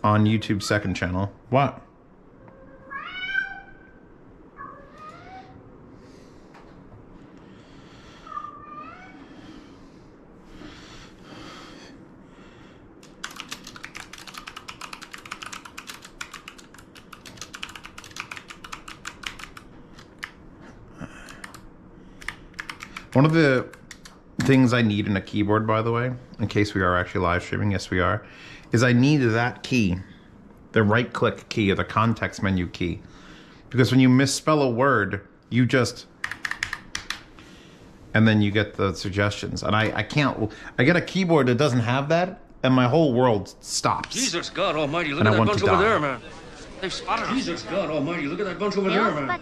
on YouTube's second channel. What? One of the things I need in a keyboard, by the way, in case we are actually live streaming, yes we are, is I need that key, the right click key or the context menu key. Because when you misspell a word, you just, and then you get the suggestions. And I can't, I get a keyboard that doesn't have that, and my whole world stops. Jesus God Almighty, look at that bunch over there, man. They've spotted us. Jesus God Almighty, look at that bunch over there, man.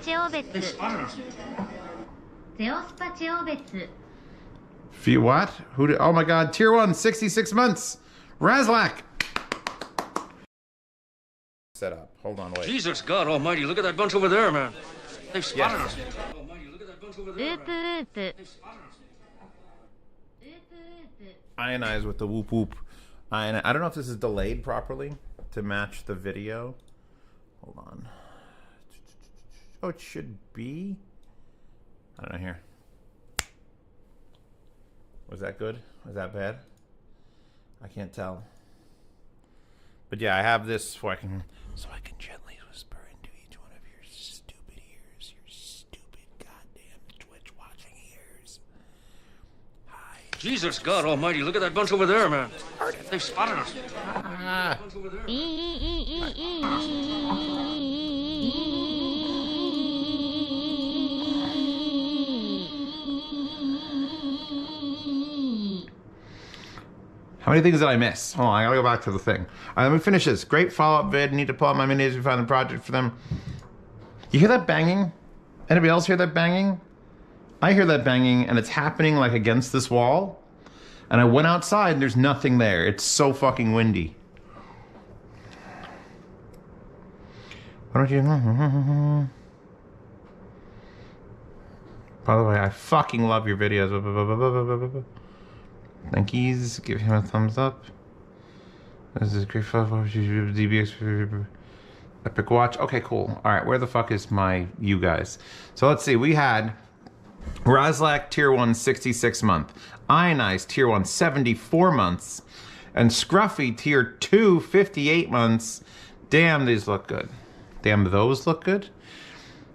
They've spotted us. What? Who did? Oh my God! Tier 1, 66 months. Razlak. Set up. Hold on, wait. Jesus God Almighty! Look at that bunch over there, man. They've spotted us. Almighty, look at that bunch over there, man. They've spotted us. Ionize with the whoop whoop. I don't know if this is delayed properly to match the video. Hold on. Oh, it should be. I don't know here. Was that good? Was that bad? I can't tell. But yeah, I have this so I can gently whisper into each one of your stupid ears, your stupid goddamn Twitch watching ears. Hi. Jesus God Almighty, look at that bunch over there, man. They've spotted us. Ah. How many things did I miss? Hold on, I gotta go back to the thing. All right, let me finish this. Great follow-up vid. Need to pull out my minis and find the project for them. You hear that banging? Anybody else hear that banging? I hear that banging, and it's happening like against this wall. And I went outside, and there's nothing there. It's so fucking windy. Why don't you? By the way, I fucking love your videos. Thank yous. Give him a thumbs up. This is great fun. DBX Epic Watch. Okay, cool. All right, where the fuck is my you guys? So let's see. We had Razlak Tier 1 66 month, Ionized Tier 1 74 months, and Scruffy Tier 2 58 months. Damn, these look good. Damn, those look good.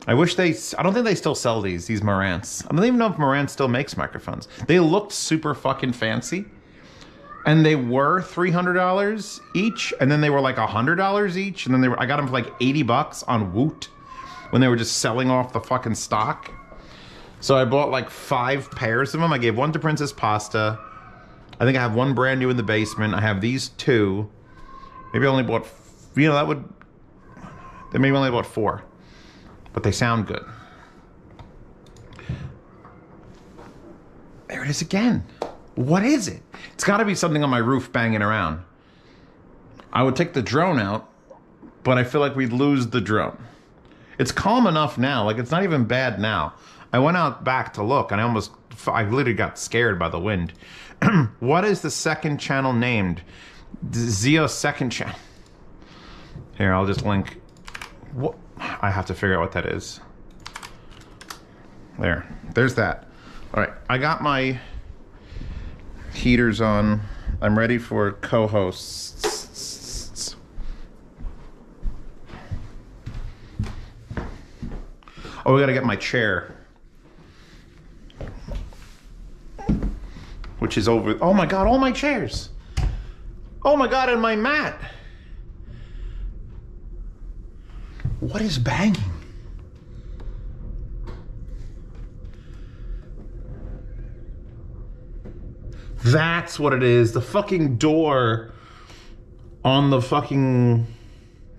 I wish they, I don't think they still sell these Marantz. I don't even know if Marantz still makes microphones. They looked super fucking fancy. And they were $300 each. And then they were like $100 each. And then they were, I got them for like 80 bucks on Woot when they were just selling off the fucking stock. So I bought like 5 pairs of them. I gave one to Princess Pasta. I think I have one brand new in the basement. I have these 2. Maybe I only bought, you know, that would, they maybe only bought 4. But they sound good. There it is again. What is it? It's got to be something on my roof banging around. I would take the drone out, but I feel like we'd lose the drone. It's calm enough now. Like, it's not even bad now. I went out back to look, and I literally got scared by the wind. What is the second channel named? Zeos second channel. Here, I'll just link. What? I have to figure out what that is. There's that. All right, I got my heaters on. I'm ready for co-hosts. Oh, we gotta get my chair. Which is over, oh my God, all my chairs. Oh my God, and my mat. What is banging? That's what it is. The fucking door on the fucking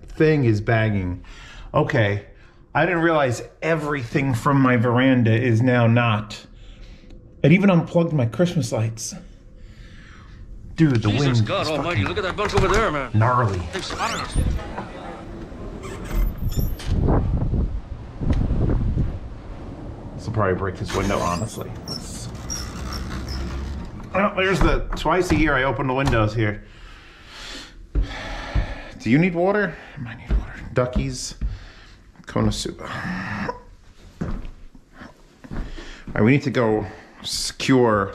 thing is banging. Okay. I didn't realize everything from my veranda is now not. It even unplugged my Christmas lights. Dude, the wind. Jesus God Almighty, look at that bunch over there, man. Gnarly. They've spotted us. This will probably break this window, honestly. Oh, there's the twice a year I open the windows here. Do you need water? I might need water. Duckies, Konosuba. Alright, we need to go secure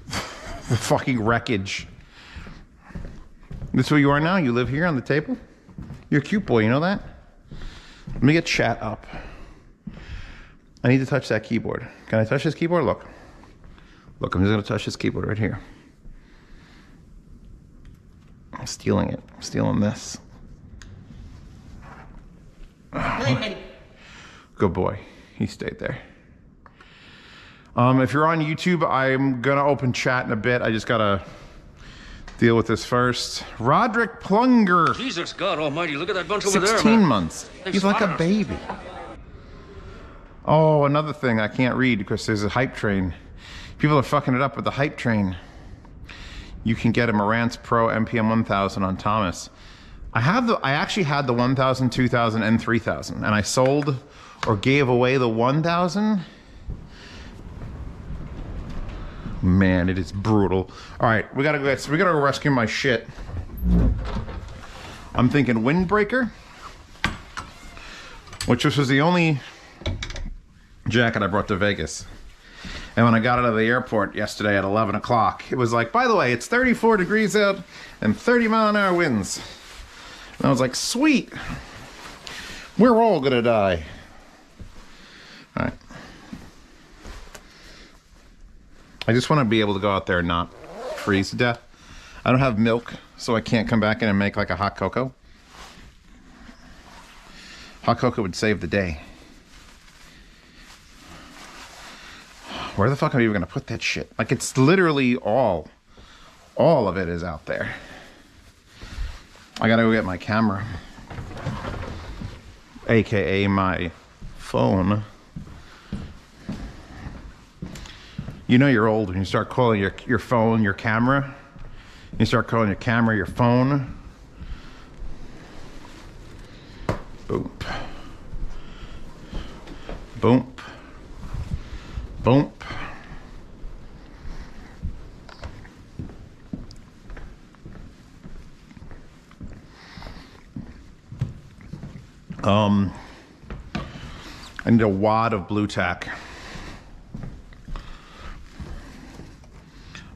the fucking wreckage. This is who you are now? You live here on the table? You're a cute boy, you know that? Let me get chat up. I need to touch that keyboard. Can I touch this keyboard? Look. Look, I'm just gonna touch this keyboard right here. I'm stealing it. I'm stealing this. Good boy. He stayed there. If you're on YouTube, I'm gonna open chat in a bit. I just gotta deal with this first. Roderick Plunger. Jesus, God almighty, look at that bunch over there, 16 man. months. He's like a baby. Oh, another thing I can't read because there's a hype train. People are fucking it up with the hype train. You can get a Marantz Pro MPM 1000 on Thomas. I actually had the 1000, 2000, and 3000, and I sold or gave away the 1000. Man, it is brutal. All right, we gotta go rescue my shit. I'm thinking Windbreaker, which was the only jacket I brought to Vegas. And when I got out of the airport yesterday at 11 o'clock, it was like, by the way, it's 34 degrees out and 30-mile-an-hour winds. And I was like, sweet. We're all gonna die. All right. I just want to be able to go out there and not freeze to death. I don't have milk, so I can't come back in and make like a hot cocoa. Hot cocoa would save the day. Where the fuck am I even gonna put that shit? Like, it's literally all of it is out there. I gotta go get my camera, AKA my phone. You know you're old when you start calling your phone your camera. You start calling your camera your phone. Boom. Boom. Boom. I need a wad of blue tack.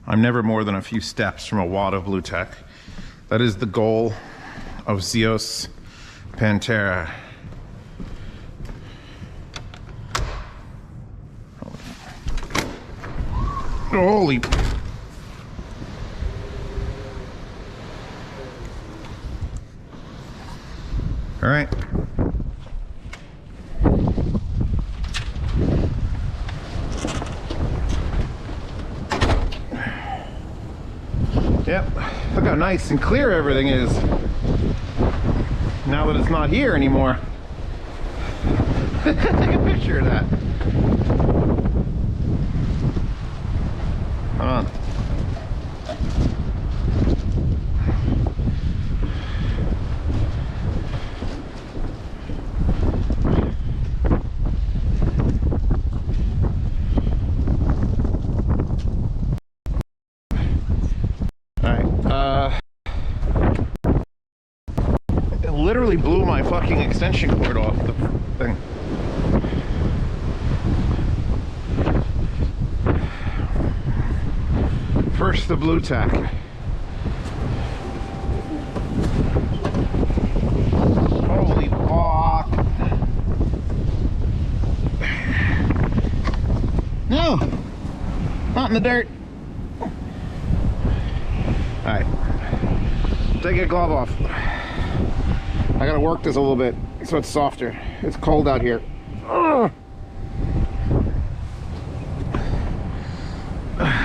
I'm never more than a few steps from a wad of blue tack. That is the goal of Zeos Pantera. Holy. All right. Yep, look how nice and clear everything is now that it's not here anymore. Take a picture of that. Hold on. It literally blew my fucking extension cord off the thing. First the blue tack. Holy fuck. No, not in the dirt. All right, take your glove off. I gotta work this a little bit so it's softer. It's cold out here. Ugh.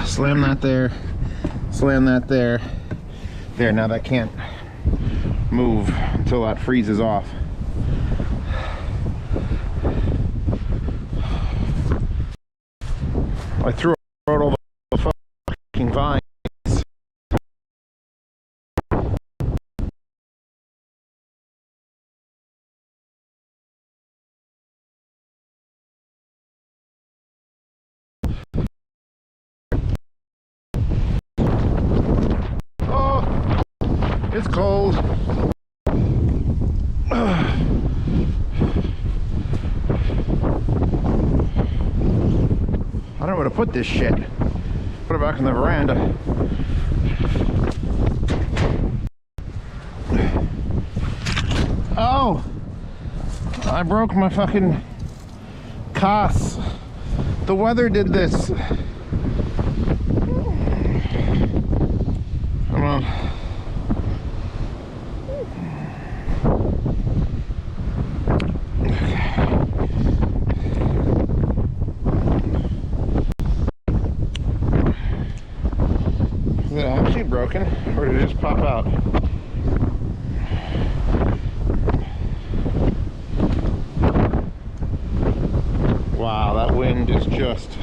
Slam that there. Slam that there. There, now that can't move until that freezes off. I threw out all the fucking vines. Oh, it's cold. to put this shit. Put it back in the veranda. Oh! I broke my fucking CAS. The weather did this. Come on. Is it actually broken, or did it just pop out? Wow, that wind is just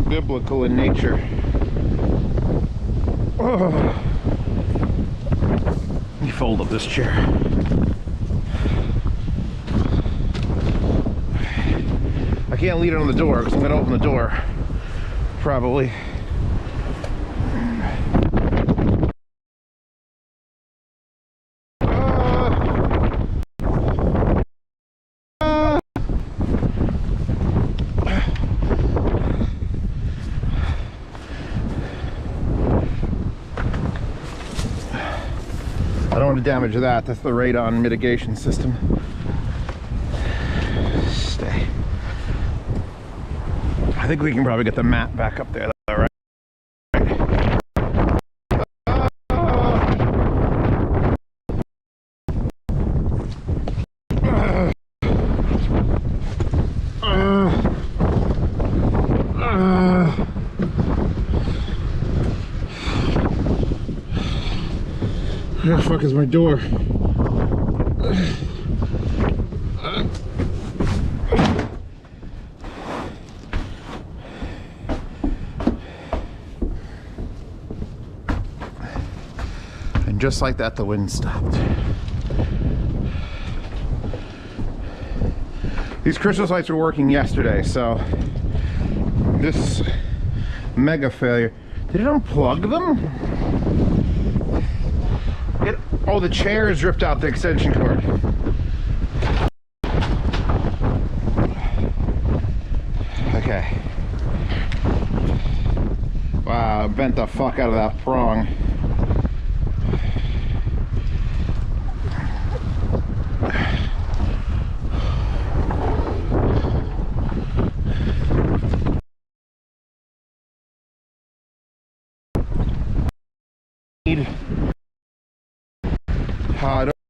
biblical in nature. Oh. Let me fold up this chair. I can't lean it on the door because I'm going to open the door. Probably. I don't want to damage that. That's the radon mitigation system. Stay. I think we can probably get the mat back up there, though, right? Where the fuck is my door? And just like that, the wind stopped. These Christmas lights were working yesterday, so this mega failure. Did it unplug them? Oh, the chairs ripped out the extension cord. Okay. Wow, I bent the fuck out of that prong.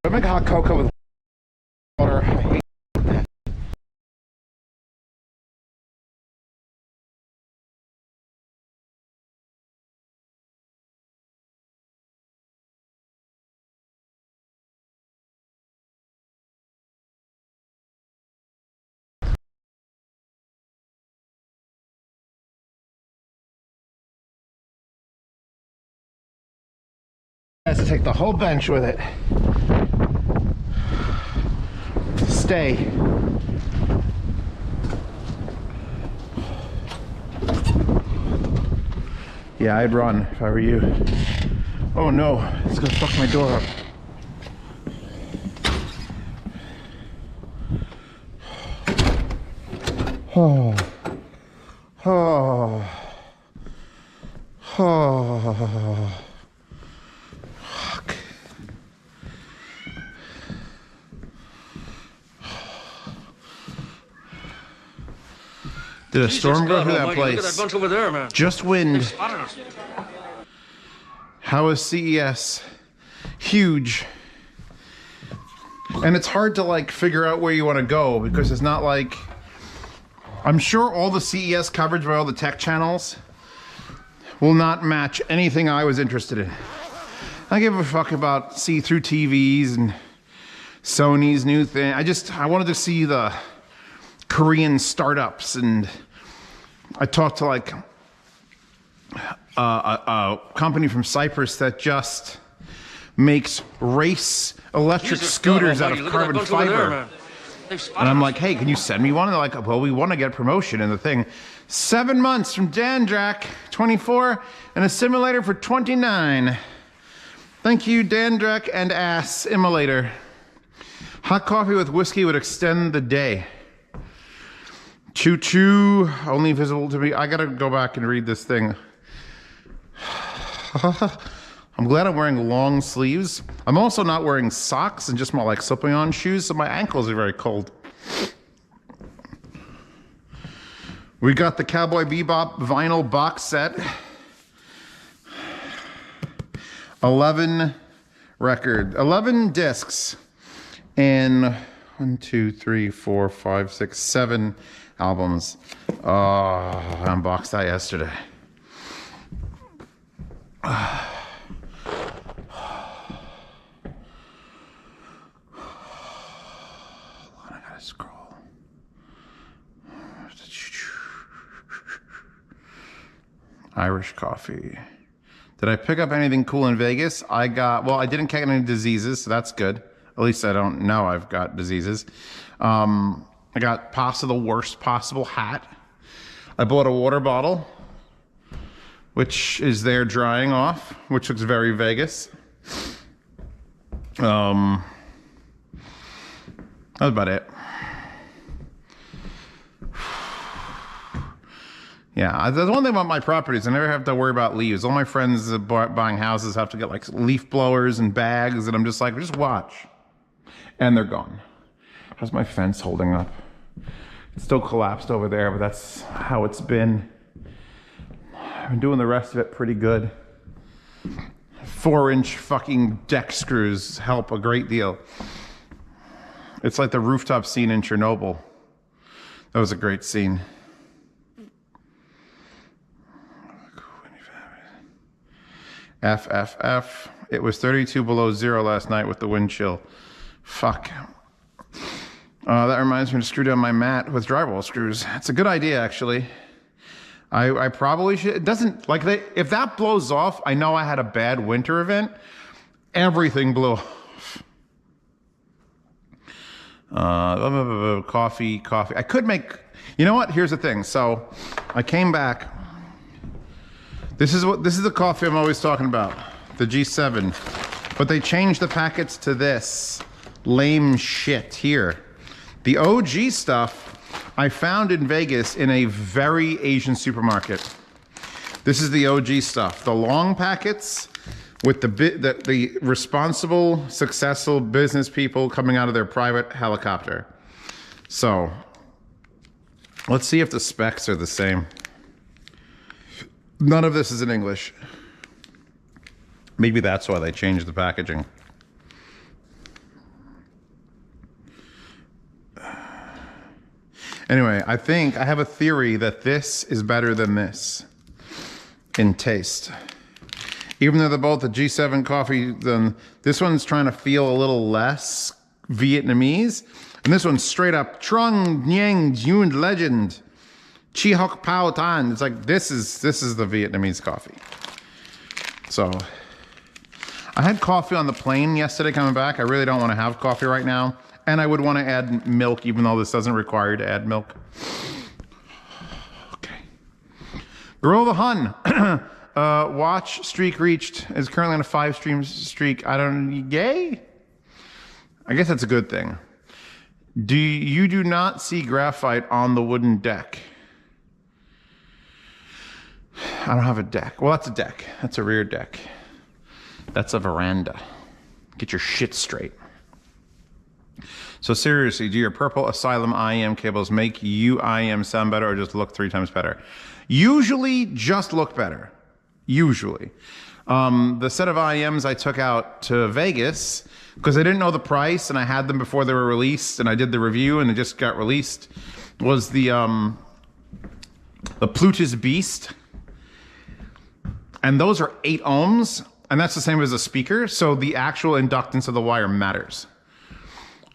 Don't make hot cocoa with water. I hate that. Has to take the whole bench with it. Stay. Yeah, I'd run if I were you. Oh no, it's gonna fuck my door up. Oh. Oh. Oh. Fuck. Did a storm go through that place? Look at that bunch over there, man. Just wind. How is CES? Huge. And it's hard to like figure out where you want to go because it's not like, I'm sure all the CES coverage by all the tech channels will not match anything I was interested in. I give a fuck about see-through TVs and Sony's new thing. I wanted to see the Korean startups, and I talked to like a company from Cyprus that just makes race electric scooters out of carbon fiber. And I'm like, hey, can you send me one? And they're like, well, we want to get promotion in the thing. 7 months from Dandrak, 24, and a simulator for 29. Thank you, Dandrak and Ass Immolator. Hot coffee with whiskey would extend the day. Tw1tch, only visible to me. I gotta go back and read this thing. I'm glad I'm wearing long sleeves. I'm also not wearing socks and just more like slipping on shoes, so my ankles are very cold. We got the Cowboy Bebop vinyl box set. 11 discs. And 1, 2, 3, 4, 5, 6, 7 albums. Oh, I unboxed that yesterday. I gotta scroll. Irish coffee. Did I pick up anything cool in Vegas? I didn't catch any diseases, so that's good. At least I don't know I've got diseases. I got Pasta the worst possible hat. I bought a water bottle, which is there drying off, which looks very Vegas. That was about it. Yeah, the one thing about my properties, I never have to worry about leaves. All my friends buying houses have to get like leaf blowers and bags, and I'm just like, just watch. And they're gone. How's my fence holding up? It's still collapsed over there, but that's how it's been. I've been doing the rest of it pretty good. 4-inch fucking deck screws help a great deal. It's like the rooftop scene in Chernobyl. That was a great scene. FFF. It was 32 below zero last night with the wind chill. Fuck. That reminds me to screw down my mat with drywall screws. It's a good idea, actually. I probably should. It doesn't, like, if that blows off, I know I had a bad winter event. Everything blew off. Coffee. I could make, you know what? Here's the thing. So I came back. This is the coffee I'm always talking about, the G7. But they changed the packets to this lame shit here. The OG stuff I found in Vegas in a very Asian supermarket. This is the OG stuff. The long packets with the responsible, successful business people coming out of their private helicopter. So let's see if the specs are the same. None of this is in English. Maybe that's why they changed the packaging. Anyway, I have a theory that this is better than this in taste. Even though they're both the G7 coffee, then this one's trying to feel a little less Vietnamese. And this one's straight up Trung Nguyen Duen Legend. Chi Hoc Pao Tan. It's like, this is the Vietnamese coffee. So, I had coffee on the plane yesterday coming back. I really don't want to have coffee right now. And I would want to add milk, even though this doesn't require you to add milk. Okay. Girl the Hun. Watch streak reached. Is currently on a 5-stream streak. Yay? I guess that's a good thing. You do not see graphite on the wooden deck. I don't have a deck. Well, that's a deck. That's a rear deck. That's a veranda. Get your shit straight. So seriously, do your purple Asylum IEM cables make UIM sound better or just look 3 times better? Usually just look better. Usually. The set of IEMs I took out to Vegas, because I didn't know the price and I had them before they were released and I did the review and they just got released, was the Plutus Beast. And those are 8 ohms, and that's the same as a speaker, so the actual inductance of the wire matters.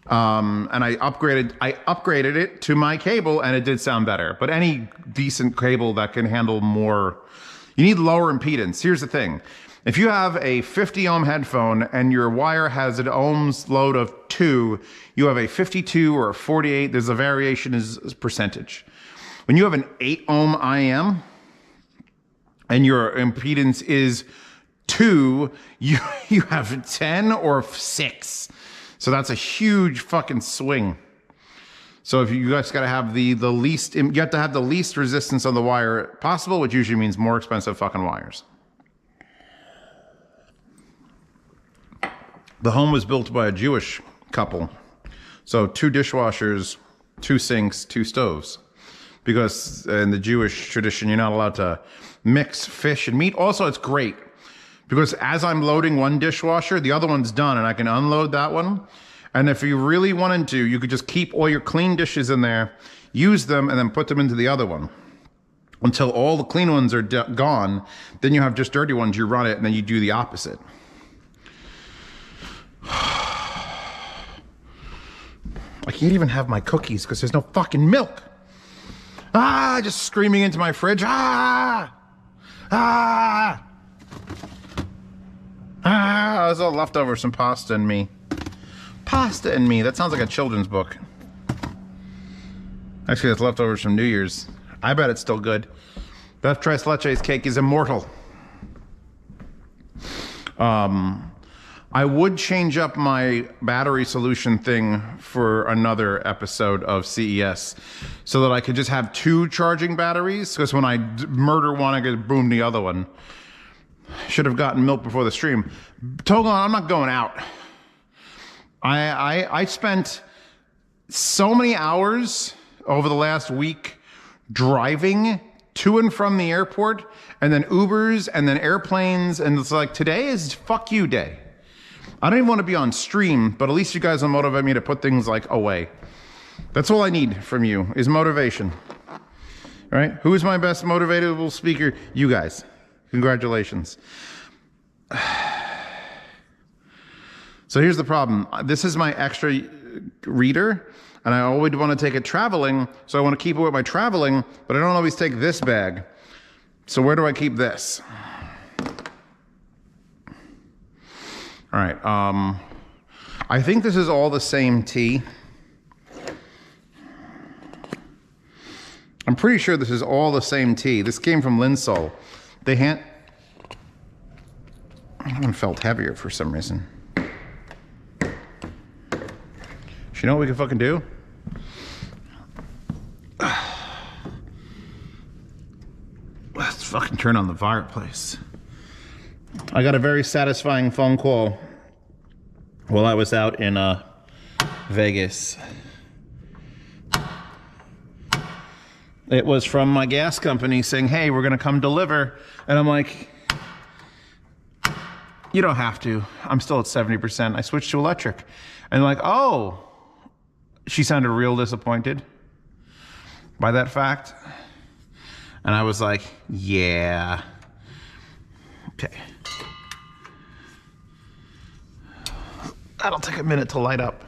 And I upgraded it to my cable, and it did sound better. But any decent cable that can handle more, you need lower impedance. Here's the thing. If you have a 50 ohm headphone and your wire has an ohms load of 2, you have a 52 or a 48, there's a variation is percentage. When you have an 8 ohm IM, and your impedance is 2, you have 10 or 6. So that's a huge fucking swing. So if you guys got to have the least, you have to have the least resistance on the wire possible, which usually means more expensive fucking wires. The home was built by a Jewish couple. So 2 dishwashers, 2 sinks, 2 stoves. Because in the Jewish tradition, you're not allowed to mix fish and meat. Also, it's great because as I'm loading one dishwasher, the other one's done and I can unload that one. And if you really wanted to, you could just keep all your clean dishes in there, use them, and then put them into the other one until all the clean ones are gone. Then you have just dirty ones, you run it, and then you do the opposite. I can't even have my cookies because there's no fucking milk. Ah, just screaming into my fridge. Ah! Ah! Ah, there's all leftover, some pasta and me. Pasta and me, that sounds like a children's book. Actually, that's leftovers from New Year's. I bet it's still good. Tw1tch's cake is immortal. I would change up my battery solution thing for another episode of CES so that I could just have 2 charging batteries, because when I murder one, I get boom the other one. Should have gotten milk before the stream. Togon, I'm not going out. I spent so many hours over the last week driving to and from the airport, and then Ubers, and then airplanes, and it's like, today is fuck you day. I don't even want to be on stream, but at least you guys will motivate me to put things like away. That's all I need from you is motivation. All right? Who is my best motivatable speaker? You guys. Congratulations. So here's the problem. This is my extra reader, and I always want to take it traveling, so I want to keep it with my traveling, but I don't always take this bag. So where do I keep this? All right, I think this is all the same tea. I'm pretty sure this is all the same tea. This came from Linsol. They I haven't felt heavier for some reason. You know what we can fucking do? Let's fucking turn on the fireplace. I got a very satisfying phone call while I was out in Vegas. It was from my gas company saying, hey, we're gonna come deliver. And I'm like, you don't have to. I'm still at 70%. I switched to electric. And like, oh, she sounded real disappointed by that fact. And I was like, yeah. Okay. That'll take a minute to light up.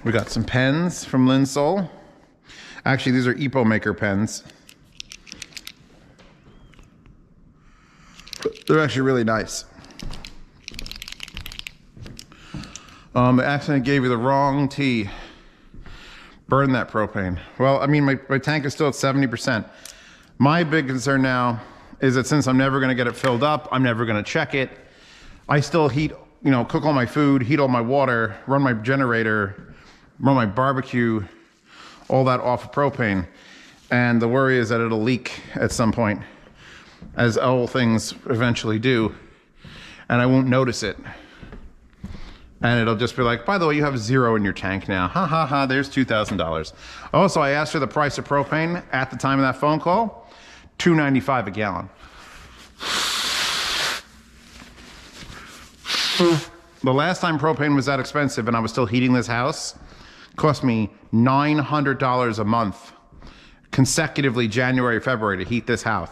We got some pens from Linsol. Actually, these are Epo Maker pens. They're actually really nice. I accidentally gave you the wrong tea. Burn that propane. Well, I mean, my tank is still at 70%. My big concern now is that since I'm never gonna get it filled up, I'm never gonna check it. I still heat, you know, cook all my food, heat all my water, run my generator, run my barbecue, all that off of propane. And the worry is that it'll leak at some point, as all things eventually do, and I won't notice it. And it'll just be like, by the way, you have 0 in your tank now. Ha ha ha, there's $2,000. Also, I asked her the price of propane at the time of that phone call, $2.95 a gallon. The last time propane was that expensive and I was still heating this house, cost me $900 a month, consecutively January, February, to heat this house.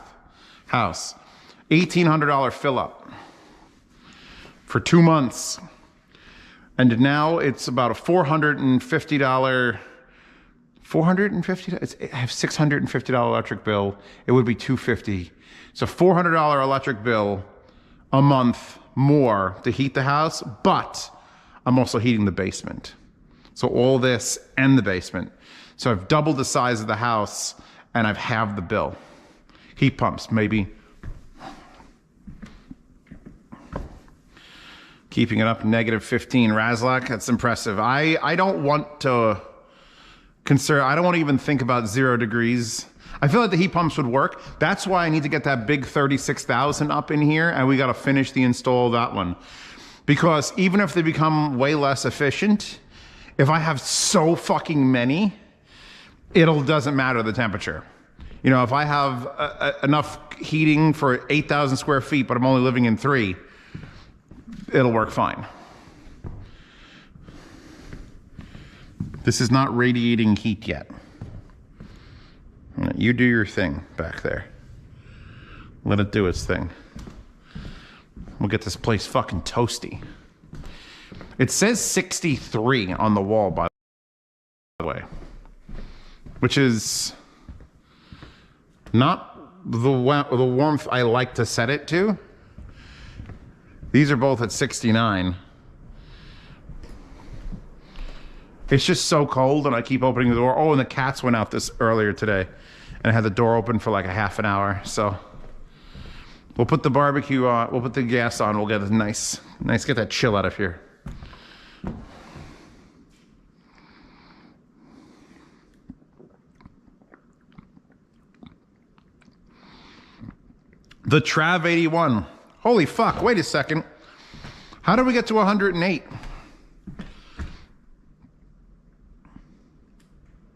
$1,800 fill up for 2 months. And now it's about a $450, I have $650 electric bill. It would be $250. It's a $400 electric bill a month more to heat the house, but I'm also heating the basement. So all this and the basement. So I've doubled the size of the house and I've halved the bill. Heat pumps, maybe. Keeping it up, -15. Razlak, that's impressive. I don't want to I don't want to even think about 0 degrees. I feel like the heat pumps would work. That's why I need to get that big 36,000 up in here, and we got to finish the install of that one. Because even if they become way less efficient, if I have so fucking many, doesn't matter the temperature. You know, if I have enough heating for 8,000 square feet, but I'm only living in 3, it'll work fine. This is not radiating heat yet. You do your thing back there. Let it do its thing. We'll get this place fucking toasty. It says 63 on the wall, by the way. Which is not the warmth I like to set it to. These are both at 69. It's just so cold and I keep opening the door. Oh, and the cats went out this earlier today. And I had the door open for like a half an hour. So we'll put the barbecue on, we'll put the gas on, we'll get a nice, get that chill out of here. The Tw1tch. Holy fuck, wait a second. How did we get to 108?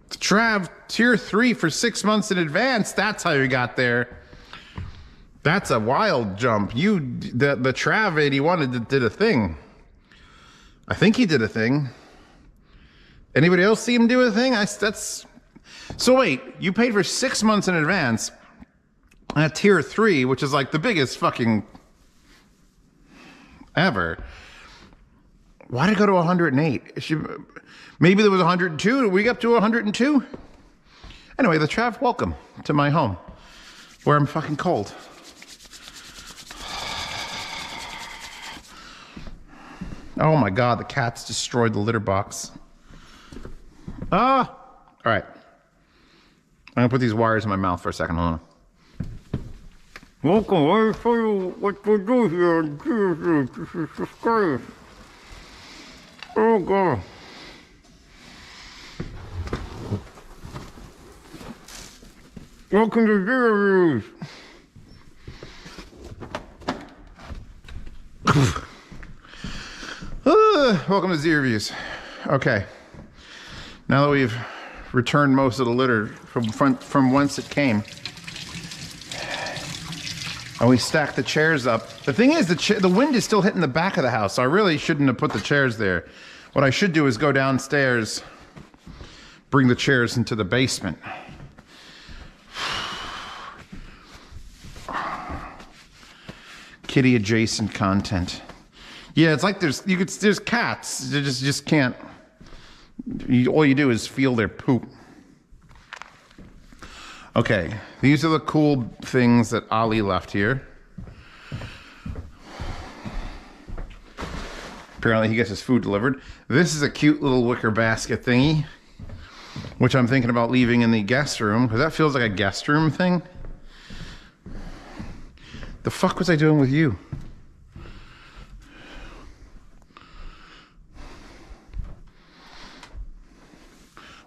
The Trav tier 3 for 6 months in advance. That's how you got there. That's a wild jump. The Tw1tch did a thing. I think he did a thing. Anybody else see him do a thing? So wait, you paid for 6 months in advance at tier 3, which is like the biggest fucking ever. Why did it go to 108? Maybe there was 102. Did we get up to 102? Anyway, the Trav, welcome to my home, where I'm fucking cold. Oh my God, the cats destroyed the litter box. All right. I'm gonna put these wires in my mouth for a second. Hold on. Welcome, I show you what to do here. Jesus Christ. Oh God. Welcome to Zeos. Welcome to Z Reviews. Okay. Now that we've returned most of the litter from whence it came, and we stack the chairs up. The thing is, the wind is still hitting the back of the house, so I really shouldn't have put the chairs there. What I should do is go downstairs, bring the chairs into the basement. Kitty adjacent content. Yeah, it's like there's cats. You just can't. All you do is feel their poop. Okay, these are the cool things that Ali left here. Apparently he gets his food delivered. This is a cute little wicker basket thingy, which I'm thinking about leaving in the guest room, because that feels like a guest room thing. The fuck was I doing with you?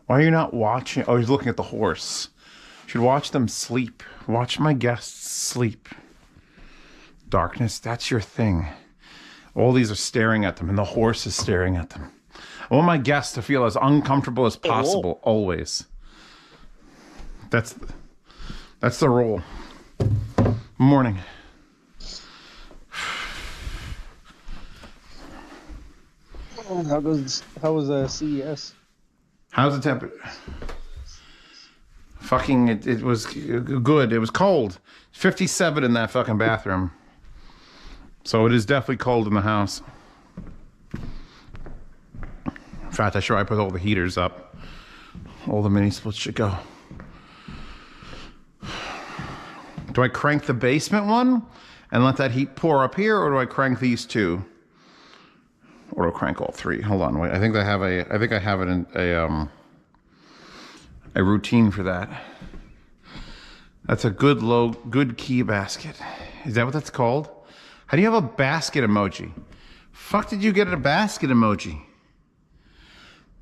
Why are you not watching? Oh, he's looking at the horse. You should watch them sleep. Watch my guests sleep. Darkness, that's your thing. All these are staring at them, and the horse is staring at them. I want my guests to feel as uncomfortable as possible, always. That's the rule. Morning. How was CES? How's the temperature? Fucking, it was good. It was cold. 57 in that fucking bathroom. So it is definitely cold in the house. In fact, I put all the heaters up. All the mini splits should go. Do I crank the basement one and let that heat pour up here, or do I crank these two? Or do I crank all three? Hold on, wait. I think I have a routine for that. That's a good key basket. Is that what that's called? How do you have a basket emoji? Fuck did you get a basket emoji?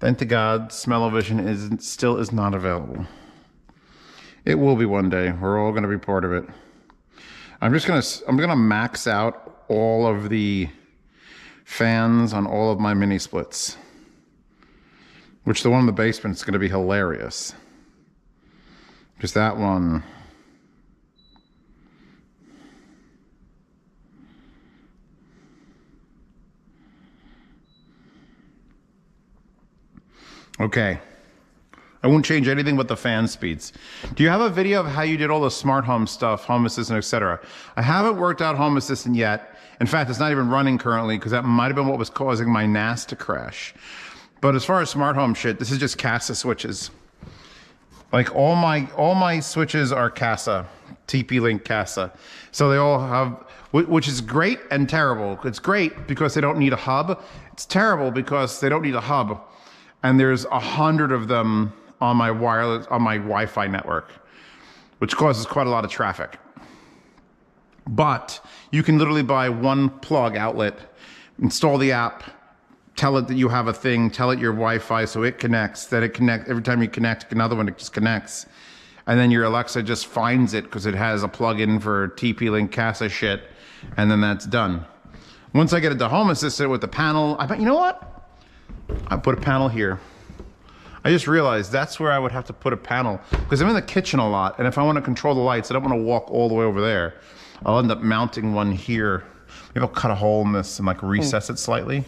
Thank to God, smell-o-vision still is not available. It will be one day. We're all gonna be part of it. I'm gonna max out all of the fans on all of my mini splits. Which the one in the basement is gonna be hilarious. Because that one. Okay. I won't change anything but the fan speeds. Do you have a video of how you did all the smart home stuff, Home Assistant, etc.? I haven't worked out Home Assistant yet. In fact, it's not even running currently because that might have been what was causing my NAS to crash. But as far as smart home shit, this is just CASA switches. Like all my switches are CASA, TP-Link CASA. So they all have, which is great and terrible. It's great because they don't need a hub. It's terrible because they don't need a hub. And there's 100 of them on my Wi-Fi network, which causes quite a lot of traffic. But you can literally buy one plug outlet, install the app, tell it that you have a thing, tell it your Wi-Fi so it connects, that it connects, every time you connect another one, it just connects. And then your Alexa just finds it because it has a plug-in for TP-Link CASA shit, and then that's done. Once I get it to Home Assistant with the panel, I bet, you know what? I put a panel here. I just realized that's where I would have to put a panel because I'm in the kitchen a lot, and if I want to control the lights, I don't want to walk all the way over there. I'll end up mounting one here. Maybe I'll cut a hole in this and like recess it slightly.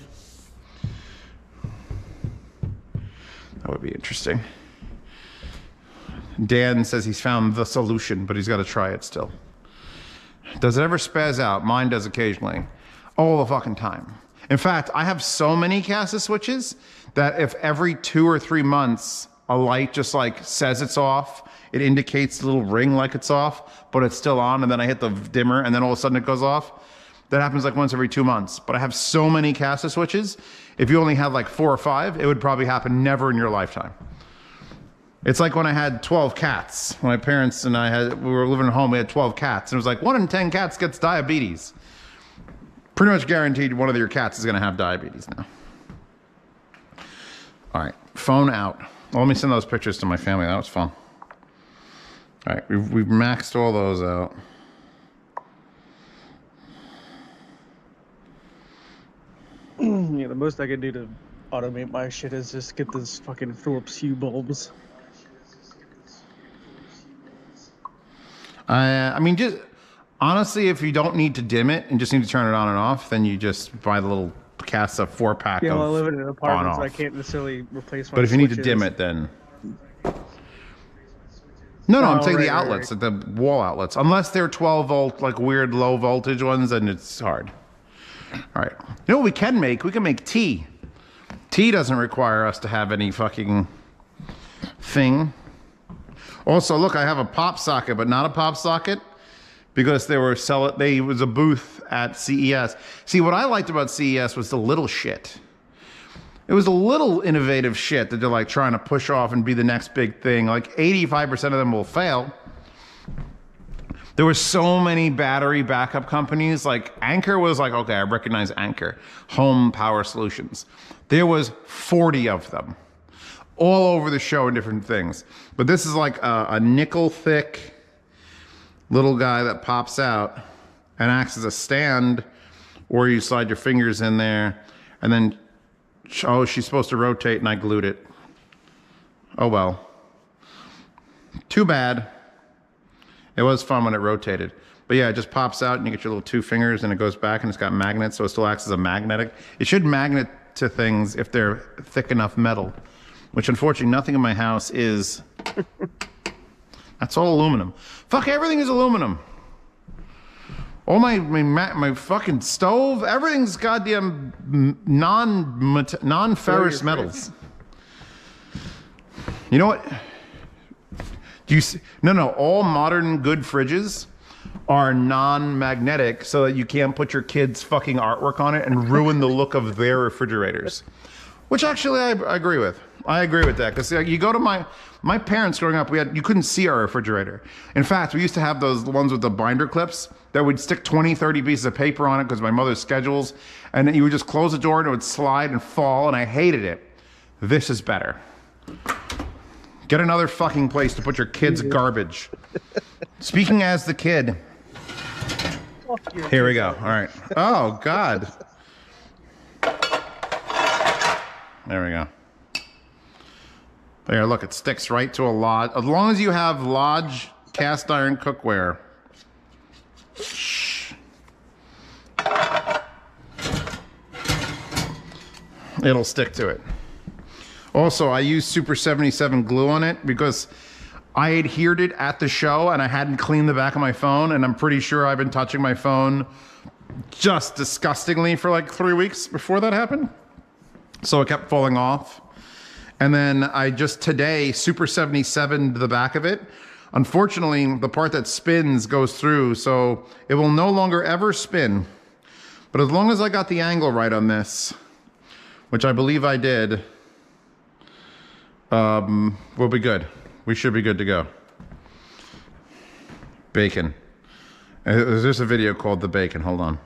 That would be interesting. Dan says he's found the solution, but he's got to try it still. Does it ever spaz out? Mine does occasionally. All the fucking time. In fact, I have so many CASA switches that if every 2 or 3 months a light just like says it's off, it indicates a little ring like it's off, but it's still on, and then I hit the dimmer and then all of a sudden it goes off. That happens like once every 2 months. But I have so many CASA switches, if you only had like 4 or 5, it would probably happen never in your lifetime. It's like when I had 12 cats. When my parents and we were living at home, we had 12 cats. And it was like 1 in 10 cats gets diabetes. Pretty much guaranteed one of your cats is gonna have diabetes now. All right, phone out. Well, let me send those pictures to my family. That was fun. All right, we've maxed all those out. Yeah, the most I can do to automate my shit is just get those fucking Philips Hue bulbs. I mean, just honestly, if you don't need to dim it and just need to turn it on and off, then you just buy the little CASA 4-pack. Yeah, of well, I live in an apartment, so I off. can't necessarily replace my But if you need to switches. dim it, then... No, I'm saying right, the outlets, right. like the wall outlets. Unless they're 12 volt, like weird low voltage ones, then it's hard. All right. You know what we can make? We can make tea. Tea doesn't require us to have any fucking thing. Also, look, I have a pop socket, but not a pop socket because they was a booth at CES. See, what I liked about CES was the little shit. It was a little innovative shit that they're like trying to push off and be the next big thing. Like 85% of them will fail. There were so many battery backup companies. Like Anker was like, okay, I recognize Anker. Home Power Solutions. There was 40 of them. All over the show in different things. But this is like a nickel thick little guy that pops out and acts as a stand, or you slide your fingers in there and then, oh, she's supposed to rotate and I glued it. Oh well. Too bad. It was fun when it rotated. But yeah, it just pops out and you get your little 2 fingers and it goes back and it's got magnets, so it still acts as a magnetic. It should magnet to things if they're thick enough metal, which unfortunately nothing in my house is. That's all aluminum. Fuck, everything is aluminum. All my fucking stove, everything's goddamn non-ferrous metals. You know what? Do you see? No, all modern good fridges are non-magnetic so that you can't put your kids' fucking artwork on it and ruin the look of their refrigerators. Which actually I agree with. I agree with that. Because you go to my parents growing up, you couldn't see our refrigerator. In fact, we used to have those ones with the binder clips that would stick 20, 30 pieces of paper on it because my mother's schedules. And then you would just close the door and it would slide and fall, and I hated it. This is better. Get another fucking place to put your kids' garbage. Speaking as the kid. Here we go. All right. Oh, God. There we go. There, look, it sticks right to a Lodge. As long as you have Lodge cast iron cookware. Shh. It'll stick to it. Also, I used Super 77 glue on it because I adhered it at the show and I hadn't cleaned the back of my phone, and I'm pretty sure I've been touching my phone just disgustingly for like 3 weeks before that happened. So it kept falling off. And then I just today Super 77'd the back of it. Unfortunately, the part that spins goes through, so it will no longer ever spin. But as long as I got the angle right on this, which I believe I did, we'll be good. We should be good to go. Bacon. There's just a video called The Bacon. Hold on.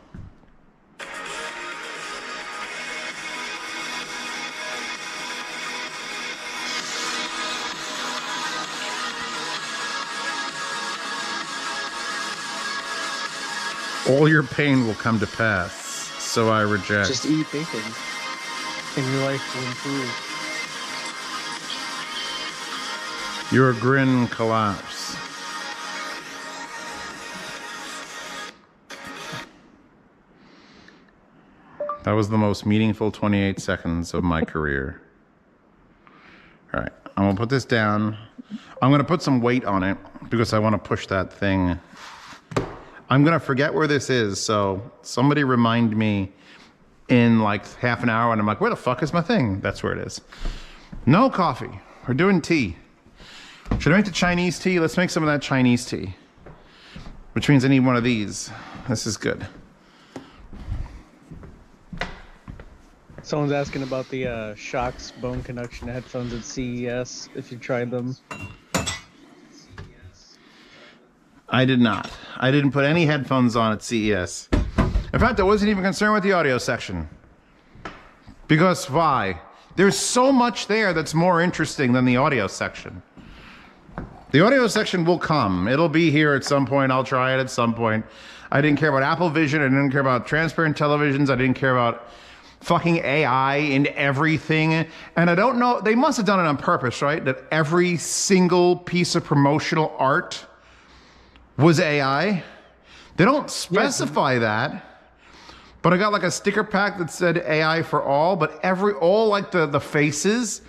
All your pain will come to pass, so I reject. Just eat bacon, and your life will improve. Your grin collapse. That was the most meaningful 28 seconds of my career. All right, I'm gonna put this down. I'm gonna put some weight on it because I wanna push that thing. I'm gonna forget where this is, so somebody remind me in like half an hour, and I'm like, where the fuck is my thing? That's where it is. No coffee, we're doing tea. Should I make the Chinese tea? Let's make some of that Chinese tea. Which means I need one of these. This is good. Someone's asking about the Shocks bone conduction headphones at CES, if you tried them. I did not. I didn't put any headphones on at CES. In fact, I wasn't even concerned with the audio section. Because why? There's so much there that's more interesting than the audio section. The audio section will come. It'll be here at some point. I'll try it at some point. I didn't care about Apple Vision. I didn't care about transparent televisions. I didn't care about fucking AI and everything. And I don't know, they must have done it on purpose, right? That every single piece of promotional art was AI. They don't specify that, but I got like a sticker pack that said AI for all, but all like the faces,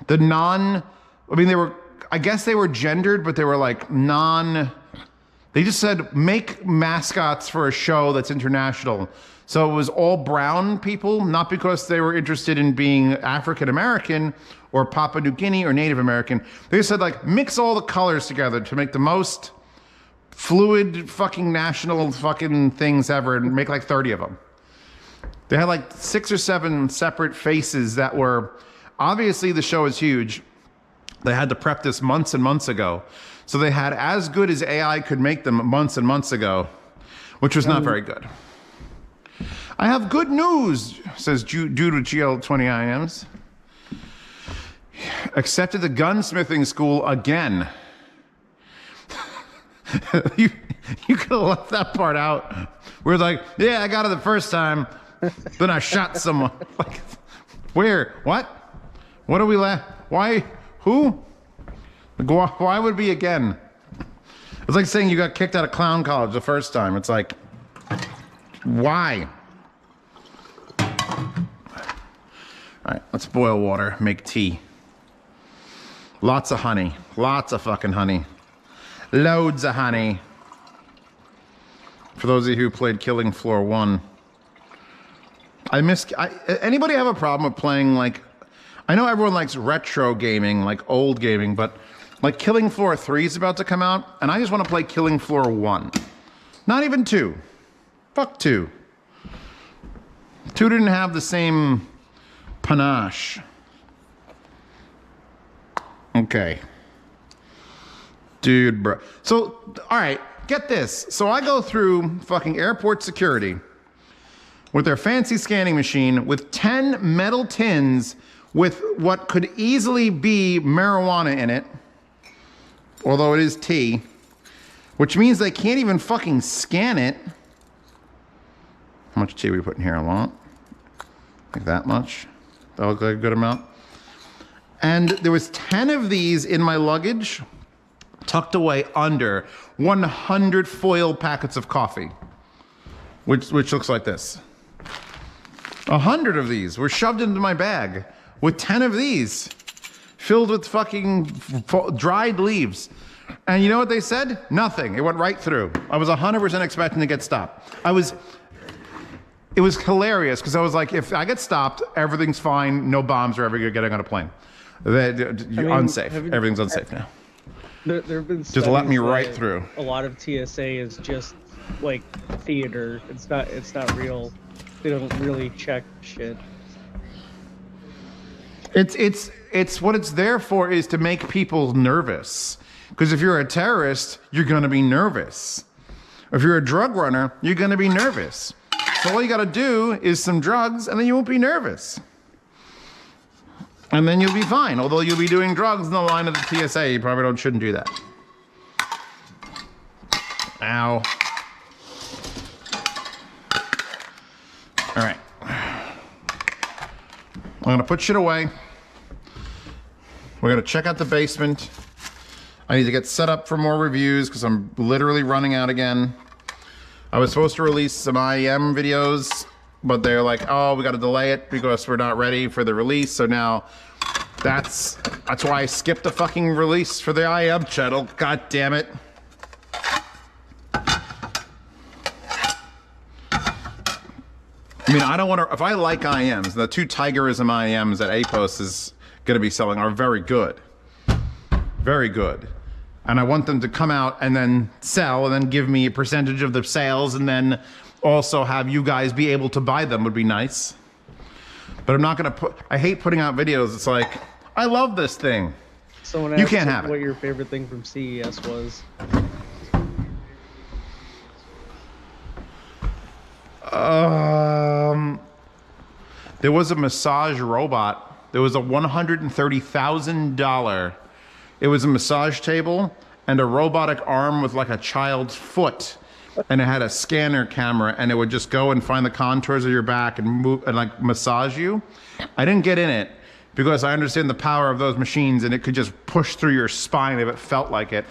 I mean, I guess they were gendered, but they were like they just said make mascots for a show that's international. So it was all brown people, not because they were interested in being African American or Papua New Guinea or Native American. They just said like mix all the colors together to make the most fluid fucking national fucking things ever and make like 30 of them. They had like 6 or 7 separate faces that were, obviously the show is huge. They had to prep this months and months ago. So they had as good as AI could make them months and months ago, which was not very good. I have good news, says due to GL20IMs. Accepted the gunsmithing school again. you could have left that part out. We're like, yeah, I got it the first time, then I shot someone. Like, where? What? What are we Why? Who? Why would it be again? It's like saying you got kicked out of clown college the first time. It's like, why? All right, let's boil water, make tea. Lots of honey, lots of fucking honey. Loads of honey. For those of you who played Killing Floor 1. Anybody have a problem with playing like, I know everyone likes retro gaming, like old gaming, but like Killing Floor 3 is about to come out, and I just want to play Killing Floor 1. Not even 2. Fuck 2. 2 didn't have the same panache. Okay. Dude, bro. So, all right, get this. So I go through fucking airport security with their fancy scanning machine with 10 metal tins with what could easily be marijuana in it, although it is tea, which means they can't even fucking scan it. How much tea are we putting here? A lot? Like that much? That looks like a good amount. And there was 10 of these in my luggage, tucked away under 100 foil packets of coffee, which looks like this. 100 of these were shoved into my bag with 10 of these filled with fucking dried leaves. And you know what they said? Nothing. It went right through. I was 100% expecting to get stopped. It was hilarious because I was like, if I get stopped, everything's fine. No bombs are ever getting on a plane. You're unsafe. Everything's unsafe now. There have been just let me right through. A lot of TSA is just like theater. It's not real. They don't really check shit. It's what it's there for is to make people nervous. Because if you're a terrorist, you're gonna be nervous. If you're a drug runner, you're gonna be nervous. So all you gotta do is some drugs and then you won't be nervous. And then you'll be fine. Although you'll be doing drugs in the line of the TSA, you probably shouldn't do that. Ow. All right. I'm gonna put shit away. We're gonna check out the basement. I need to get set up for more reviews because I'm literally running out again. I was supposed to release some IEM videos, but they're like, oh, we gotta delay it because we're not ready for the release. So now that's why I skipped the fucking release for the IEM channel. God damn it. I mean, I don't want to, if I like IEMs, the 2 Tigerism IEMs that APOS is going to be selling are very good. Very good. And I want them to come out and then sell and then give me a percentage of the sales and then also have you guys be able to buy them would be nice. But I'm not going to I hate putting out videos. It's like, I love this thing. Someone asked you can't have what it. your favorite thing from CES was. There was a massage robot. There was a $130,000. It was a massage table and a robotic arm with like a child's foot, and it had a scanner camera, and it would just go and find the contours of your back and move and like massage you. I didn't get in it because I understand the power of those machines, and it could just push through your spine if it felt like it.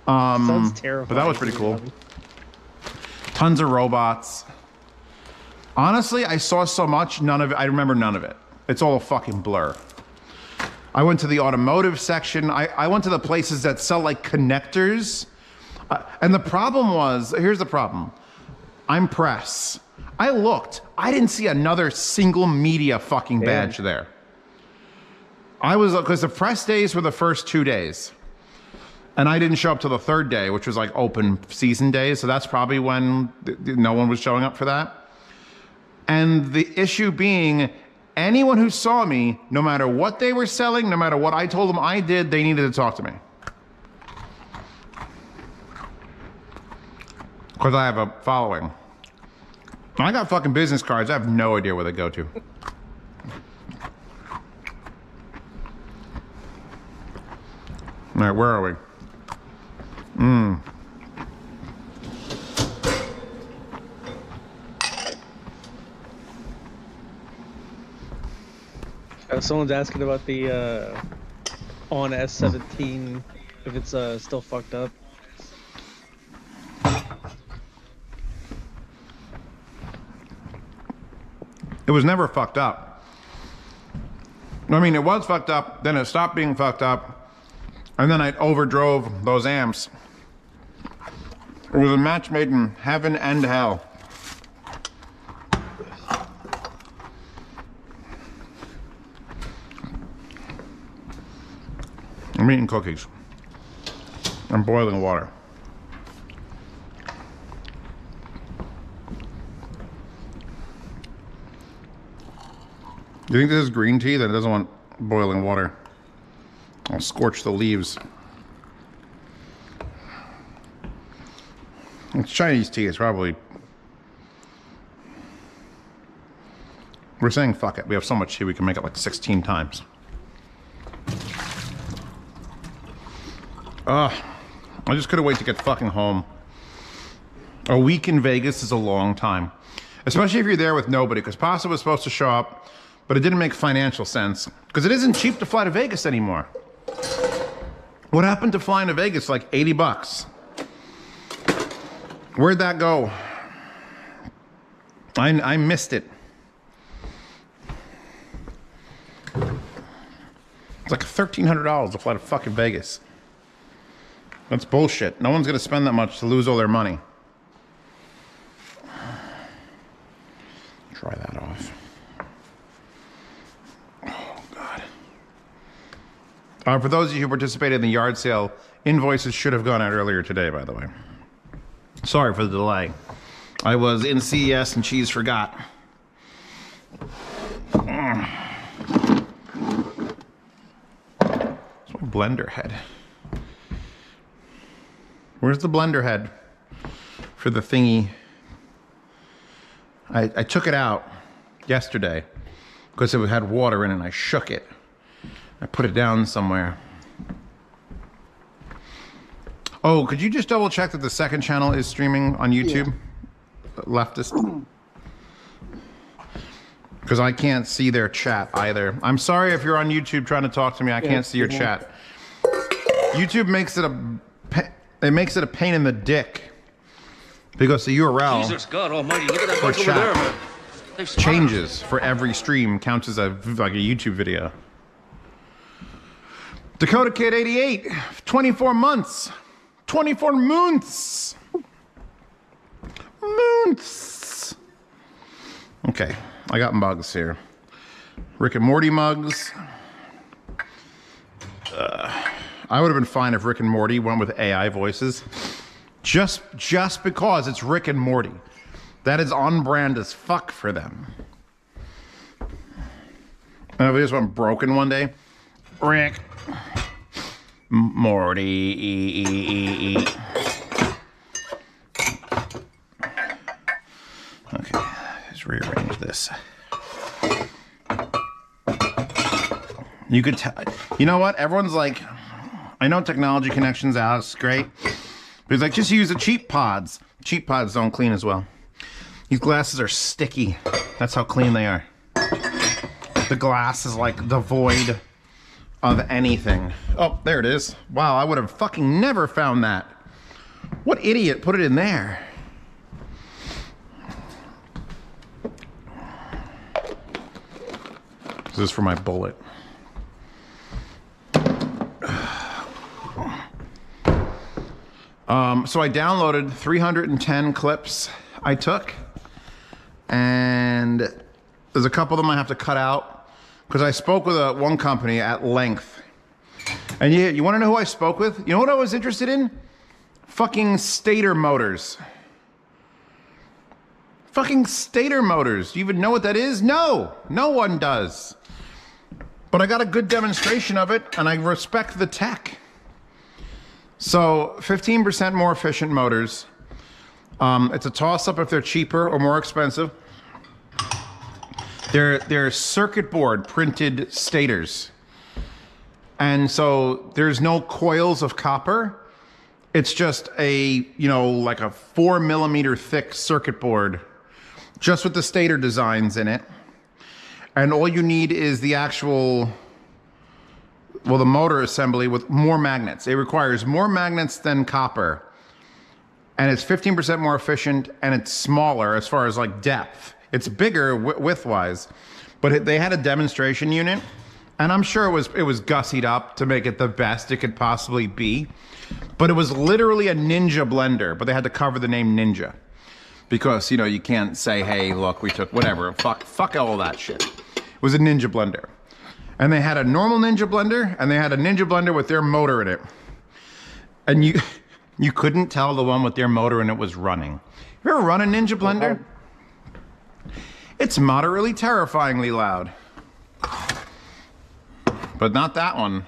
Sounds terrifying. But that was pretty cool. Tons of robots. Honestly, I saw so much, none of it, I remember none of it. It's all a fucking blur. I went to the automotive section. I went to the places that sell like connectors. And the problem was, here's the problem. I'm press. I looked, I didn't see another single media fucking badge there. Because the press days were the first 2 days. And I didn't show up till the 3rd day, which was like open season days. So that's probably when no one was showing up for that. And the issue being, anyone who saw me, no matter what they were selling, no matter what I told them I did, they needed to talk to me. Because I have a following. I got fucking business cards. I have no idea where they go to. All right, where are we? Someone's asking about the on S17 if it's still fucked up. It was never fucked up. I mean, it was fucked up, then it stopped being fucked up, and then I overdrove those amps. It was a match made in heaven and hell. I'm eating cookies. I'm boiling water. Do you think this is green tea that doesn't want boiling water? I'll scorch the leaves. It's Chinese tea. It's probably... We're saying fuck it. We have so much tea we can make it like 16 times. Ugh. I just couldn't wait to get fucking home. A week in Vegas is a long time. Especially if you're there with nobody, because Pasta was supposed to show up, but it didn't make financial sense. Because it isn't cheap to fly to Vegas anymore. What happened to flying to Vegas? Like 80 bucks. Where'd that go? I missed it. It's like $1,300 to fly to fucking Vegas. That's bullshit. No one's gonna spend that much to lose all their money. Try that off. Oh, God. For those of you who participated in the yard sale, invoices should have gone out earlier today, by the way. Sorry for the delay. I was in CES and cheese forgot. It's my blender head. Where's the blender head for the thingy? I took it out yesterday because it had water in it and I shook it. I put it down somewhere. Oh, could you just double check that the second channel is streaming on YouTube? Yeah. Leftist. Because I can't see their chat either. I'm sorry if you're on YouTube trying to talk to me. I can't see your chat. YouTube makes it a pain in the dick. Because the URL Jesus God Almighty, look at that bunch over there, man. Changes for every stream, counts as like a YouTube video. Dakota Kid 88, 24 months. 24 months. Months. Okay, I got mugs here. Rick and Morty mugs. I would have been fine if Rick and Morty went with AI voices. Just because it's Rick and Morty. That is on brand as fuck for them. And if we just went broken one day, Rick, Morty. Okay, let's rearrange this. You could tell. You know what? Everyone's like, I know Technology Connections asks, great. But he's like, just use the cheap pods. Cheap pods don't clean as well. These glasses are sticky. That's how clean they are. The glass is like devoid of anything. Oh, there it is. Wow, I would have fucking never found that. What idiot put it in there? This is for my bullet. So I downloaded 310 clips I took, and there's a couple of them I have to cut out because I spoke with one company at length. And you want to know who I spoke with? You know what I was interested in? Fucking stator motors. Fucking stator motors. Do you even know what that is? No, no one does. But I got a good demonstration of it, and I respect the tech. So 15% more efficient motors. It's a toss-up if they're cheaper or more expensive. They're circuit board printed stators. And so there's no coils of copper. It's just a, like a 4mm thick circuit board, just with the stator designs in it. And all you need is the actual, the motor assembly with more magnets. It requires more magnets than copper. And it's 15% more efficient, and it's smaller as far as like depth. It's bigger width-wise. But they had a demonstration unit, and I'm sure it was gussied up to make it the best it could possibly be. But it was literally a Ninja blender, but they had to cover the name Ninja. Because, you can't say, hey, look, we took whatever. Fuck all that shit. It was a Ninja blender. And they had a normal Ninja blender, and they had a Ninja blender with their motor in it. And you couldn't tell the one with their motor in it was running. You ever run a Ninja blender? It's moderately terrifyingly loud. But not that one.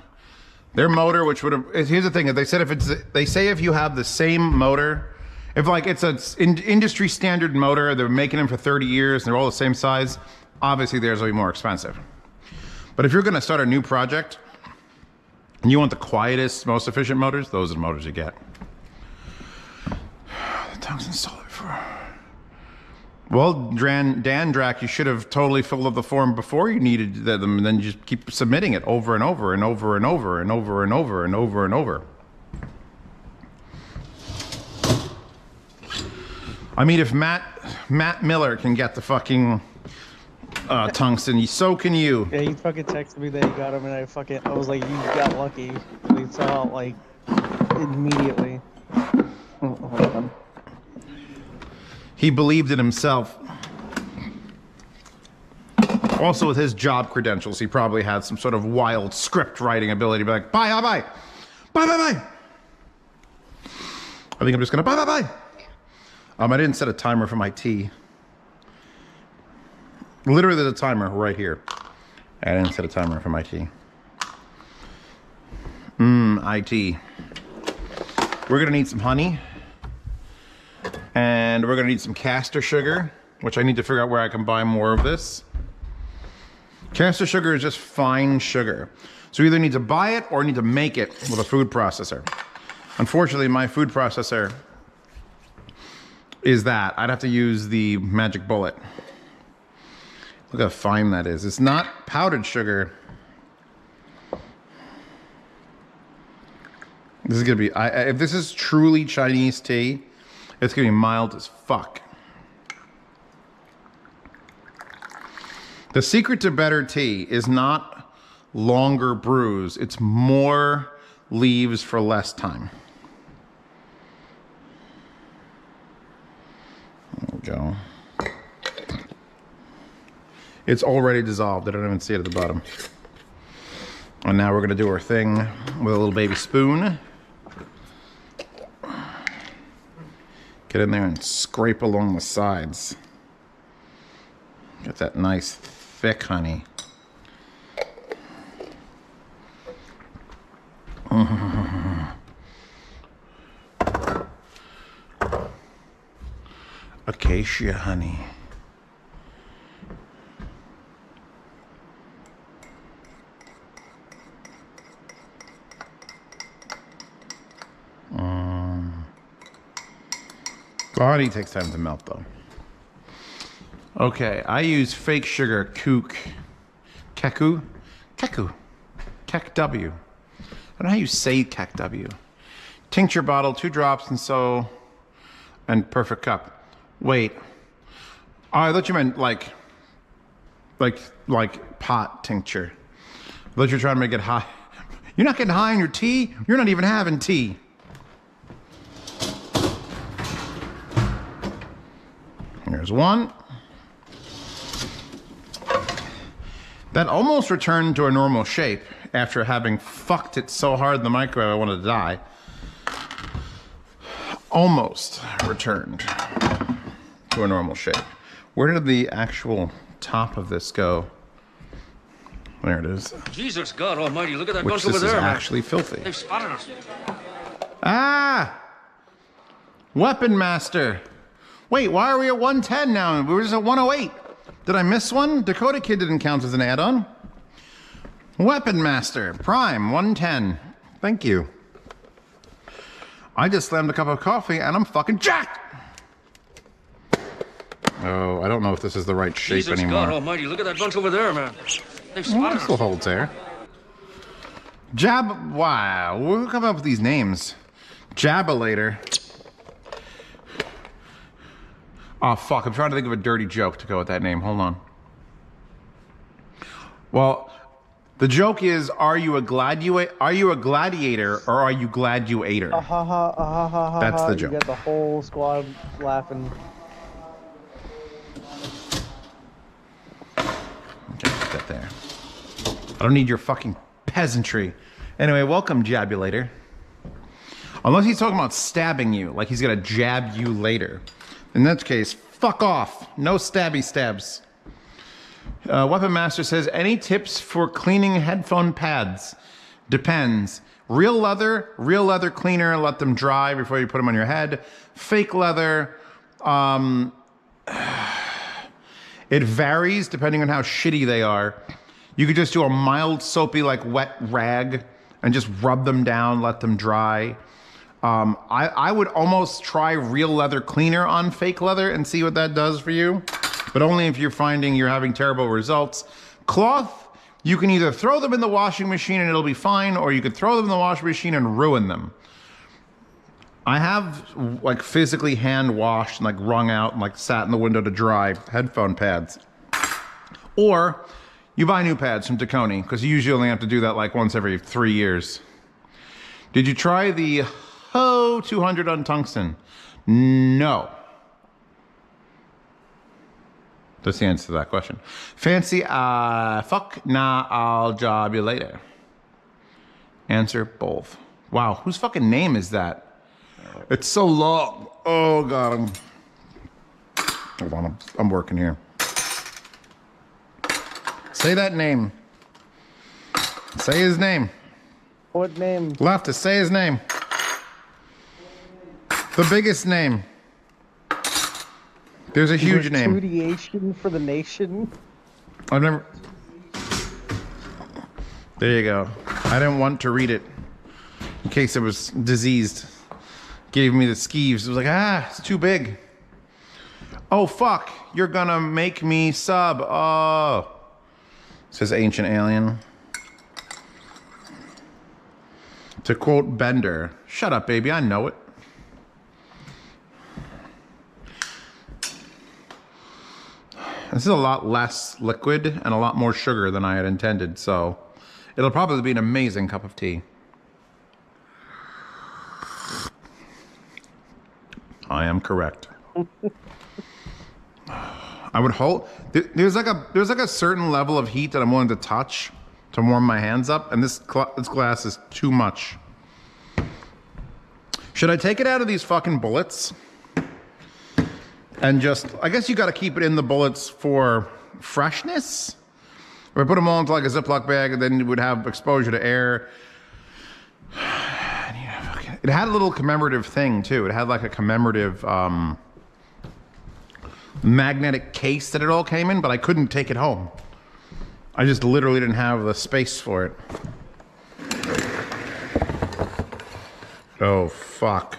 Their motor, which would have, here's the thing, they said if you have the same motor, if like it's an industry standard motor, they're making them for 30 years, and they're all the same size, obviously theirs will be more expensive. But if you're gonna start a new project, and you want the quietest, most efficient motors, those are the motors you get. The tungsten solid for... Well, Dan Drac, you should have totally filled up the form before you needed them, and then you just keep submitting it over and over and over and over and over and over and over and over. I mean, if Matt Miller can get the fucking tungsten, so can you. Yeah, he fucking texted me that he got him, and I was like, you got lucky. We saw it like immediately. Oh, hold on. He believed in himself. Also, with his job credentials, he probably had some sort of wild script writing ability to be like, bye, bye, bye, bye, bye, bye. I think I'm just gonna bye, bye, bye. I didn't set a timer for my tea. Literally, there's a timer right here. I didn't set a timer for my tea. IT. We're gonna need some honey. And we're gonna need some caster sugar, which I need to figure out where I can buy more of this. Caster sugar is just fine sugar. So you either need to buy it or need to make it with a food processor. Unfortunately, my food processor is that. I'd have to use the magic bullet. Look how fine that is. It's not powdered sugar. This is gonna be, if this is truly Chinese tea, it's gonna be mild as fuck. The secret to better tea is not longer brews, it's more leaves for less time. There we go. It's already dissolved, I don't even see it at the bottom. And now we're gonna do our thing with a little baby spoon. Get in there and scrape along the sides. Get that nice thick honey. Acacia honey. Honey takes time to melt though. Okay, I use fake sugar, Keku. I don't know how you say KW. Tincture bottle, 2 drops and perfect cup. Wait, I thought you meant like pot tincture. I thought you were trying to make it high. You're not getting high on your tea? You're not even having tea. Here's one. That almost returned to a normal shape after having fucked it so hard in the microwave I wanted to die. Almost returned to a normal shape. Where did the actual top of this go? There it is. Jesus God Almighty! Look at that Which bunch this over is there, actually filthy. They've spotted us. Ah! Weapon Master. Wait, why are we at 110 now? We were just at 108. Did I miss one? Dakota Kid didn't count as an add-on. Weapon Master, Prime, 110. Thank you. I just slammed a cup of coffee and I'm fucking jacked! Oh, I don't know if this is the right shape Jesus anymore. God Almighty! Look at that bunch over there, man. They've spotted It still us. holds there. Wow, we're coming up with these names. Jabulator. Oh fuck, I'm trying to think of a dirty joke to go with that name. Hold on. Well, the joke is, are you a gladiator or are you gladuator? That's the joke. You got the whole squad laughing. Okay, put that there. I don't need your fucking peasantry. Anyway, welcome, Jabulator. Unless he's talking about stabbing you, like he's gonna jab you later. In that case, fuck off. No stabby stabs. Weapon Master says, any tips for cleaning headphone pads? Depends. Real leather cleaner, let them dry before you put them on your head. Fake leather, it varies depending on how shitty they are. You could just do a mild soapy, like wet rag and just rub them down, let them dry. I would almost try real leather cleaner on fake leather and see what that does for you, but only if you're finding you're having terrible results. Cloth, you can either throw them in the washing machine and it'll be fine, or you could throw them in the washing machine and ruin them. I have like physically hand washed and like wrung out and like sat in the window to dry headphone pads. Or you buy new pads from Tw1tch, because you usually only have to do that like once every 3 years. Did you try the Ho200 on tungsten? No. That's the answer to that question. Fancy, fuck, nah, I'll job you later. Answer, both. Wow, whose fucking name is that? It's so long. Oh, God, hold on, I'm working here. Say that name. Say his name. What name? Leftist, say his name. The biggest name. There's a huge name. Repudiation for the nation. I've never... There you go. I didn't want to read it in case it was diseased. Gave me the skeeves. It was like, it's too big. Oh, fuck. You're gonna make me sub. Oh. Says Ancient Alien. To quote Bender, shut up, baby. I know it. This is a lot less liquid and a lot more sugar than I had intended, so it'll probably be an amazing cup of tea. I am correct. I would hope there's like a certain level of heat that I'm willing to touch to warm my hands up, and this glass is too much. Should I take it out of these fucking bullets? And just, I guess you got to keep it in the bullets for freshness. If I put them all into like a Ziploc bag, then it would have exposure to air. It had a little commemorative thing too. It had like a commemorative magnetic case that it all came in, but I couldn't take it home. I just literally didn't have the space for it. Oh fuck!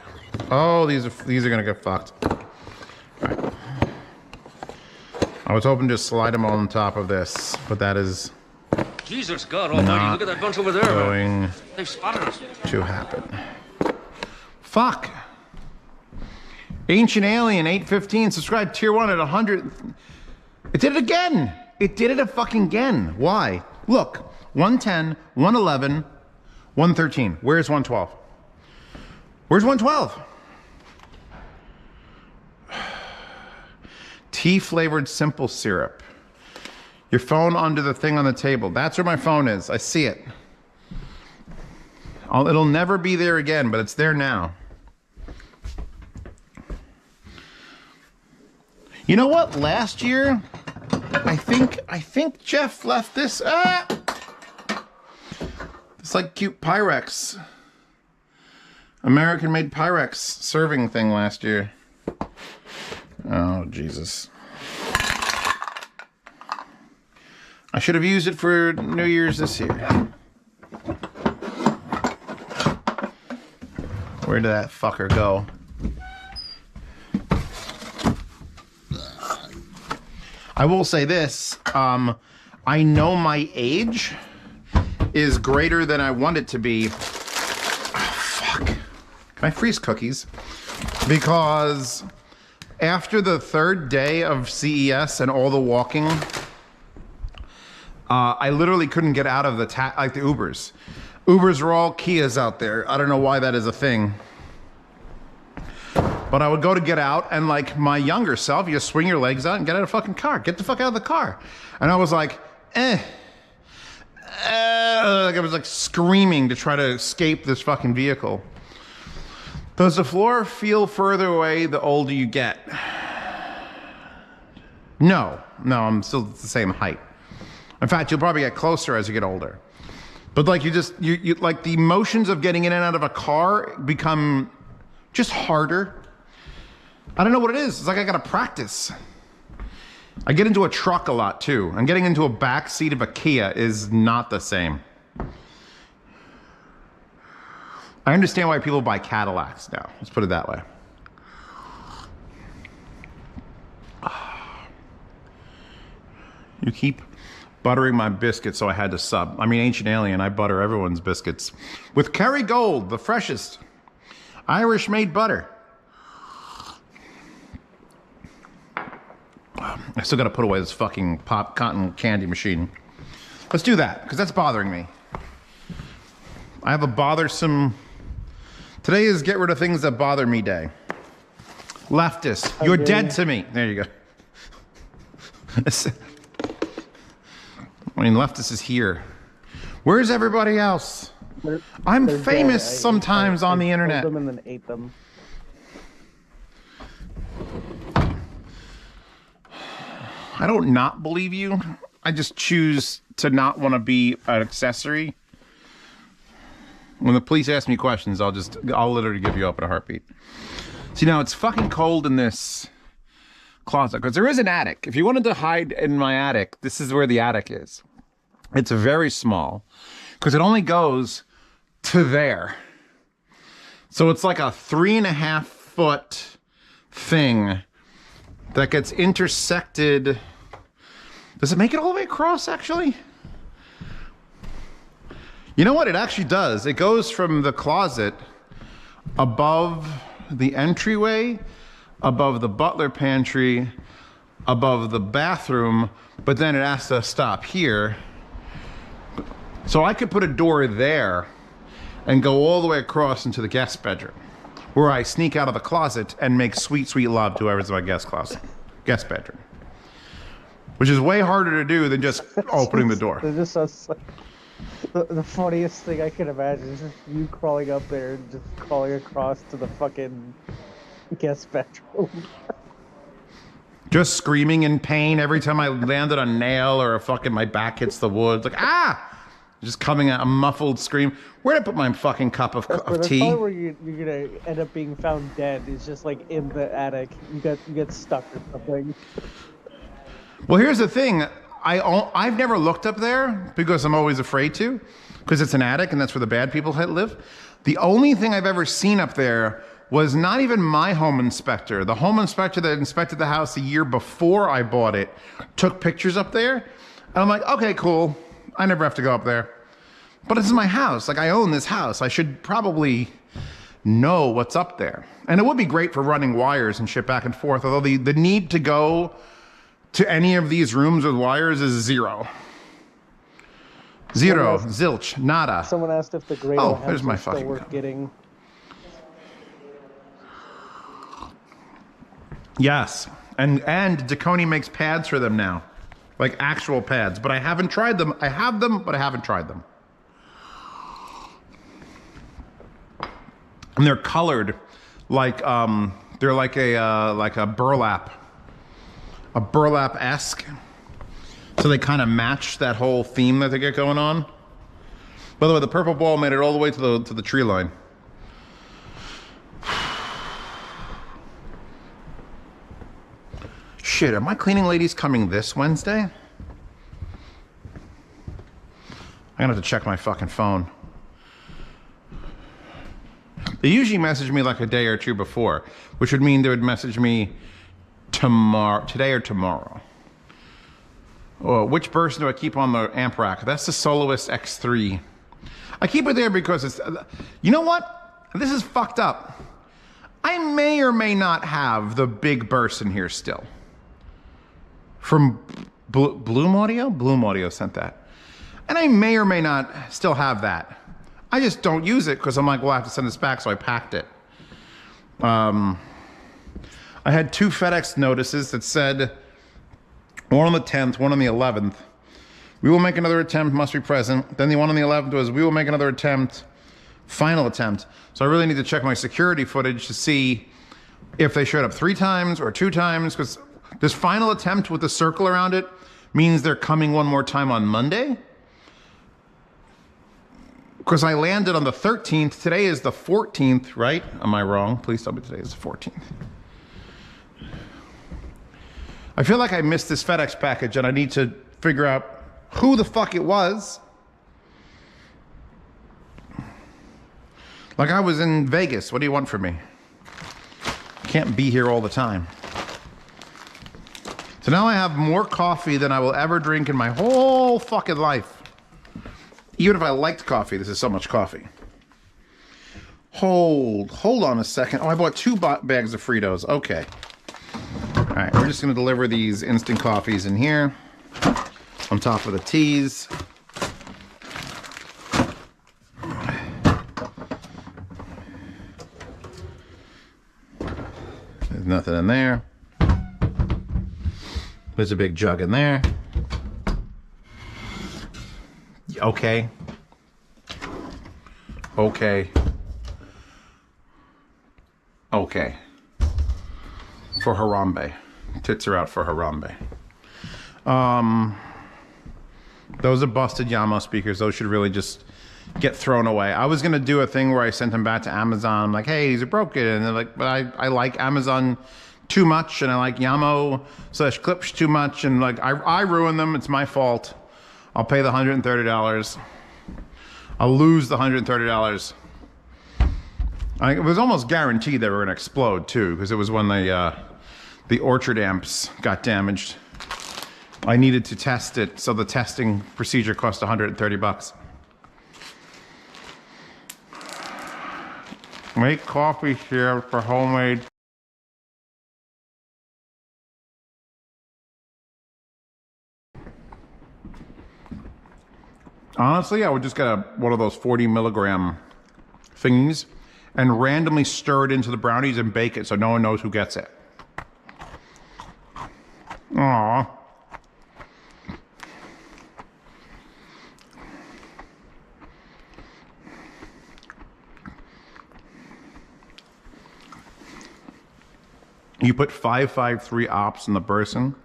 Oh, these are gonna get fucked. Right. I was hoping to slide them on top of this, but that is Jesus God Almighty! Look at that bunch over there. Going They've spotted us. to happen. Fuck. Ancient Alien 815 subscribe tier 1 at 100. It did it again. It did it a fucking again. Why? Look, 110, 111, 113. Where's 112? Where's 112? Tea flavored simple syrup. Your phone under the thing on the table. That's where my phone is. I see it. It'll never be there again, but it's there now. You know what? Last year, I think Jeff left this. It's like cute Pyrex. American-made Pyrex serving thing last year. Oh, Jesus. I should have used it for New Year's this year. Where did that fucker go? I will say this, I know my age is greater than I want it to be. Oh, fuck. Can I freeze cookies? Because after the third day of CES and all the walking, I literally couldn't get out of the Ubers. Ubers are all Kias out there. I don't know why that is a thing. But I would go to get out, and like my younger self, you just swing your legs out and get out of the fucking car. Get the fuck out of the car. And I was like, like I was like screaming to try to escape this fucking vehicle. Does the floor feel further away the older you get? No, I'm still the same height. In fact, you'll probably get closer as you get older. But like you like the motions of getting in and out of a car become just harder. I don't know what it is. It's like I gotta practice. I get into a truck a lot too. And getting into a back seat of a Kia is not the same. I understand why people buy Cadillacs now. Let's put it that way. You keep buttering my biscuits, so I had to sub. I mean, Ancient Alien, I butter everyone's biscuits. With Kerrygold, the freshest Irish-made butter. I still gotta put away this fucking pop cotton candy machine. Let's do that, because that's bothering me. I have a bothersome... Today is get rid of things that bother me day. Leftist, you're dead to me. There you go. I mean, leftist is here. Where's everybody else? I'm famous sometimes on the internet. Them and then ate them. I don't not believe you. I just choose to not want to be an accessory. When the police ask me questions, I'll literally give you up in a heartbeat. See, now it's fucking cold in this closet because there is an attic. If you wanted to hide in my attic, this is where the attic is. It's very small because it only goes to there. So it's like a 3.5 foot thing that gets intersected. Does it make it all the way across actually? You know what? It actually does. It goes from the closet above the entryway, above the butler pantry, above the bathroom, but then it has to stop here. So I could put a door there and go all the way across into the guest bedroom, where I sneak out of the closet and make sweet, sweet love to whoever's in my guest bedroom. Which is way harder to do than just opening the door. It just sounds like the funniest thing I can imagine is just you crawling up there and just crawling across to the fucking guest bedroom. Just screaming in pain every time I landed a nail or my back hits the wood. Like, ah! Just coming out a muffled scream. Where'd I put my fucking cup of tea? The part where you're gonna end up being found dead is just like in the attic. You get stuck or something. Well, here's the thing. I've never looked up there because I'm always afraid to, because it's an attic and that's where the bad people live. The only thing I've ever seen up there was not even my home inspector. The home inspector that inspected the house a year before I bought it took pictures up there. And I'm like, okay, cool. I never have to go up there. But this is my house. Like, I own this house. I should probably know what's up there. And it would be great for running wires and shit back and forth, although the need to go to any of these rooms with wires is zero. Zero, zilch, nada. Someone asked if the Grado there's my still fucking worth getting. Yes, and Deconi makes pads for them now, like actual pads. But I haven't tried them. I have them, but I haven't tried them. And they're colored like they're like a burlap-esque. So they kind of match that whole theme that they get going on. By the way, the purple ball made it all the way to the tree line. Shit, are my cleaning ladies coming this Wednesday? I'm gonna have to check my fucking phone. They usually message me like a day or two before, which would mean they would message me today or tomorrow. Oh, which person do I keep on the amp rack? That's the Soloist X3. I keep it there because it's, you know what? This is fucked up. I may or may not have the big burst in here still. From Bloom Audio? Bloom Audio sent that. And I may or may not still have that. I just don't use it because I'm like, well, I have to send this back, so I packed it. I had 2 FedEx notices that said, one on the 10th, one on the 11th. We will make another attempt, must be present. Then the one on the 11th was, we will make another attempt, final attempt. So I really need to check my security footage to see if they showed up 3 times or 2 times, because this final attempt with the circle around it means they're coming one more time on Monday. because I landed on the 13th. Today is the 14th, right? Am I wrong? Please tell me today is the 14th. I feel like I missed this FedEx package and I need to figure out who the fuck it was. Like I was in Vegas. What do you want from me? Can't be here all the time. So now I have more coffee than I will ever drink in my whole fucking life. Even if I liked coffee, this is so much coffee. Hold on a second. Oh, I bought 2 bags of Fritos. Okay. All right, we're just gonna deliver these instant coffees in here on top of the teas. There's nothing in there. There's a big jug in there. Okay. Okay. Okay. For Harambe. Tits are out for Harambe. Those are busted Yamo speakers. Those should really just get thrown away. I was gonna do a thing where I sent them back to Amazon. I'm like, hey, these are broken. And they're like, but I like Amazon too much, and I like Yamo/Klipsch too much, and like I ruined them. It's my fault. I'll pay the $130. I'll lose the $130. It was almost guaranteed they were gonna explode too, because it was when the Orchard amps got damaged. I needed to test it, so the testing procedure cost $130. Make coffee here for homemade. Honestly, I would just get one of those 40 milligram thingies and randomly stir it into the brownies and bake it so no one knows who gets it. Aww. You put 553 ops in the person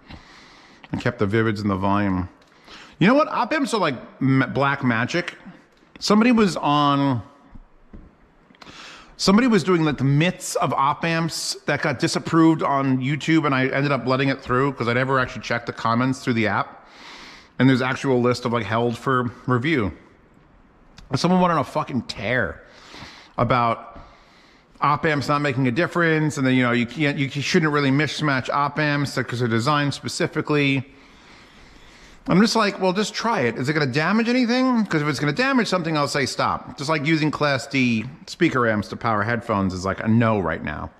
and kept the vivids in the volume. You know what? Op amps are like black magic. Somebody was doing like the myths of op amps that got disapproved on YouTube, and I ended up letting it through because I never actually checked the comments through the app. And there's actual list of like held for review. Someone went on a fucking tear about op amps not making a difference, and then you shouldn't really mismatch op amps because they're designed specifically. I'm just like, well, just try it. Is it going to damage anything? Because if it's going to damage something, I'll say stop. Just like using Class D speaker amps to power headphones is like a no right now.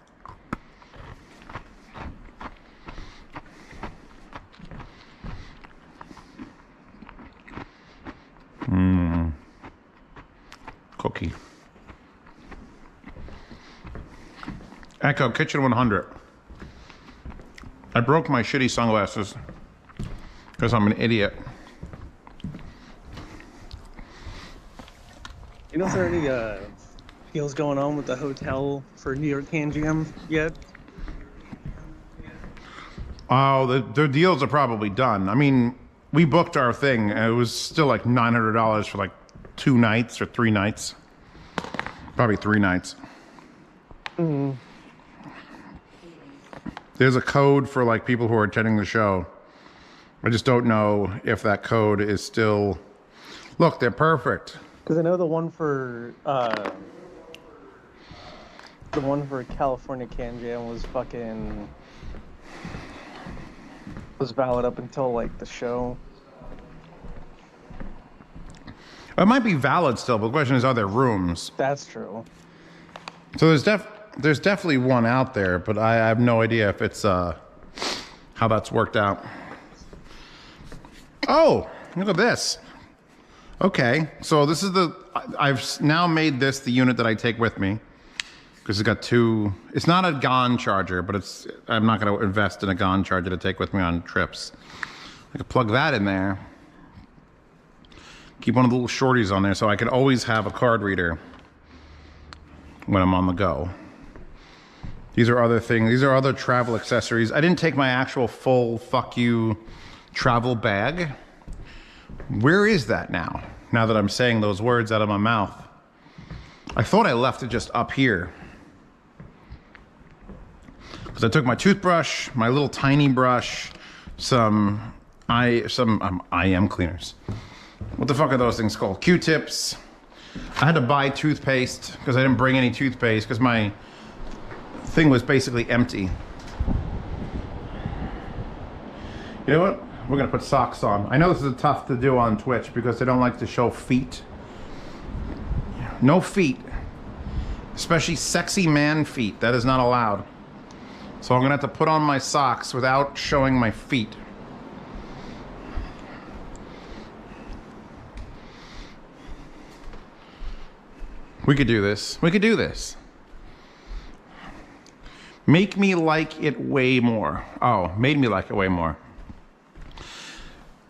Cookie. Echo Kitchen 100. I broke my shitty sunglasses because I'm an idiot. You know if there are any deals going on with the hotel for New York Can Jam yet? Oh, the deals are probably done. I mean, we booked our thing and it was still like $900 for like 2 nights or 3 nights. Probably 3 nights. Mm-hmm. There's a code for like people who are attending the show. I just don't know if that code is still... Look, they're perfect. Because I know the one for California Can Jam was valid up until like the show. It might be valid still, but the question is, are there rooms? That's true. So there's definitely one out there, but I have no idea if it's how that's worked out. Oh, look at this. Okay, so this is I've now made this the unit that I take with me because it's got 2. It's not a GAN charger, but I'm not going to invest in a GAN charger to take with me on trips. I could plug that in there. Keep one of the little shorties on there so I can always have a card reader when I'm on the go. These are other things. These are other travel accessories. I didn't take my actual full fuck you travel bag. Where is that now? now that I'm saying those words out of my mouth. I thought I left it just up here. Because I took my toothbrush, my little tiny brush, some IM cleaners. What the fuck are those things called? Q-tips. I had to buy toothpaste because I didn't bring any toothpaste because my thing was basically empty. You know what? We're gonna put socks on. I know this is tough to do on Twitch because they don't like to show feet. No feet. Especially sexy man feet. That is not allowed. So I'm gonna have to put on my socks without showing my feet. We could do this. We could do this. Make me like it way more. Oh, made me like it way more.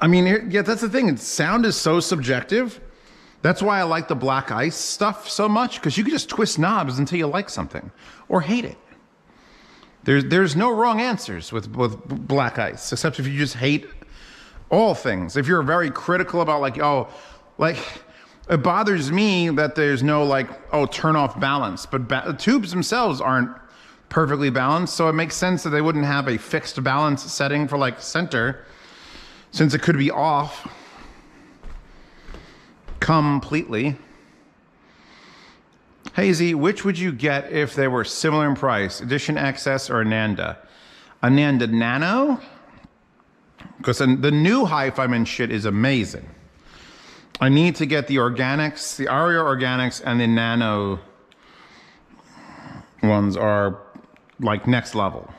I mean, yeah, that's the thing. Sound is so subjective. That's why I like the Black Ice stuff so much, because you can just twist knobs until you like something or hate it. There's no wrong answers with Black Ice, except if you just hate all things. If you're very critical about like, oh, like it bothers me that there's no like, oh, turn off balance, but tubes themselves aren't perfectly balanced, so it makes sense that they wouldn't have a fixed balance setting for like center, since it could be off completely. Hazy, which would you get if they were similar in price? Edition XS or Ananda? Ananda Nano? Because the new hi-fi shit is amazing. I need to get the organics, the Aria organics, and the Nano ones are like next level.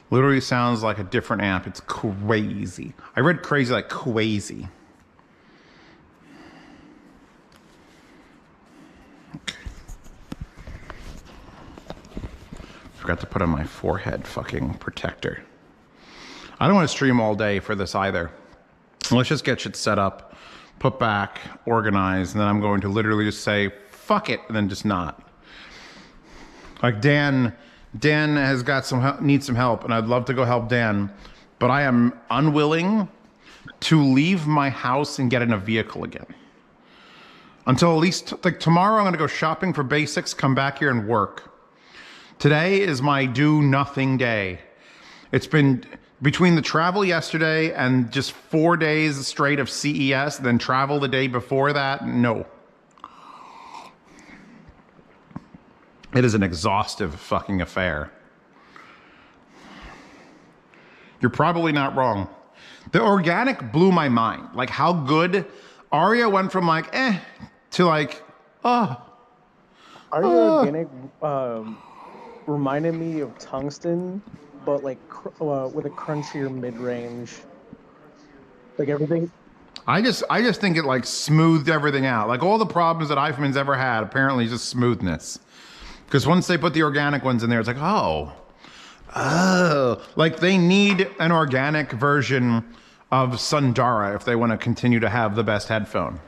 Literally sounds like a different amp. It's crazy. I read crazy like quasi. Okay. Forgot to put on my forehead fucking protector. I don't want to stream all day for this either. Let's just get shit set up, put back, organize, and then I'm going to literally just say, fuck it, and then just not. Like Dan has got some help, needs some help, and I'd love to go help Dan, but I am unwilling to leave my house and get in a vehicle again. Until at least, like tomorrow I'm gonna go shopping for basics, come back here and work. Today is my do nothing day. It's been between the travel yesterday and just 4 days straight of CES, then travel the day before that, no. It is an exhaustive fucking affair. You're probably not wrong. The organic blew my mind. Like how good Aria went from like, to like, oh. Aria organic reminded me of Tungsten, but like with a crunchier mid-range. Like everything. I just think it like smoothed everything out. Like all the problems that iPhone's ever had, apparently just smoothness. Because once they put the organic ones in there, it's like, oh, like they need an organic version of Sundara if they want to continue to have the best headphone.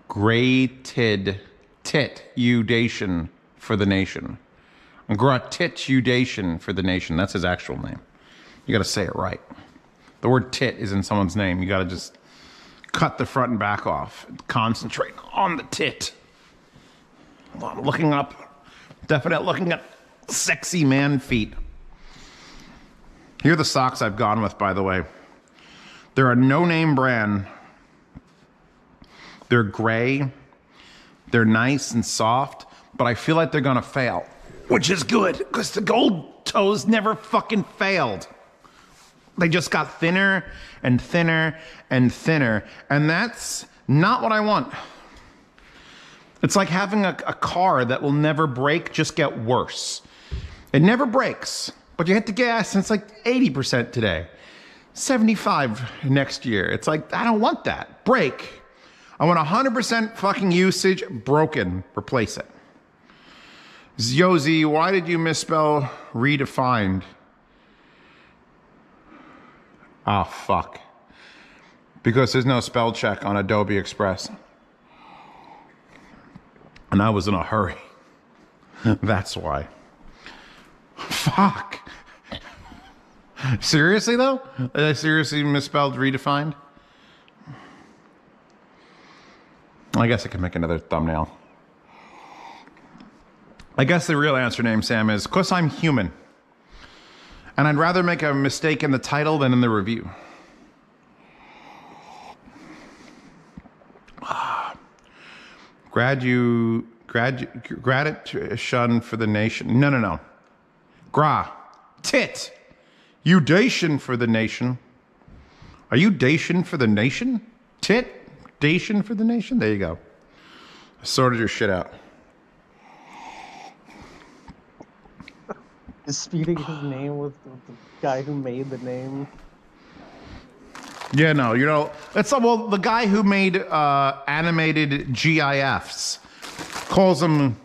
Gratitudation for the nation. Gratitudation for the nation. That's his actual name. You got to say it right. The word tit is in someone's name. You got to just cut the front and back off. Concentrate on the tit. Hold on, looking up. Definitely looking at sexy man feet. Here are the socks I've gone with, by the way. They're a no-name brand. They're gray. They're nice and soft, but I feel like they're gonna fail. Which is good, because the gold toes never fucking failed. They just got thinner and thinner and thinner, and that's not what I want. It's like having a car that will never break, just get worse. It never breaks, but you hit the gas and it's like 80% today. 75 next year. It's like, I don't want that. Break. I want 100% fucking usage, broken, replace it. Yozi, why did you misspell redefined? Oh, fuck. Because there's no spell check on Adobe Express. And I was in a hurry. That's why. Fuck. Seriously, though? Did I seriously misspelled redefined? I guess I could make another thumbnail. I guess the real answer, name, Sam, is 'cause I'm human. And I'd rather make a mistake in the title than in the review. Gratitude for the nation. No. Tit. You Dacian for the nation. Are you Dacian for the nation? Tit? Dacian for the nation? There you go. I sorted your shit out. Disputing his name with the guy who made the name. Yeah, no, you know, it's well, the guy who made animated GIFs calls them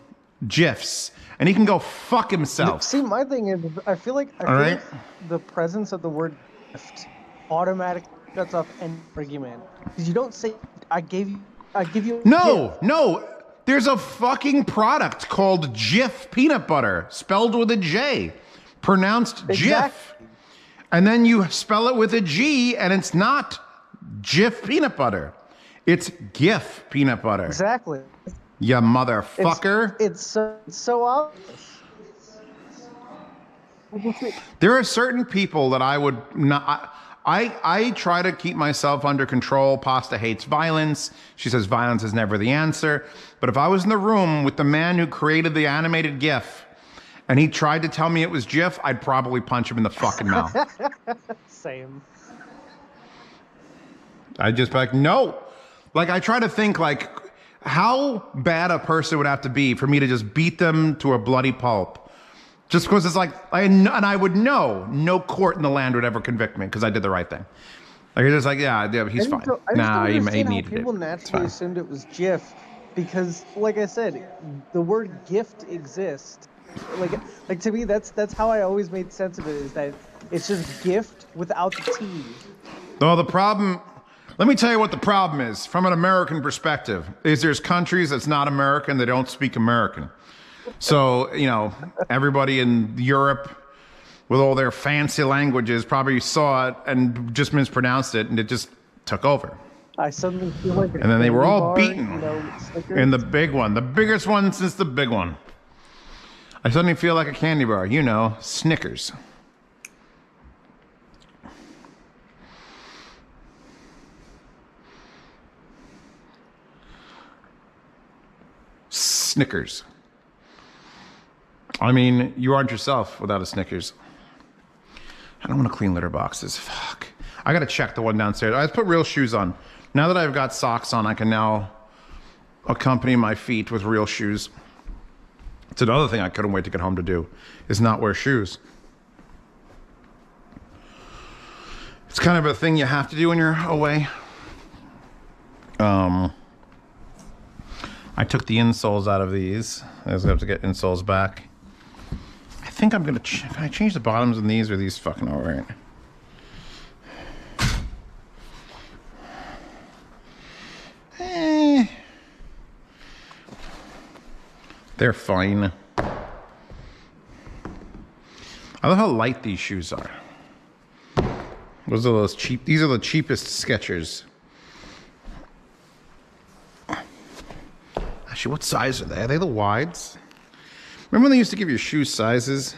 GIFs, and he can go fuck himself. See, my thing is, I feel like the presence of the word gift automatically shuts off any argument, because you don't say I give you a gift. No. There's a fucking product called Jif peanut butter, spelled with a J, pronounced Jif. And then you spell it with a G, and it's not Jif peanut butter. It's GIF peanut butter. Exactly. You motherfucker. It's so obvious. There are certain people that I would not... I try to keep myself under control. Pasta hates violence. She says violence is never the answer. But if I was in the room with the man who created the animated GIF and he tried to tell me it was GIF, I'd probably punch him in the fucking mouth. Same. I'd just be like, no. Like, I try to think, like, how bad a person would have to be for me to just beat them to a bloody pulp. Just because it's like, and I would know no court in the land would ever convict me because I did the right thing. Like, it's just like, yeah, he's fine. Nah, he needed it. People naturally assumed it was GIF because, like I said, the word gift exists. Like to me, that's how I always made sense of it, is that it's just gift without the T. Well, the problem, let me tell you what the problem is from an American perspective, is there's countries that's not American, they don't speak American. So, you know, everybody in Europe with all their fancy languages probably saw it and just mispronounced it, and it just took over. I suddenly feel like and then they were all beaten in the big one, the biggest one since the big one. I suddenly feel like a candy bar, you know, Snickers. Snickers. I mean, you aren't yourself without a Snickers. I don't want to clean litter boxes. Fuck. I gotta check the one downstairs. I just put real shoes on. Now that I've got socks on, I can now accompany my feet with real shoes. It's another thing I couldn't wait to get home to do, is not wear shoes. It's kind of a thing you have to do when you're away. I took the insoles out of these. I was gonna have to get insoles back. I think I'm gonna, can I change the bottoms on these, or are these fucking all right? They're fine. I love how light these shoes are. Those are those cheap, these are the cheapest Skechers. Actually, what size are they? Are they the wides? Remember when they used to give you shoe sizes?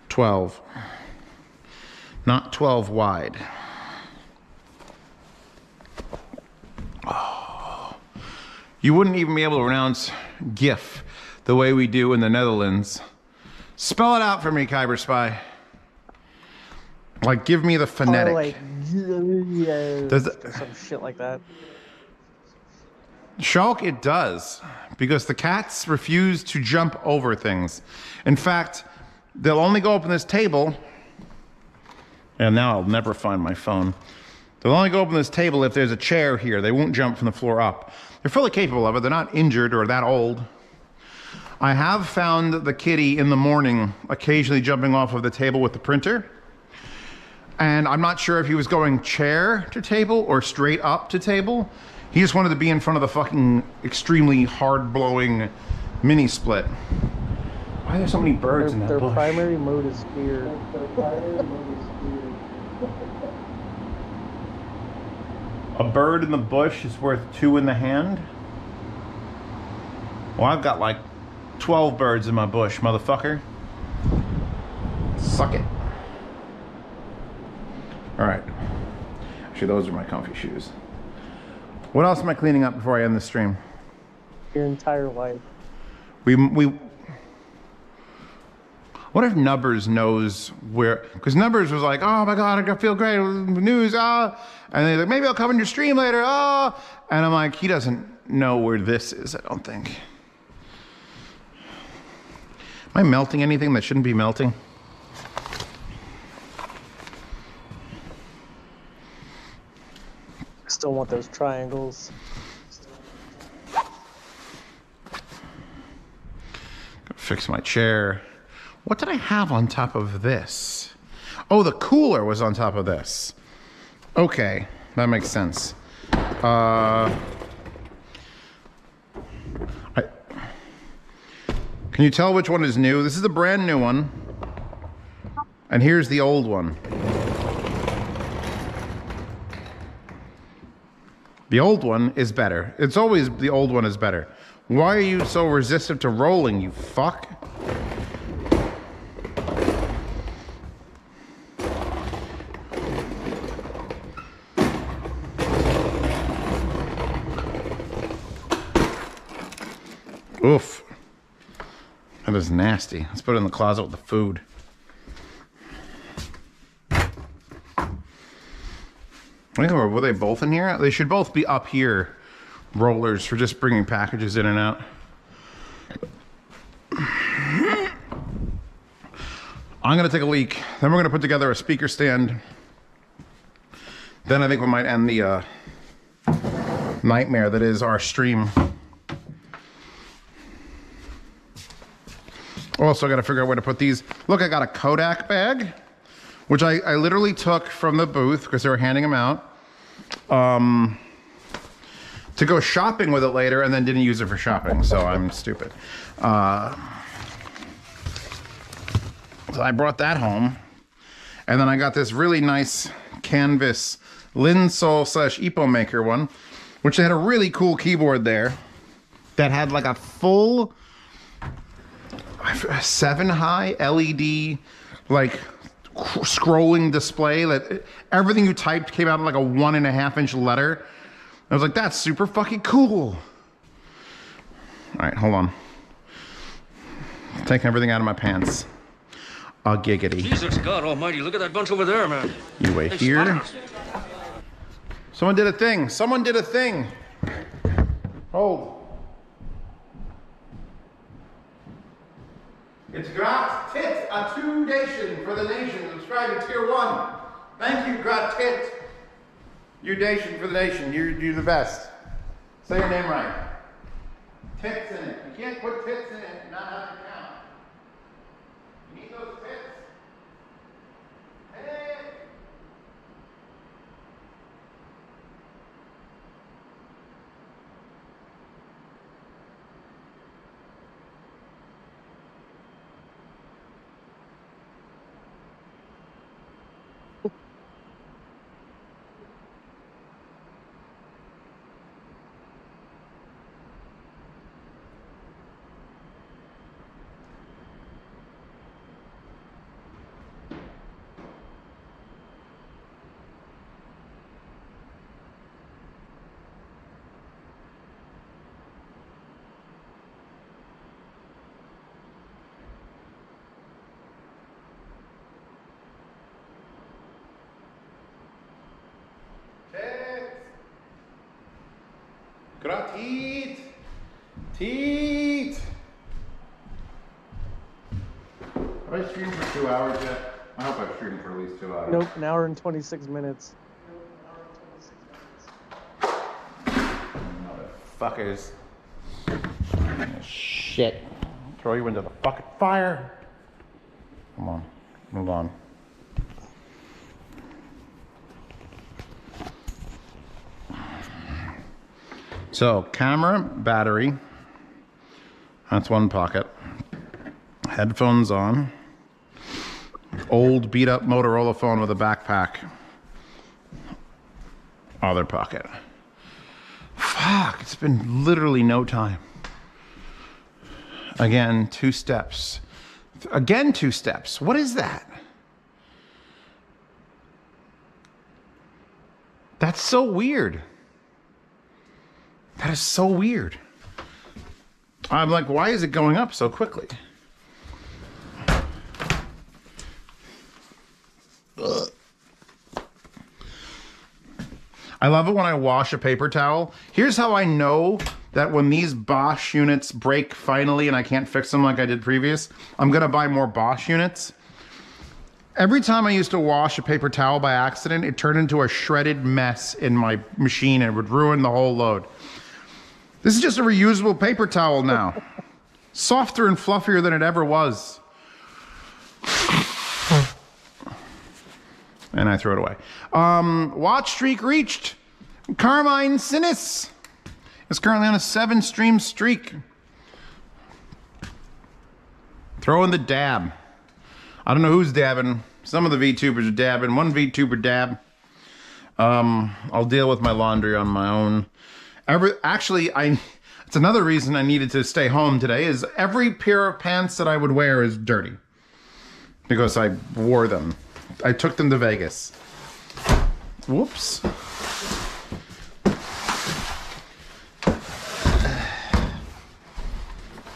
12. Not 12 wide. Oh. You wouldn't even be able to pronounce GIF the way we do in the Netherlands. Spell it out for me, Kyber Spy. Like, give me the phonetic. Or like, some shit like that. Shulk, it does, because the cats refuse to jump over things. In fact, they'll only go up on this table, and now I'll never find my phone. They'll only go up on this table if there's a chair here. They won't jump from the floor up. They're fully capable of it. They're not injured or that old. I have found the kitty in the morning occasionally jumping off of the table with the printer. And I'm not sure if he was going chair to table or straight up to table. He just wanted to be in front of the fucking extremely hard-blowing mini split. Why are there so many birds in that bush? Their primary mode is fear. A bird in the bush is worth 2 in the hand? Well, I've got like 12 birds in my bush, motherfucker. Suck it. Alright. Actually, those are my comfy shoes. What else am I cleaning up before I end the stream? Your entire life. What if Nubbers knows where? Because Nubbers was like, oh my god, I feel great, news, and they're like, maybe I'll come in your stream later, and I'm like, he doesn't know where this is, I don't think. Am I melting anything that shouldn't be melting? Still want those triangles. Fix my chair. What did I have on top of this? Oh, the cooler was on top of this. Okay, that makes sense. Can you tell which one is new? This is the brand new one. And here's the old one. The old one is better. It's always the old one is better. Why are you so resistant to rolling, you fuck? Oof. That is nasty. Let's put it in the closet with the food. Were they both in here? They should both be up here. Rollers for just bringing packages in and out. I'm gonna take a leak. Then we're gonna put together a speaker stand. Then I think we might end the nightmare that is our stream. Also, I gotta figure out where to put these. Look, I got a Kodak bag, which I literally took from the booth because they were handing them out. To go shopping with it later, and then didn't use it for shopping, so I'm stupid. So I brought that home, and then I got this really nice canvas Linsol / Epo Maker one, which had a really cool keyboard there that had like a full 7-high LED like scrolling display that everything you typed came out in like a 1.5-inch letter. I was like, that's super fucking cool. All right, hold on. Taking everything out of my pants. A giggity. Jesus, God almighty, look at that bunch over there, man. You wait here. Someone did a thing. Someone did a thing. Hold. It's Grat Tit, a Tw1tch for the nation. Subscribe to Tier 1. Thank you, Grat Tit. You nation for the nation. You're the best. Say your name right. Tits in it. You can't put tits in it and not have it count. You need those tits. Hey. Gratit! Teat! Have I streamed for 2 hours yet? I hope I've streamed for at least 2 hours. Nope, an hour and 26 minutes. Motherfuckers. Shit. Throw you into the fucking fire. Come on. Move on. So, camera, battery. That's one pocket. Headphones on. Old beat up Motorola phone with a backpack. Other pocket. Fuck, it's been literally no time. Again, 2 steps. Again, 2 steps. What is that? That's so weird. That is so weird. I'm like, why is it going up so quickly? Ugh. I love it when I wash a paper towel. Here's how I know that when these Bosch units break finally and I can't fix them like I did previous, I'm gonna buy more Bosch units. Every time I used to wash a paper towel by accident, it turned into a shredded mess in my machine and it would ruin the whole load. This is just a reusable paper towel now. Softer and fluffier than it ever was. And I throw it away. Watch streak reached. Carmine Sinis is currently on a 7-stream streak. Throw in the dab. I don't know who's dabbing. Some of the VTubers are dabbing. One VTuber dab. I'll deal with my laundry on my own. Actually, it's another reason I needed to stay home today is every pair of pants that I would wear is dirty. Because I wore them. I took them to Vegas. Whoops.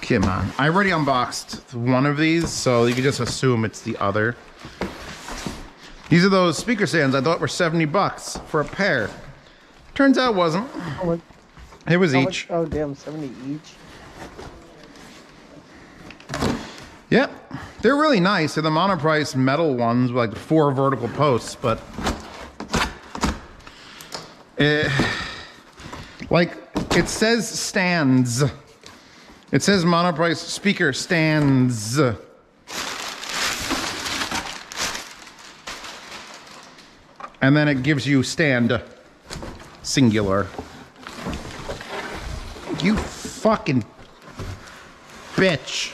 Come on. I already unboxed one of these, so you can just assume it's the other. These are those speaker stands I thought were $70 for a pair. Turns out it wasn't. It was each. Oh, damn, 70 each. Yep. They're really nice. They're the monoprice metal ones with like 4 vertical posts, but like it says stands. It says monoprice speaker stands. And then it gives you stand singular. You fucking bitch.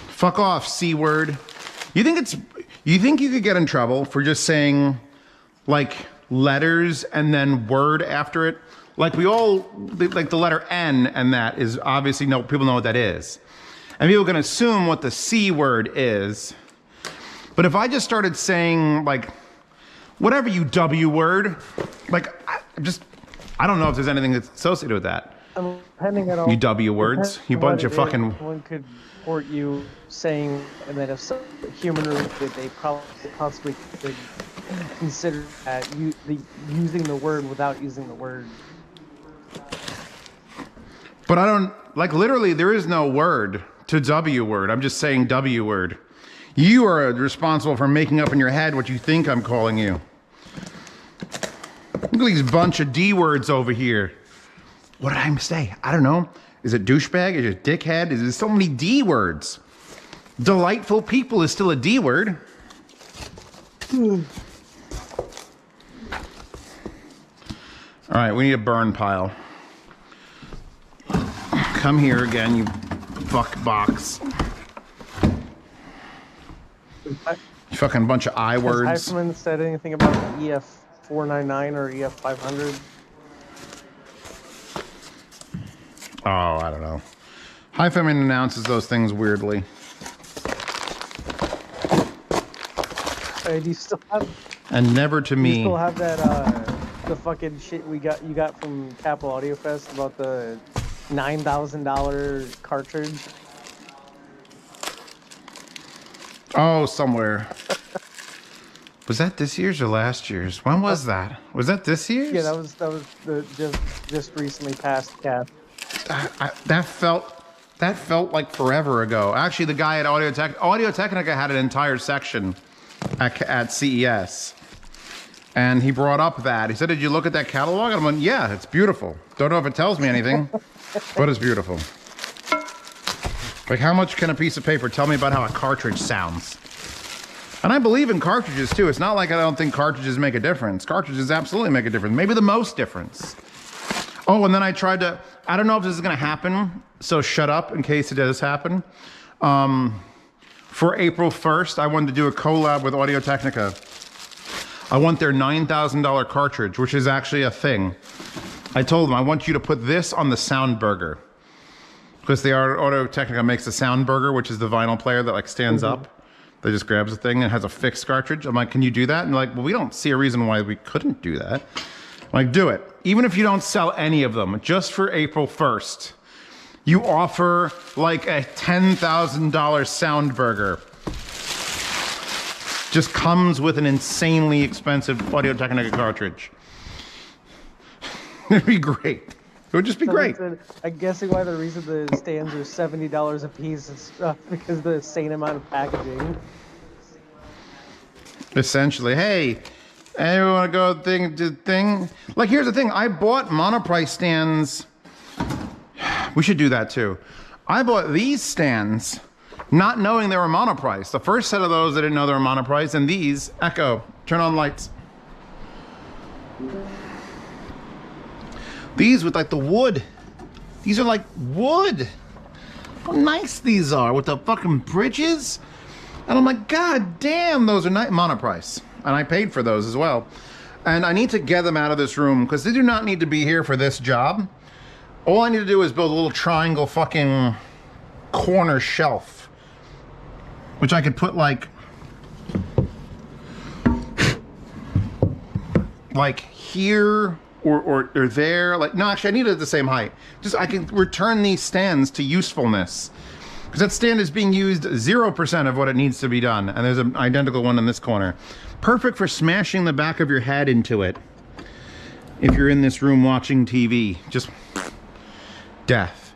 Fuck off, C word. You think you could get in trouble for just saying like letters and then word after it? Like like the letter N, and that is obviously people know what that is. And people can assume what the C word is. But if I just started saying like whatever you W word, like I don't know if there's anything that's associated with that. Depending on all, you W words, you bunch of fucking. One could report you saying, and then if some human related, they possibly could consider that using the word without using the word. But I don't like literally. There is no word to W word. I'm just saying W word. You are responsible for making up in your head what you think I'm calling you. Look at these bunch of D words over here. What did I say? I don't know. Is it douchebag? Is it dickhead? Is there so many D words? Delightful people is still a D word. All right, we need a burn pile. Come here again, you fuck box. You fucking bunch of I words. Has Hyperman said anything about EF499 or EF500? Oh, I don't know. Hyperman announces those things weirdly. Hey, do you still have? And never to me. Do you still have that the fucking shit you got from Capitol Audio Fest about the $9,000 cartridge? Oh, somewhere. Was that this year's or last year's? When was that? Was that this year's? Yeah, that was the just recently passed cap. That felt like forever ago. Actually, the guy at Audio-Technica had an entire section at CES, and he brought up that. He said, "Did you look at that catalog?" And I went, "Yeah, it's beautiful. Don't know if it tells me anything, but it's beautiful." Like, how much can a piece of paper tell me about how a cartridge sounds? And I believe in cartridges too. It's not like I don't think cartridges make a difference. Cartridges absolutely make a difference. Maybe the most difference. Oh, and then I tried to, I don't know if this is gonna happen, so shut up in case it does happen. For April 1st, I wanted to do a collab with Audio-Technica. I want their $9,000 cartridge, which is actually a thing. I told them, I want you to put this on the Soundburger. Because the Audio-Technica makes the Soundburger, which is the vinyl player that like stands up. That just grabs the thing and has a fixed cartridge. I'm like, can you do that? And they're like, well, we don't see a reason why we couldn't do that. I'm like, do it. Even if you don't sell any of them, just for April 1st. You offer like a $10,000 Soundburger. Just comes with an insanely expensive Audio-Technica cartridge. It'd be great. It would just be great. I'm guessing why the reason the stands are $70 a piece is because of the insane amount of packaging. Essentially, hey, anyone want to go thing? Like, here's the thing. I bought monoprice stands. We should do that too. I bought these stands not knowing they were monoprice. The first set of those, I didn't know they were monoprice, and these, Echo, turn on lights. These with like the wood. These are like wood. How nice these are with the fucking bridges. And I'm like, God damn, those are nice. Monoprice. And I paid for those as well. And I need to get them out of this room because they do not need to be here for this job. All I need to do is build a little triangle fucking corner shelf, which I could put like here or there. Like, no, actually I need it at the same height. Just I can return these stands to usefulness. Because that stand is being used 0% of what it needs to be done. And there's an identical one in this corner. Perfect for smashing the back of your head into it. If you're in this room watching TV, just death.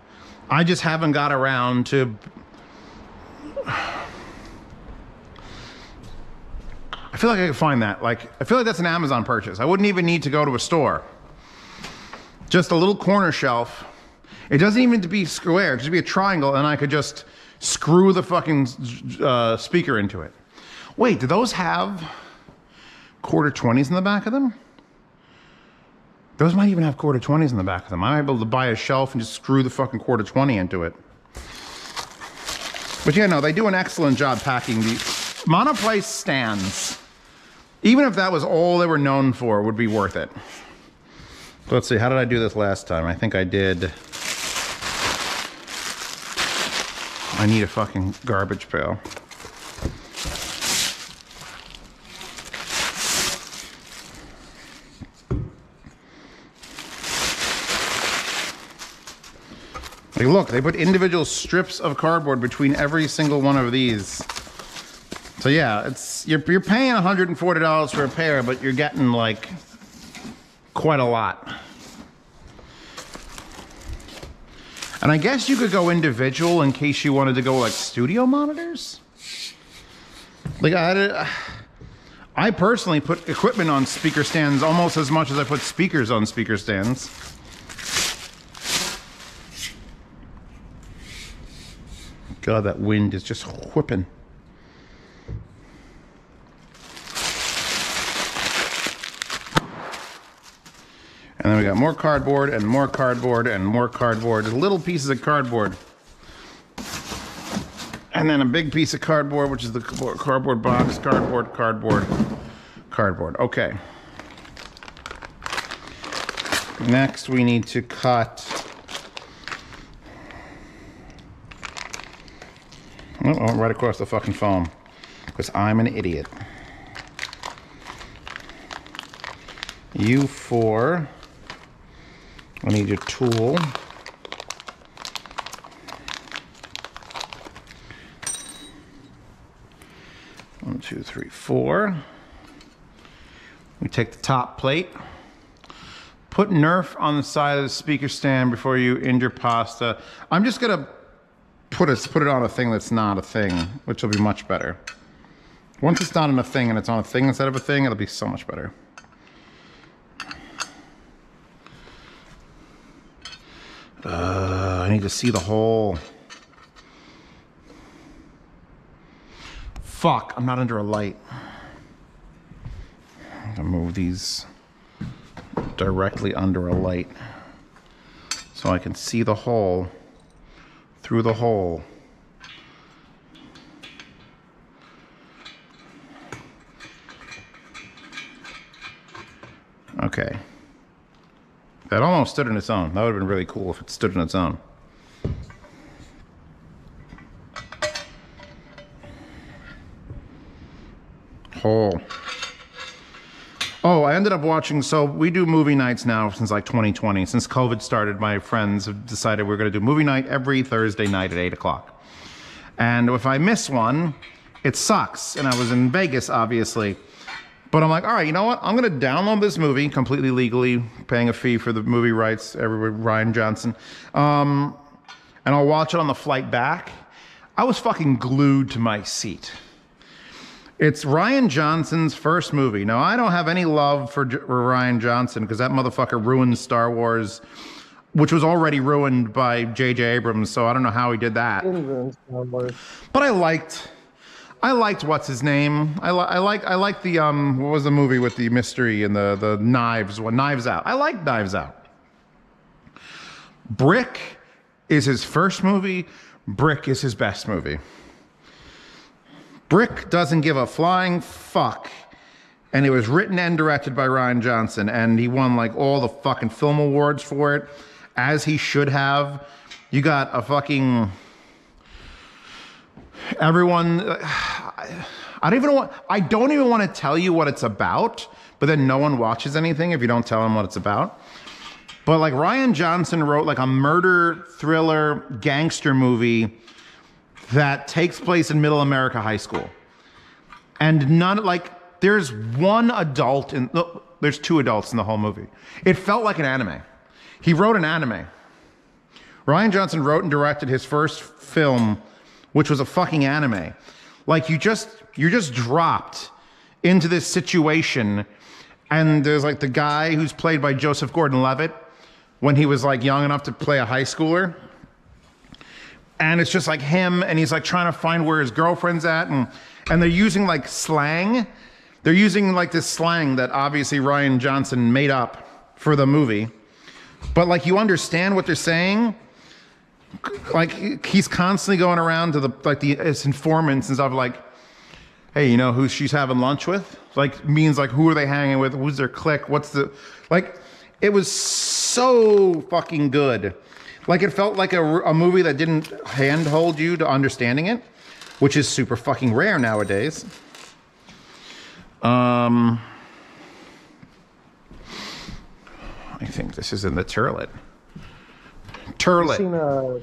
I just haven't got around to... I feel like I could find that. Like, I feel like that's an Amazon purchase. I wouldn't even need to go to a store. Just a little corner shelf. It doesn't even need to be square. It could just be a triangle, and I could just screw the fucking speaker into it. Wait, do those have quarter 20s in the back of them? Those might even have quarter 20s in the back of them. I'm able to buy a shelf and just screw the fucking quarter 20 into it. But yeah, no, they do an excellent job packing these. Monoprice stands, even if that was all they were known for, would be worth it. So let's see, how did I do this last time? I think I did... I need a fucking garbage pail. Like, look, they put individual strips of cardboard between every single one of these. So yeah, it's you're paying $140 for a pair, but you're getting like quite a lot. And I guess you could go individual in case you wanted to go like studio monitors. Like I personally put equipment on speaker stands almost as much as I put speakers on speaker stands. God, that wind is just whipping. And then we got more cardboard and more cardboard and more cardboard. Just little pieces of cardboard. And then a big piece of cardboard, which is the cardboard box. Cardboard, cardboard, cardboard. Okay. Next we need to cut... Oh, right across the fucking foam. Because I'm an idiot. U4. I need your tool. One, two, three, four. We take the top plate. Put Nerf on the side of the speaker stand before you injure pasta. I'm just gonna put it on a thing that's not a thing, which will be much better. Once it's not on a thing and it's on a thing instead of a thing, it'll be so much better. I need to see the hole. Fuck, I'm not under a light. I'm gonna move these directly under a light so I can see the hole through the hole. Okay. That almost stood on its own. That would have been really cool if it stood on its own. Hole. Oh, I ended up watching, so we do movie nights now since like 2020. Since COVID started, my friends have decided we're going to do movie night every Thursday night at 8 o'clock. And if I miss one, it sucks. And I was in Vegas, obviously. But I'm like, all right, you know what? I'm going to download this movie completely legally, paying a fee for the movie rights, Ryan Johnson. And I'll watch it on the flight back. I was fucking glued to my seat. It's Ryan Johnson's first movie. Now, I don't have any love for Ryan Johnson because that motherfucker ruined Star Wars, which was already ruined by J.J. Abrams, so I don't know how he did that. But I liked what's his name. I like the what was the movie with the mystery and the knives? What, Knives Out. I like Knives Out. Brick is his first movie. Brick is his best movie. Brick doesn't give a flying fuck. And it was written and directed by Ryan Johnson, and he won like all the fucking film awards for it, as he should have. You got a fucking everyone. I don't even want to tell you what it's about, but then no one watches anything if you don't tell them what it's about. But like Ryan Johnson wrote like a murder thriller gangster movie that takes place in Middle America High School. And there's one adult there's two adults in the whole movie. It felt like an anime. He wrote an anime. Ryan Johnson wrote and directed his first film, which was a fucking anime. Like you're just dropped into this situation, and there's like the guy who's played by Joseph Gordon-Levitt when he was like young enough to play a high schooler. And it's just like him, and he's like trying to find where his girlfriend's at, and they're using like slang. They're using like this slang that obviously Ryan Johnson made up for the movie. But like you understand what they're saying. Like he's constantly going around to his informants and stuff like, hey, you know who she's having lunch with? Like means like who are they hanging with? Who's their clique? What's the like? It was so fucking good. Like it felt like a movie that didn't handhold you to understanding it, which is super fucking rare nowadays. I think this is in the turlet. Turlet.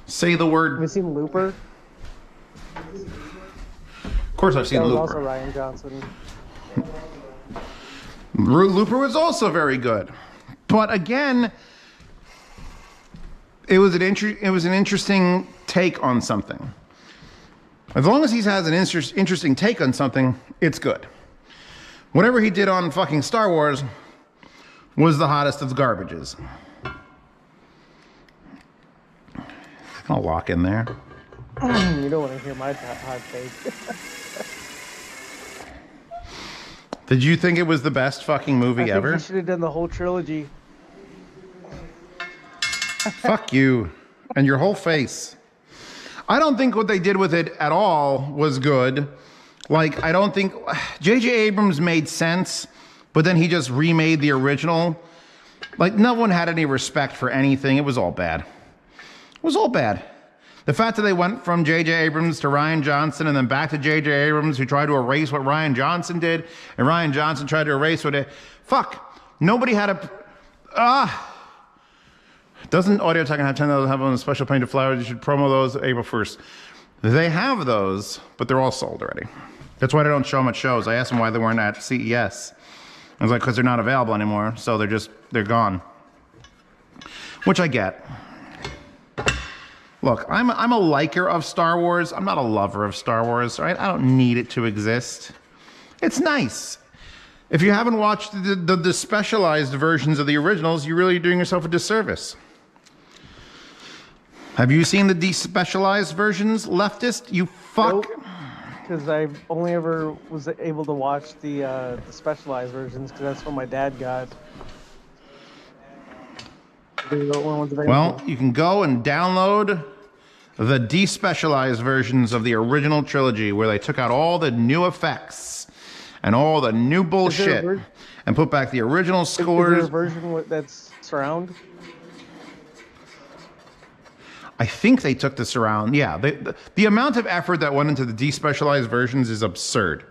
Say the word. Have you seen Looper? Of course I've seen That was Looper. also Ryan Johnson. Looper was also very good. But again, it was an interesting take on something. As long as he has an interesting take on something, it's good. Whatever he did on fucking Star Wars was the hottest of the garbages. I'll lock in there. You don't want to hear my hot take. Did you think it was the best fucking movie ever? I think you should have done the whole trilogy. Fuck you and your whole face. I don't think what they did with it at all was good. Like, I don't think J.J. Abrams made sense, but then he just remade the original. Like, no one had any respect for anything. It was all bad. It was all bad. The fact that they went from J.J. Abrams to Ryan Johnson and then back to J.J. Abrams, who tried to erase what Ryan Johnson did, and Ryan Johnson tried to erase what it... Fuck. Nobody had a... Doesn't Audio Tech have 10,000 have on a special painted flowers? You should promo those April 1st. They have those, but they're all sold already. That's why they don't show them at shows. I asked them why they weren't at CES. I was like, because they're not available anymore, so they're gone. Which I get. Look, I'm a liker of Star Wars. I'm not a lover of Star Wars, right? I don't need it to exist. It's nice. If you haven't watched the specialized versions of the originals, you're really doing yourself a disservice. Have you seen the despecialized versions, leftist? You fuck. Nope. because I only ever was able to watch the specialized versions because that's what my dad got. The ones Well, available. you can go and download the despecialized versions of the original trilogy where they took out all the new effects and all the new bullshit and put back the original scores. Is there a version that's surround? I think they took the surround. Yeah, the amount of effort that went into the despecialized versions is absurd.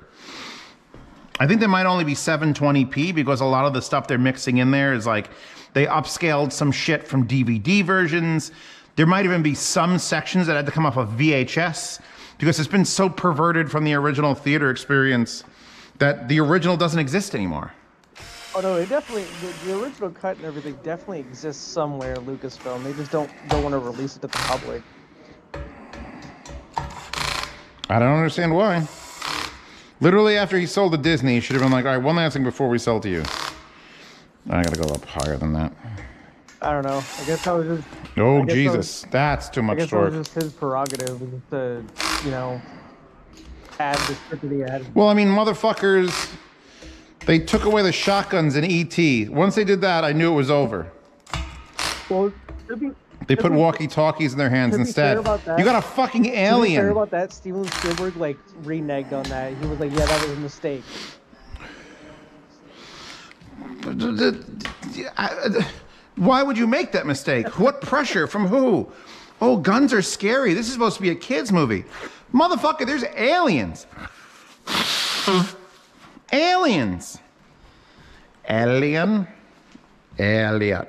I think there might only be 720p because a lot of the stuff they're mixing in there is like they upscaled some shit from DVD versions. There might even be some sections that had to come off of VHS because it's been so perverted from the original theater experience that the original doesn't exist anymore. Oh no, it definitely the original cut and everything definitely exists somewhere in Lucasfilm. They just don't want to release it to the public. I don't understand why. Literally after he sold to Disney, he should have been like, all right, one last thing before we sell to you. I gotta go up higher than that. I don't know. I guess I was just. Oh Jesus, that's too much torque. I guess it was just his prerogative to, add the script that he had. Well, I mean, motherfuckers, they took away the shotguns in E.T. Once they did that, I knew it was over. Well, they put walkie-talkies in their hands instead. You got a fucking alien. To be fair about that, Steven Spielberg reneged on that. He was like, "Yeah, that was a mistake." Why would you make that mistake? What pressure from who? Oh, guns are scary. This is supposed to be a kids movie. Motherfucker, there's aliens. Aliens. Alien. Alien.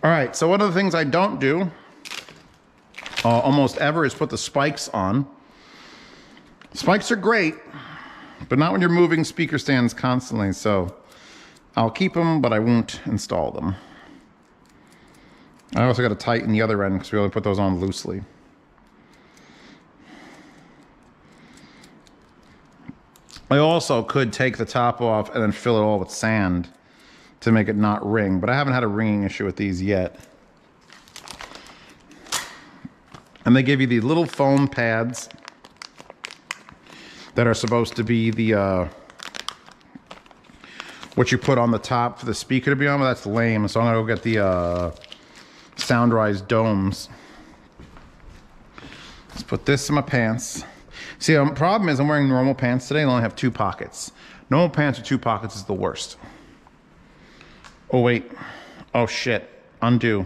All right, so one of the things I don't do almost ever is put the spikes on. Spikes are great, but not when you're moving speaker stands constantly, so I'll keep them, but I won't install them. I also got to tighten the other end because we only put those on loosely. I also could take the top off and then fill it all with sand to make it not ring, but I haven't had a ringing issue with these yet. And they give you these little foam pads that are supposed to be the what you put on the top for the speaker to be on, but that's lame. So I'm gonna go get the Soundrise domes. Let's put this in my pants. See, the problem is I'm wearing normal pants today and I only have 2 pockets. Normal pants with 2 pockets is the worst. Oh wait, oh shit, undo.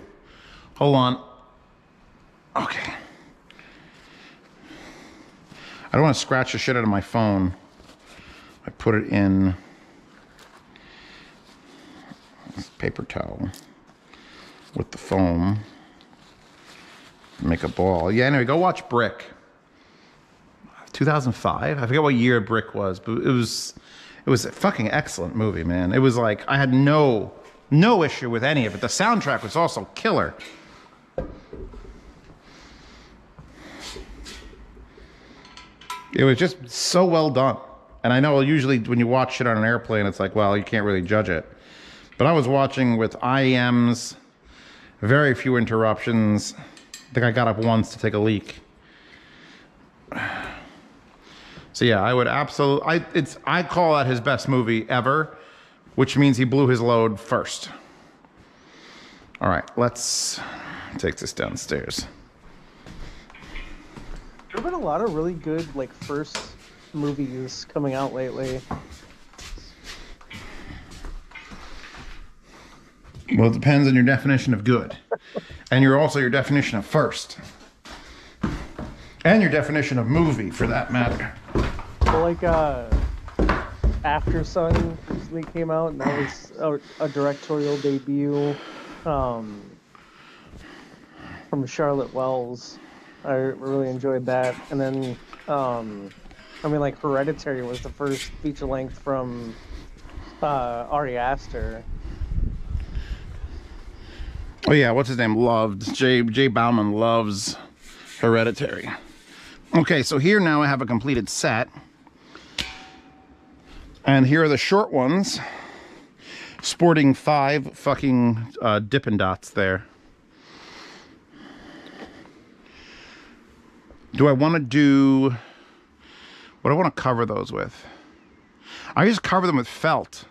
Hold on. Okay. I don't want to scratch the shit out of my phone. I put it in this paper towel with the foam. Make a ball. Yeah, anyway, go watch Brick. 2005? I forget what year Brick was, but it was a fucking excellent movie, man. It was like, I had no issue with any of it. The soundtrack was also killer. It was just so well done. And I know usually when you watch shit on an airplane, it's like, well, you can't really judge it. But I was watching with IEMs, very few interruptions. I think I got up once to take a leak. So yeah, I would absolutely, I call that his best movie ever, which means he blew his load first. All right, let's take this downstairs. There have been a lot of really good first movies coming out lately. Well, it depends on your definition of good. And your definition of first. And your definition of movie, for that matter. Well, After Sun recently came out, and that was a directorial debut from Charlotte Wells. I really enjoyed that. And then, Hereditary was the first feature length from Ari Aster. Oh yeah, what's his name? Loved. Jay Bauman loves Hereditary. Okay, so here now I have a completed set. And here are the short ones, sporting 5 fucking Dippin' Dots there. Do I want to do What do I want to cover those with? I just cover them with felt.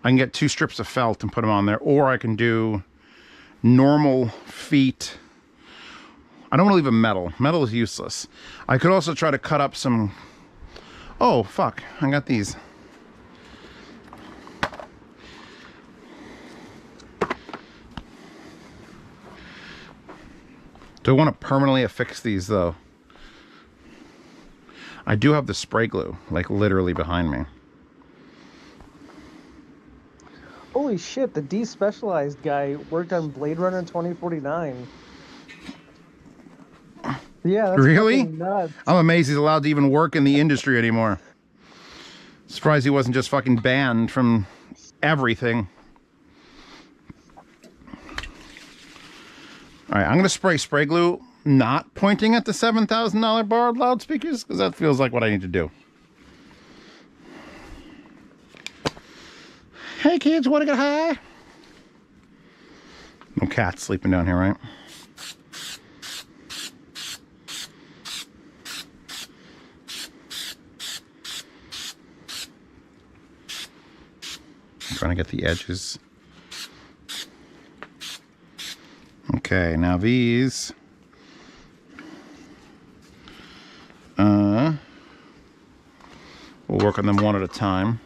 I can get 2 strips of felt and put them on there, or I can do normal feet. I don't want to leave a metal. Metal is useless. I could also try to cut up some... Oh, fuck. I got these. Do I want to permanently affix these, though? I do have the spray glue, like, literally behind me. Holy shit, the despecialized guy worked on Blade Runner 2049. Yeah, that's really fucking nuts. I'm amazed he's allowed to even work in the industry anymore. Surprised he wasn't just fucking banned from everything. Alright, I'm going to spray glue, not pointing at the $7,000 borrowed loudspeakers, because that feels like what I need to do. Hey kids, want to get high? No cats sleeping down here, right? I'm trying to get the edges. Okay, now these we'll work on them one at a time.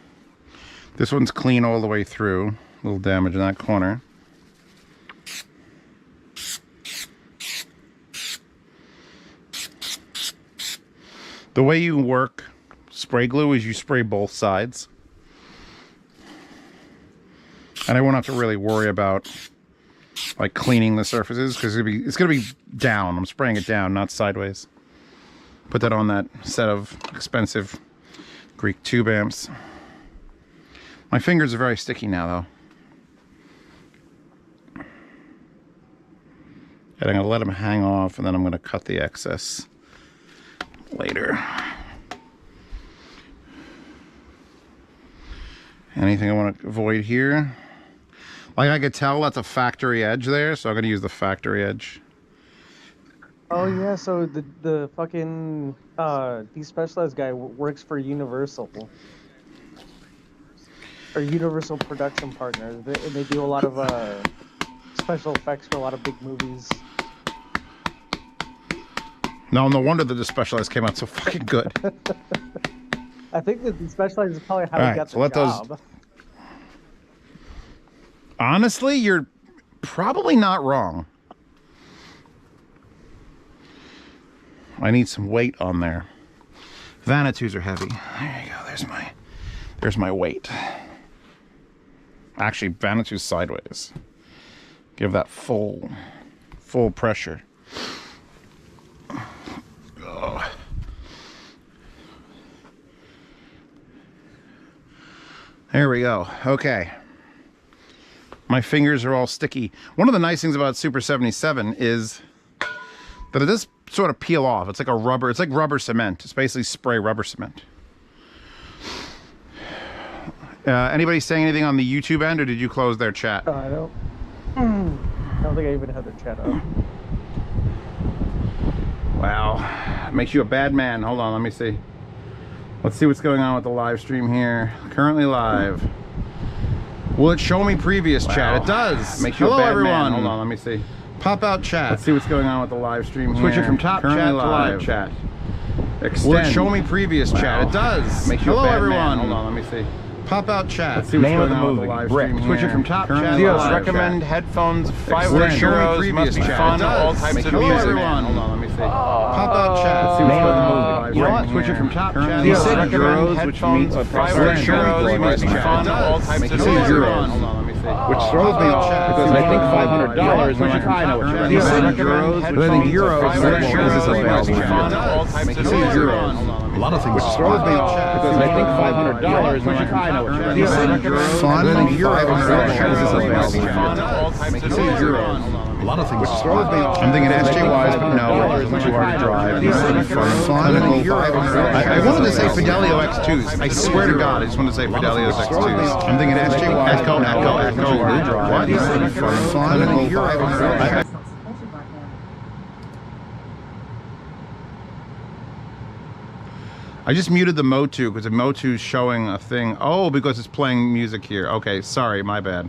This one's clean all the way through. A little damage in that corner. The way you work spray glue is you spray both sides. And I won't have to really worry about like cleaning the surfaces because it's gonna be down. I'm spraying it down, not sideways. Put that on that set of expensive Greek tube amps. My fingers are very sticky now, though. And I'm going to let them hang off, and then I'm going to cut the excess later. Anything I want to avoid here? Like I could tell that's a factory edge there, so I'm going to use the factory edge. Oh yeah, so the fucking despecialized guy works for Universal. Or Universal Production Partners. They do a lot of special effects for a lot of big movies. No wonder that the Specialized came out so fucking good. I think that the Specialized is probably how he got the job. Honestly, you're probably not wrong. I need some weight on there. Vanitous are heavy. There you go. There's my weight. Actually, Vanitous sideways. Give that full pressure. Oh. There we go. Okay. My fingers are all sticky. One of the nice things about Super 77 is that it does sort of peel off. It's like a rubber. It's like rubber cement. It's basically spray rubber cement. Anybody saying anything on the YouTube end, or did you close their chat? I don't think I even had their chat up. Wow. Makes you a bad man. Hold on, let me see. Let's see what's going on with the live stream here. Currently live. Will it show me previous chat? It does. Makes you a bad man. Hold on, let me see. Pop out chat. Let's see what's going on with the live stream here. Switch it from top chat to live chat. Extend. Will it show me previous chat? It does. Makes you a bad man. Hold on, let me see. Pop out chat. Let's see what's going on with the live stream here. Switch it from top chat to live. Recommend headphones. 500 euros. Must be fun. All types of music. Hello everyone. Hold on, let me see. Pop out chat. Let's see what's going on with the live stream. You know what? Switch it from top chat. You said euros, headphones. 500 euros. Must be fun. All types of music. Hold on, let me see. Which throws me off because I think $500. Which I know what you're saying. Euros. But I think euros. This is available. All types of music. A lot of things. Which throws me off because I think $500. Which I know what you're saying. Fun. This is available. All types of music. A lot of things. Which throws me off. I'm thinking SJYs, but no, it's too hard to drive. Fun. I wanted to say Fidelio X2s. I swear to God, I just wanted to say Fidelio X2s. I'm thinking SJYs. Echo. What? Fun. I just muted the Motu because the Motu's showing a thing. Oh, because it's playing music here. Okay, sorry, my bad.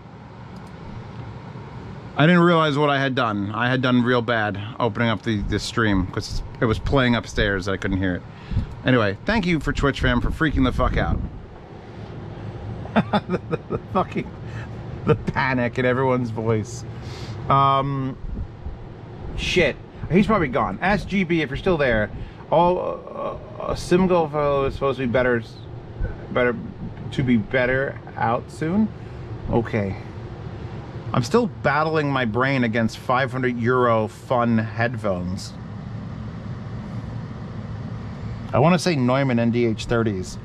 I didn't realize what I had done. I had done real bad opening up the stream because it was playing upstairs. I couldn't hear it. Anyway, thank you for Twitch fam for freaking the fuck out. the fucking... The panic in everyone's voice. Shit. He's probably gone. SGB, if you're still there. All Simgolfo is supposed to be better out soon. Okay. I'm still battling my brain against 500 euro fun headphones. I want to say Neumann NDH30s,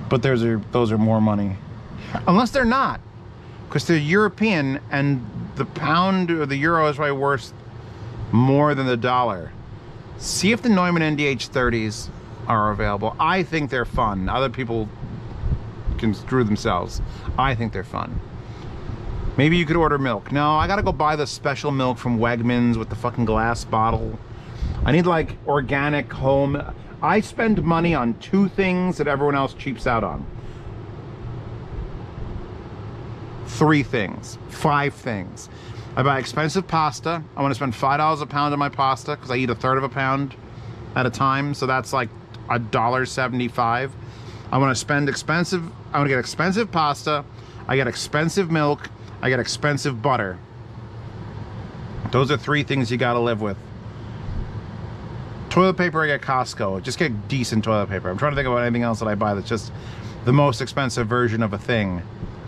but those are more money. Unless they're not, because they're European and the pound or the euro is probably worth more than the dollar. See if the Neumann NDH30s are available. I think they're fun. Other people can screw themselves. I think they're fun. Maybe you could order milk. No, I gotta go buy the special milk from Wegmans with the fucking glass bottle. I need like organic home. I spend money on 2 things that everyone else cheaps out on. 3 things, 5 things. I buy expensive pasta. I want to spend $5 a pound on my pasta because I eat 1/3 of a pound at a time. So that's like $1.75. I want to spend expensive. I want to get expensive pasta. I get expensive milk. I get expensive butter. Those are 3 things you got to live with. Toilet paper, I get Costco. Just get decent toilet paper. I'm trying to think about anything else that I buy that's just the most expensive version of a thing.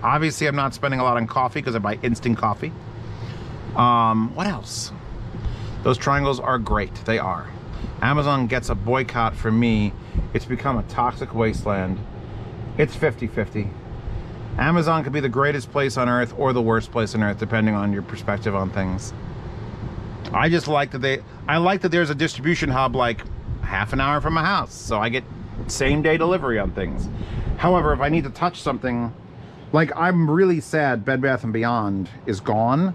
Obviously, I'm not spending a lot on coffee because I buy instant coffee. What else? Those triangles are great. They are. Amazon gets a boycott from me. It's become a toxic wasteland. It's 50-50. Amazon could be the greatest place on earth or the worst place on earth, depending on your perspective on things. I just like that I like that there's a distribution hub like half an hour from my house, so I get same-day delivery on things. However, if I need to touch something, like I'm really sad Bed Bath & Beyond is gone,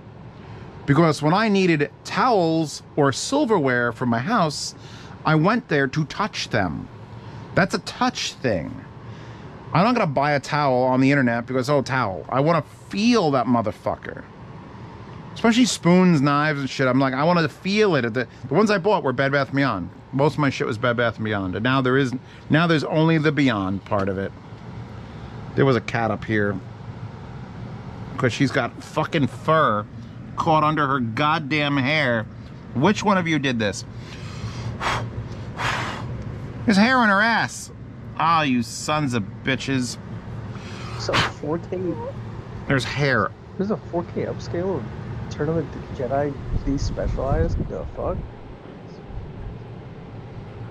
because when I needed towels or silverware for my house, I went there to touch them. That's a touch thing. I'm not gonna buy a towel on the internet because, oh, towel. I wanna feel that motherfucker. Especially spoons, knives, and shit. I'm like, I wanted to feel it. The ones I bought were Bed Bath & Beyond. Most of my shit was Bed Bath & Beyond. And now there's only the Beyond part of it. There was a cat up here. Because she's got fucking fur caught under her goddamn hair. Which one of you did this? There's hair on her ass. Ah, oh, you sons of bitches. So 4K. There's hair. There's a 4K upscale of Tournament Jedi Despecialized? The fuck?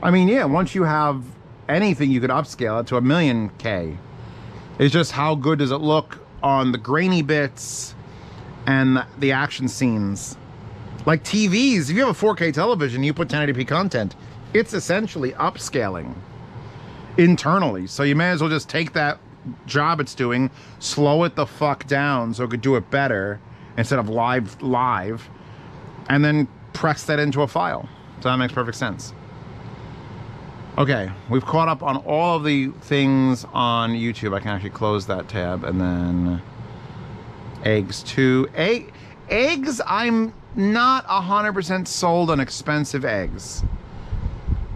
I mean, yeah, once you have anything, you could upscale it to 1,000,000K. It's just how good does it look on the grainy bits and the action scenes. Like TVs, if you have a 4K television, you put 1080p content, it's essentially upscaling internally. So you may as well just take that job it's doing, slow it the fuck down so it could do it better instead of live, and then press that into a file. So that makes perfect sense. Okay, we've caught up on all of the things on YouTube. I can actually close that tab, and then eggs too. Eggs, I'm not 100% sold on expensive eggs.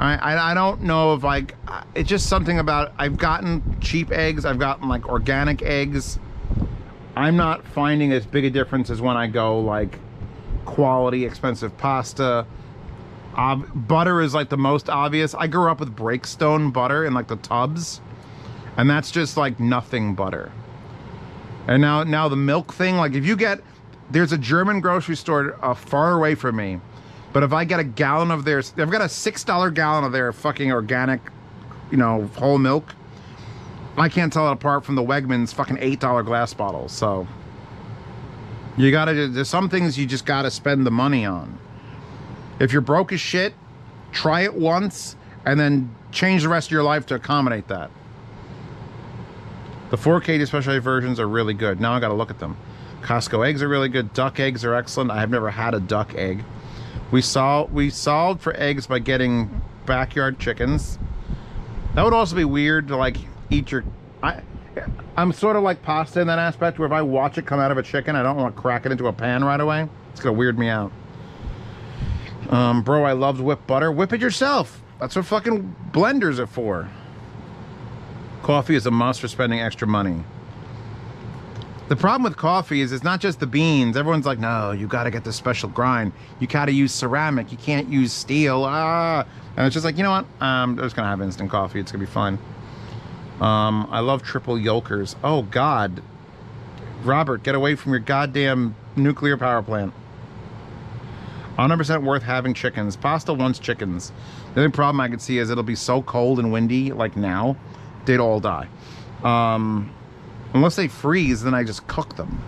I don't know if like, it's just something about, I've gotten cheap eggs, I've gotten like organic eggs. I'm not finding as big a difference as when I go like quality expensive pasta. Butter is like the most obvious. I grew up with Breakstone butter in like the tubs, and that's just like nothing butter. And now the milk thing, like if you get, there's a German grocery store far away from me, but if I get a gallon of theirs, they've got a $6 gallon of their fucking organic, you know, whole milk. I can't tell it apart from the Wegmans fucking $8 glass bottles. So you gotta, there's some things you just gotta spend the money on. If you're broke as shit, try it once and then change the rest of your life to accommodate that. The 4K specialized versions are really good. Now I gotta look at them. Costco eggs are really good. Duck eggs are excellent. I have never had a duck egg. We solved for eggs by getting backyard chickens. That would also be weird to like eat your... I'm sort of like pasta in that aspect, where if I watch it come out of a chicken, I don't want to crack it into a pan right away. It's gonna weird me out. Bro, I loved whipped butter. Whip it yourself. That's what fucking blenders are for. Coffee is a must for spending extra money. The problem with coffee is it's not just the beans. Everyone's like, no, you gotta get the special grind. You gotta use ceramic. You can't use steel. And it's just like, you know what? I'm just gonna have instant coffee. It's gonna be fine. I love triple yolkers. Oh, God. Robert, get away from your goddamn nuclear power plant. 100% worth having chickens. Pasta wants chickens. The only problem I could see is it'll be so cold and windy, like now, they'd all die. Unless they freeze, then I just cook them.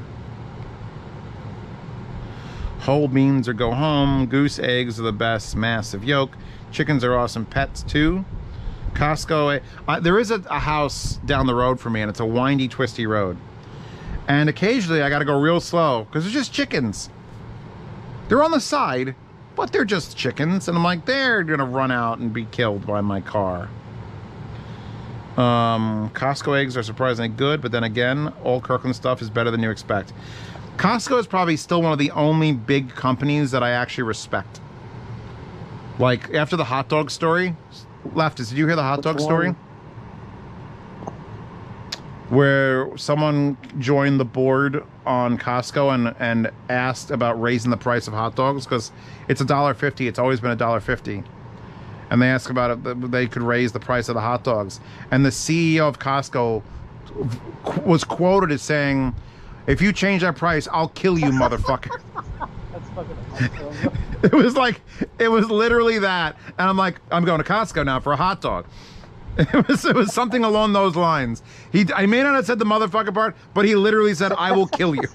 Whole beans or go home. Goose eggs are the best. Massive yolk. Chickens are awesome pets, too. Costco, there is a house down the road from me, and it's a windy, twisty road. And occasionally I gotta go real slow because they're just chickens. They're on the side, but they're just chickens, and I'm like, they're gonna run out and be killed by my car. Costco eggs are surprisingly good, but then again, all Kirkland stuff is better than you expect. Costco is probably still one of the only big companies that I actually respect. Like, after the hot dog story... Leftist, did you hear the hot dog story? Where someone joined the board on Costco and asked about raising the price of hot dogs because it's $1.50. It's always been $1.50. And they asked about it, they could raise the price of the hot dogs. And the CEO of Costco was quoted as saying, "If you change that price, I'll kill you, motherfucker." That's fucking awesome. It was literally that. And I'm like, I'm going to Costco now for a hot dog. It was something along those lines. I may not have said the motherfucker part, but he literally said, "I will kill you."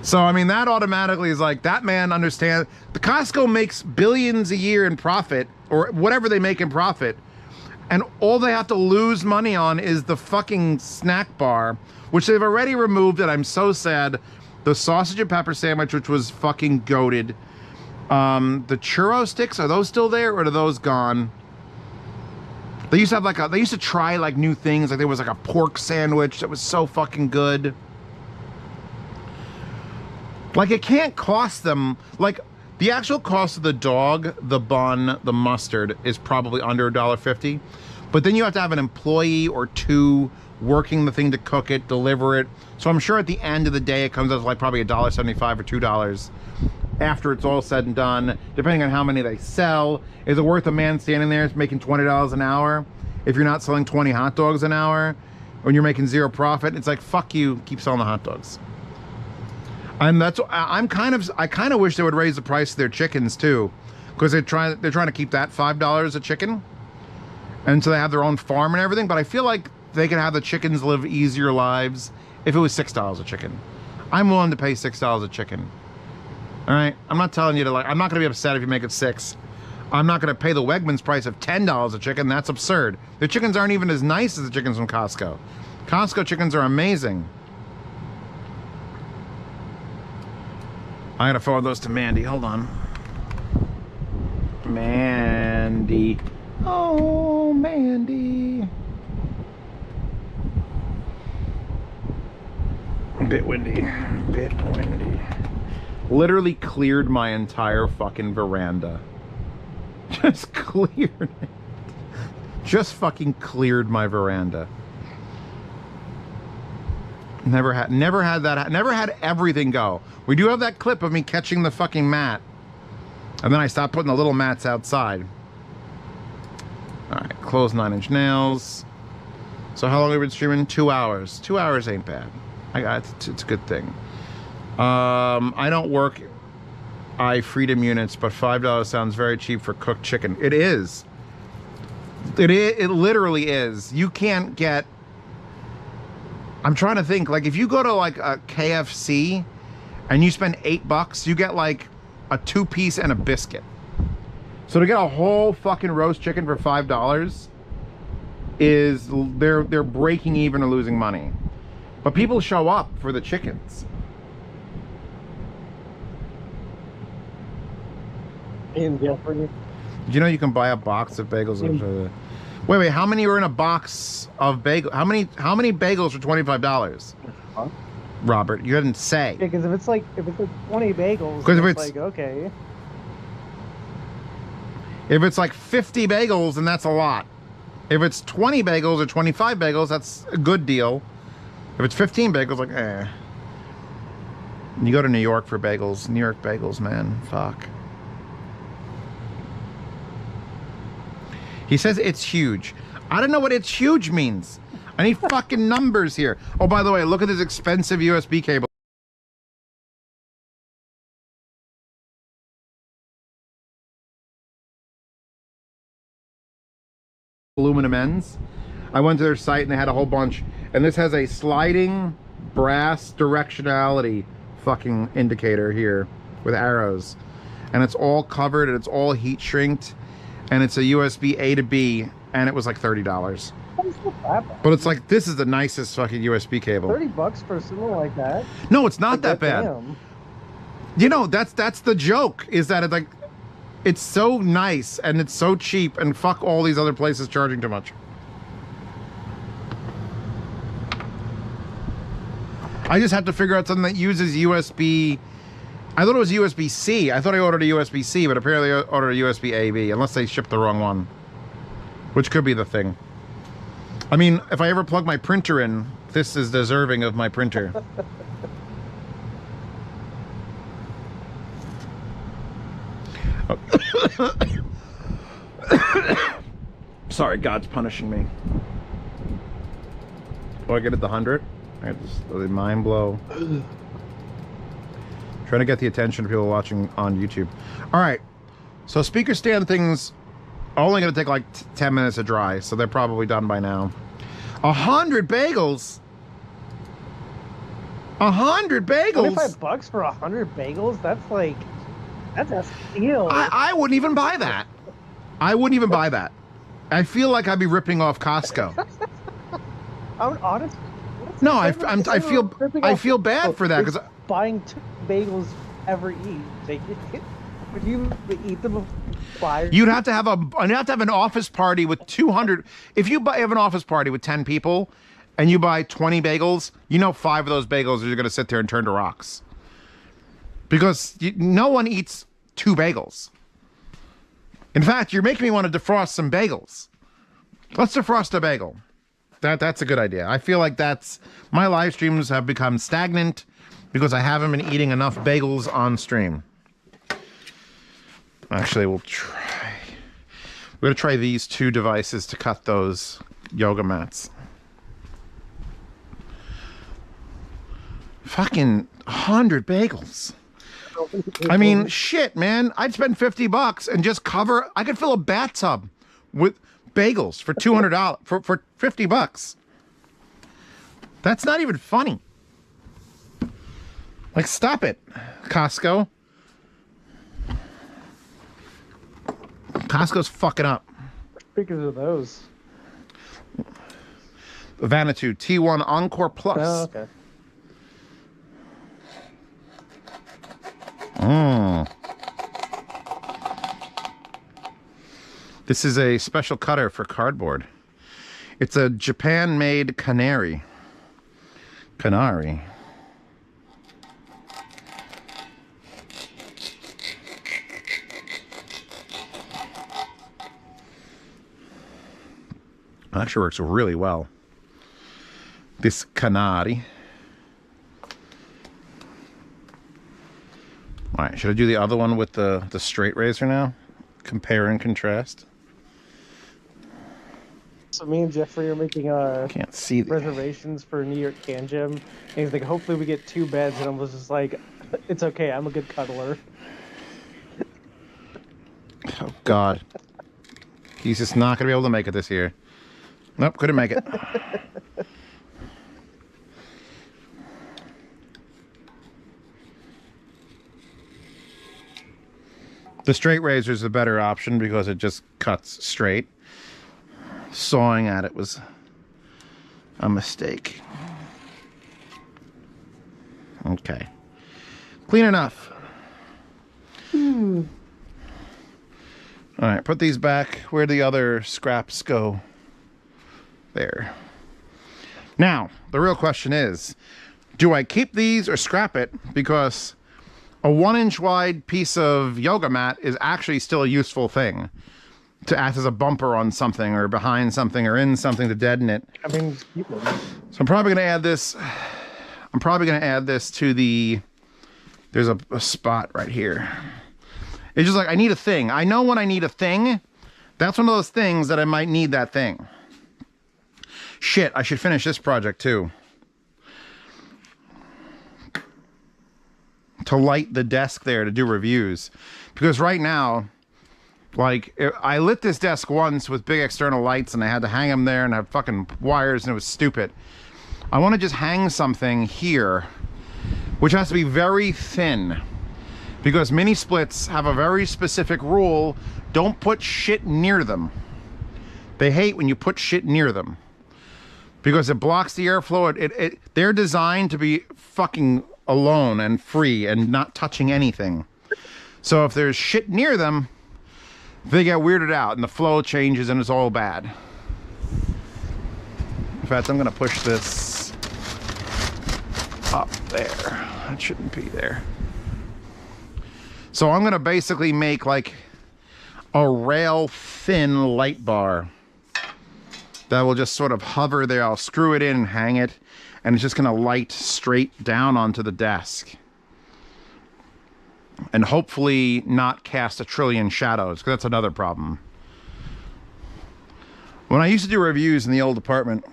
So, I mean, that automatically is like, that man understands. The Costco makes billions a year in profit, or whatever they make in profit. And all they have to lose money on is the fucking snack bar, which they've already removed, and I'm so sad. The sausage and pepper sandwich, which was fucking goated. The churro sticks, are those still there, or are those gone? They used to have they used to try like new things. Like there was like a pork sandwich that was so fucking good. Like it can't cost them, like the actual cost of the dog, the bun, the mustard is probably under $1.50. But then you have to have an employee or two working the thing to cook it, deliver it. So I'm sure at the end of the day, it comes out to like probably $1.75 or $2 after it's all said and done, depending on how many they sell. Is it worth a man standing there making $20 an hour if you're not selling 20 hot dogs an hour when you're making zero profit? It's like, fuck you, keep selling the hot dogs. And that's, I kind of wish they would raise the price of their chickens too, because they're trying to keep that $5 a chicken, and so they have their own farm and everything. But I feel like they could have the chickens live easier lives if it was $6 a chicken. I'm willing to pay $6 a chicken. All right, I'm not telling you to I'm not gonna be upset if you make it $6. I'm not gonna pay the Wegmans price of $10 a chicken. That's absurd. The chickens aren't even as nice as the chickens from Costco. Costco chickens are amazing. I gotta forward those to Mandy. Hold on. Mandy. Oh, Mandy. Bit windy. Bit windy. Literally cleared my entire fucking veranda. Just cleared it. Just fucking cleared my veranda. Never had that. Never had everything go. We do have that clip of me catching the fucking mat, and then I stopped putting the little mats outside. All right, close 9 Inch Nails. So how long have we been streaming? 2 hours. 2 hours ain't bad. It's a good thing. I don't work freedom units, but $5 sounds very cheap for cooked chicken. It is. It literally is. You can't get. I'm trying to think, like if you go to like a KFC and you spend $8, you get like a 2-piece and a biscuit. So to get a whole fucking roast chicken for $5 is they're breaking even or losing money. But people show up for the chickens. In Jeopardy. Did you know you can buy a box of bagels? Wait, how many are in a box of bagel? How many bagels for $25? Huh? Robert, you didn't say. Yeah, because if it's like 20 bagels, Because if it's it's like okay. If it's like 50 bagels, then that's a lot. If it's 20 bagels or 25 bagels, that's a good deal. If it's 15 bagels, like, eh. You go to New York for bagels. New York bagels, man. Fuck. He says it's huge. I don't know what it's huge means. I need fucking numbers here. Oh, by the way, look at this expensive USB cable. Aluminum ends. I went to their site and they had a whole bunch. And this has a sliding brass directionality fucking indicator here with arrows. And it's all covered and it's all heat shrinked. And it's a USB A to B. And it was like $30. But it's like, this is the nicest fucking USB cable. $30 for something like that? No, it's not that bad. Damn. You know, that's the joke, is that it's like, it's so nice and it's so cheap, and fuck all these other places charging too much. I just have to figure out something that uses USB. I thought it was USB-C. I thought I ordered a USB-C, but apparently I ordered a USB-A-B, unless they shipped the wrong one. Which could be the thing. I mean, if I ever plug my printer in, this is deserving of my printer. Sorry, God's punishing me. Oh, I get it the 100? I just let the mind blow. Trying to get the attention of people watching on YouTube. Alright, so speaker stand things are only going to take like 10 minutes to dry, so they're probably done by now. 100 bagels? 100 bagels? $25 for 100 bagels? That's like, that's a steal. I wouldn't even buy that. I wouldn't even buy that. I feel like I'd be ripping off Costco. I'm honest. No, I feel bad for that, because buying 2 bagels ever eat. Like, would you eat them? You'd have to have an office party with 200. If you have an office party with 10 people, and you buy 20 bagels, you know 5 of those bagels are going to sit there and turn to rocks. Because no one eats 2 bagels. In fact, you're making me want to defrost some bagels. Let's defrost a bagel. That's a good idea. I feel like my live streams have become stagnant because I haven't been eating enough bagels on stream. Actually, we're going to try these 2 devices to cut those yoga mats. Fucking 100 bagels. I mean, shit, man. I'd spend $50 and just I could fill a bathtub with bagels for $200 for $50. That's not even funny. Like, stop it, Costco. Costco's fucking up. Speaking of those, Vanitude T1 Encore Plus. Oh, okay. This is a special cutter for cardboard. It's a Japan-made canary. I'm actually works really well. This canary. All right, should I do the other one with the straight razor now? Compare and contrast. So me and Jeffrey are making Can't see reservations for New York Can Gym. And he's like, hopefully we get 2 beds. And I was just like, it's okay. I'm a good cuddler. Oh, God. He's just not going to be able to make it this year. Nope, couldn't make it. The straight razor is a better option because it just cuts straight. Sawing at it was a mistake. Okay. Clean enough. All right, put these back. Where'd the other scraps go? There. Now, the real question is, do I keep these or scrap it? Because a 1-inch wide piece of yoga mat is actually still a useful thing to act as a bumper on something or behind something or in something to deaden it. I mean, so I'm probably going to add this. I'm probably going to add this to the, there's a spot right here. It's just like, I need a thing. I know when I need a thing. That's one of those things that I might need that thing. Shit, I should finish this project too. To light the desk there to do reviews. Because right now, like, I lit this desk once with big external lights and I had to hang them there and I had fucking wires and it was stupid. I want to just hang something here, which has to be very thin. Because mini splits have a very specific rule. Don't put shit near them. They hate when you put shit near them. Because it blocks the airflow. They're designed to be fucking alone and free and not touching anything. So if there's shit near them, they get weirded out and the flow changes and it's all bad. In fact, I'm gonna push this up there. That shouldn't be there. So I'm gonna basically make like a rail thin light bar that will just sort of hover there. I'll screw it in and hang it, and it's just gonna light straight down onto the desk. And hopefully not cast a trillion shadows, because that's another problem. When I used to do reviews in the old apartment,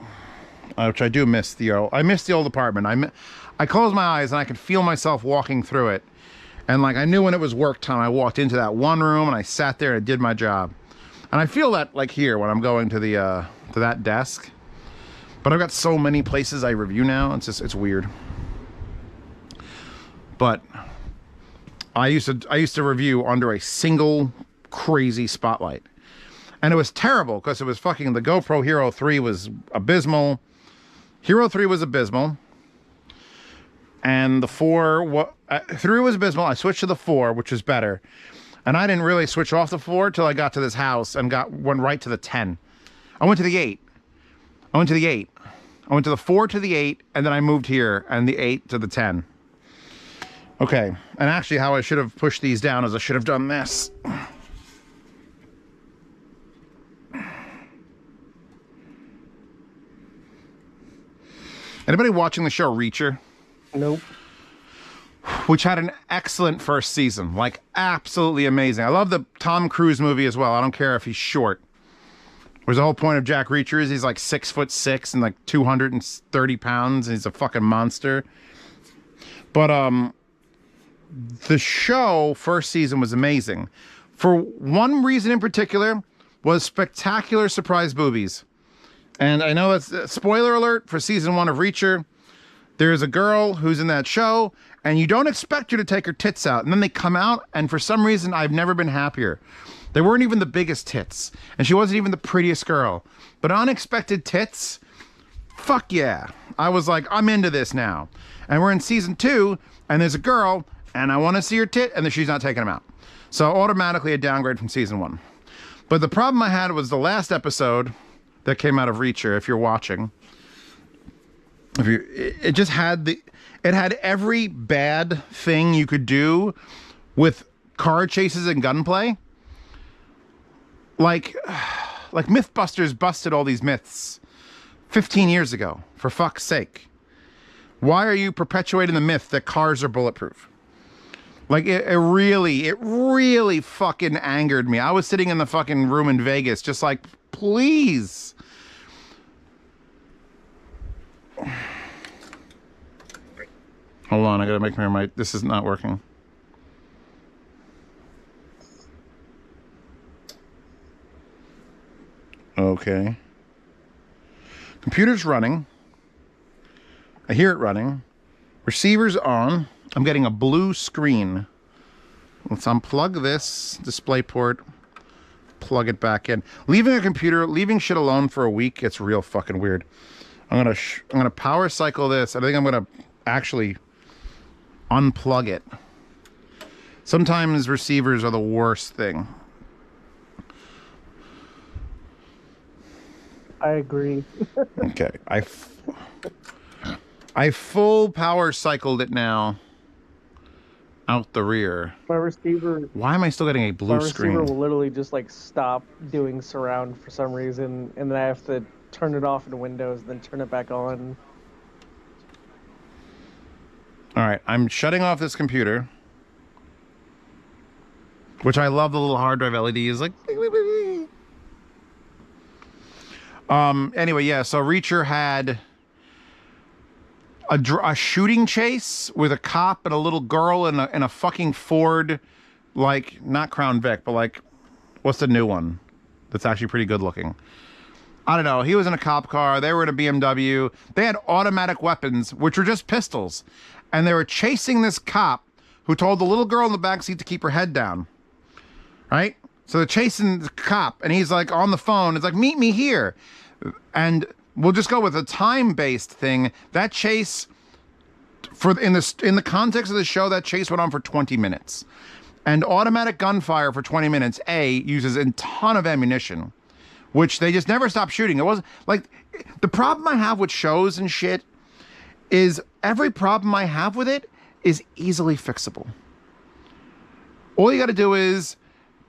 which I do miss I miss the old apartment. I closed my eyes and I could feel myself walking through it. And like I knew when it was work time, I walked into that one room and I sat there and I did my job. And I feel that like here when I'm going to the to that desk. But I've got so many places I review now. It's weird. But I used to review under a single crazy spotlight. And it was terrible because it was fucking, the GoPro Hero 3 was abysmal. Hero 3 was abysmal. And the 4, 3 was abysmal. I switched to the 4, which was better. And I didn't really switch off the 4 till I got to this house and went right to the 10. I went to the 8. I went to the 4 to the 8, and then I moved here, and the 8 to the 10. Okay, and actually how I should have pushed these down is I should have done this. Anybody watching the show Reacher? Nope. Which had an excellent first season, like absolutely amazing. I love the Tom Cruise movie as well. I don't care if he's short. Whereas the whole point of Jack Reacher is he's like 6'6" and like 230 pounds. And he's a fucking monster. But the show first season was amazing. For one reason in particular was spectacular surprise boobies. And I know that's spoiler alert for season 1 of Reacher. There's a girl who's in that show, and you don't expect her to take her tits out. And then they come out, and for some reason, I've never been happier. They weren't even the biggest tits, and she wasn't even the prettiest girl. But unexpected tits, fuck yeah. I was like, I'm into this now. And we're in season 2, and there's a girl, and I want to see her tit, and then she's not taking them out. So automatically a downgrade from season 1. But the problem I had was the last episode that came out of Reacher, if you're watching. It just had it had every bad thing you could do with car chases and gunplay. Like Mythbusters busted all these myths 15 years ago, for fuck's sake. Why are you perpetuating the myth that cars are bulletproof? Like, it really fucking angered me. I was sitting in the fucking room in Vegas just like, please. Hold on, I gotta make sure this is not working. Okay. Computer's running. I hear it running. Receiver's on. I'm getting a blue screen. Let's unplug this display port. Plug it back in. Leaving shit alone for a week, it's real fucking weird. I'm gonna power cycle this. I think I'm gonna actually unplug it. Sometimes receivers are the worst thing. I agree. Okay, I full power cycled it now out the rear. My receiver Why am I still getting a My blue receiver screen? will literally just like stop doing surround for some reason, and then I have to turn it off in Windows, then turn it back on. All right, I'm shutting off this computer, which I love the little hard drive LED is like. Anyway, yeah. So Reacher had a shooting chase with a cop and a little girl in a fucking Ford, like not Crown Vic, but like what's the new one that's actually pretty good looking? I don't know. He was in a cop car. They were in a BMW. They had automatic weapons, which were just pistols, and they were chasing this cop who told the little girl in the backseat to keep her head down. Right? So they're chasing the cop, and he's like on the phone. It's like, meet me here. And we'll just go with a time-based thing. That chase, in the context of the show, that chase went on for 20 minutes. And automatic gunfire for 20 minutes, uses a ton of ammunition, which they just never stopped shooting. It wasn't like the problem I have with shows and shit is every problem I have with it is easily fixable. All you got to do is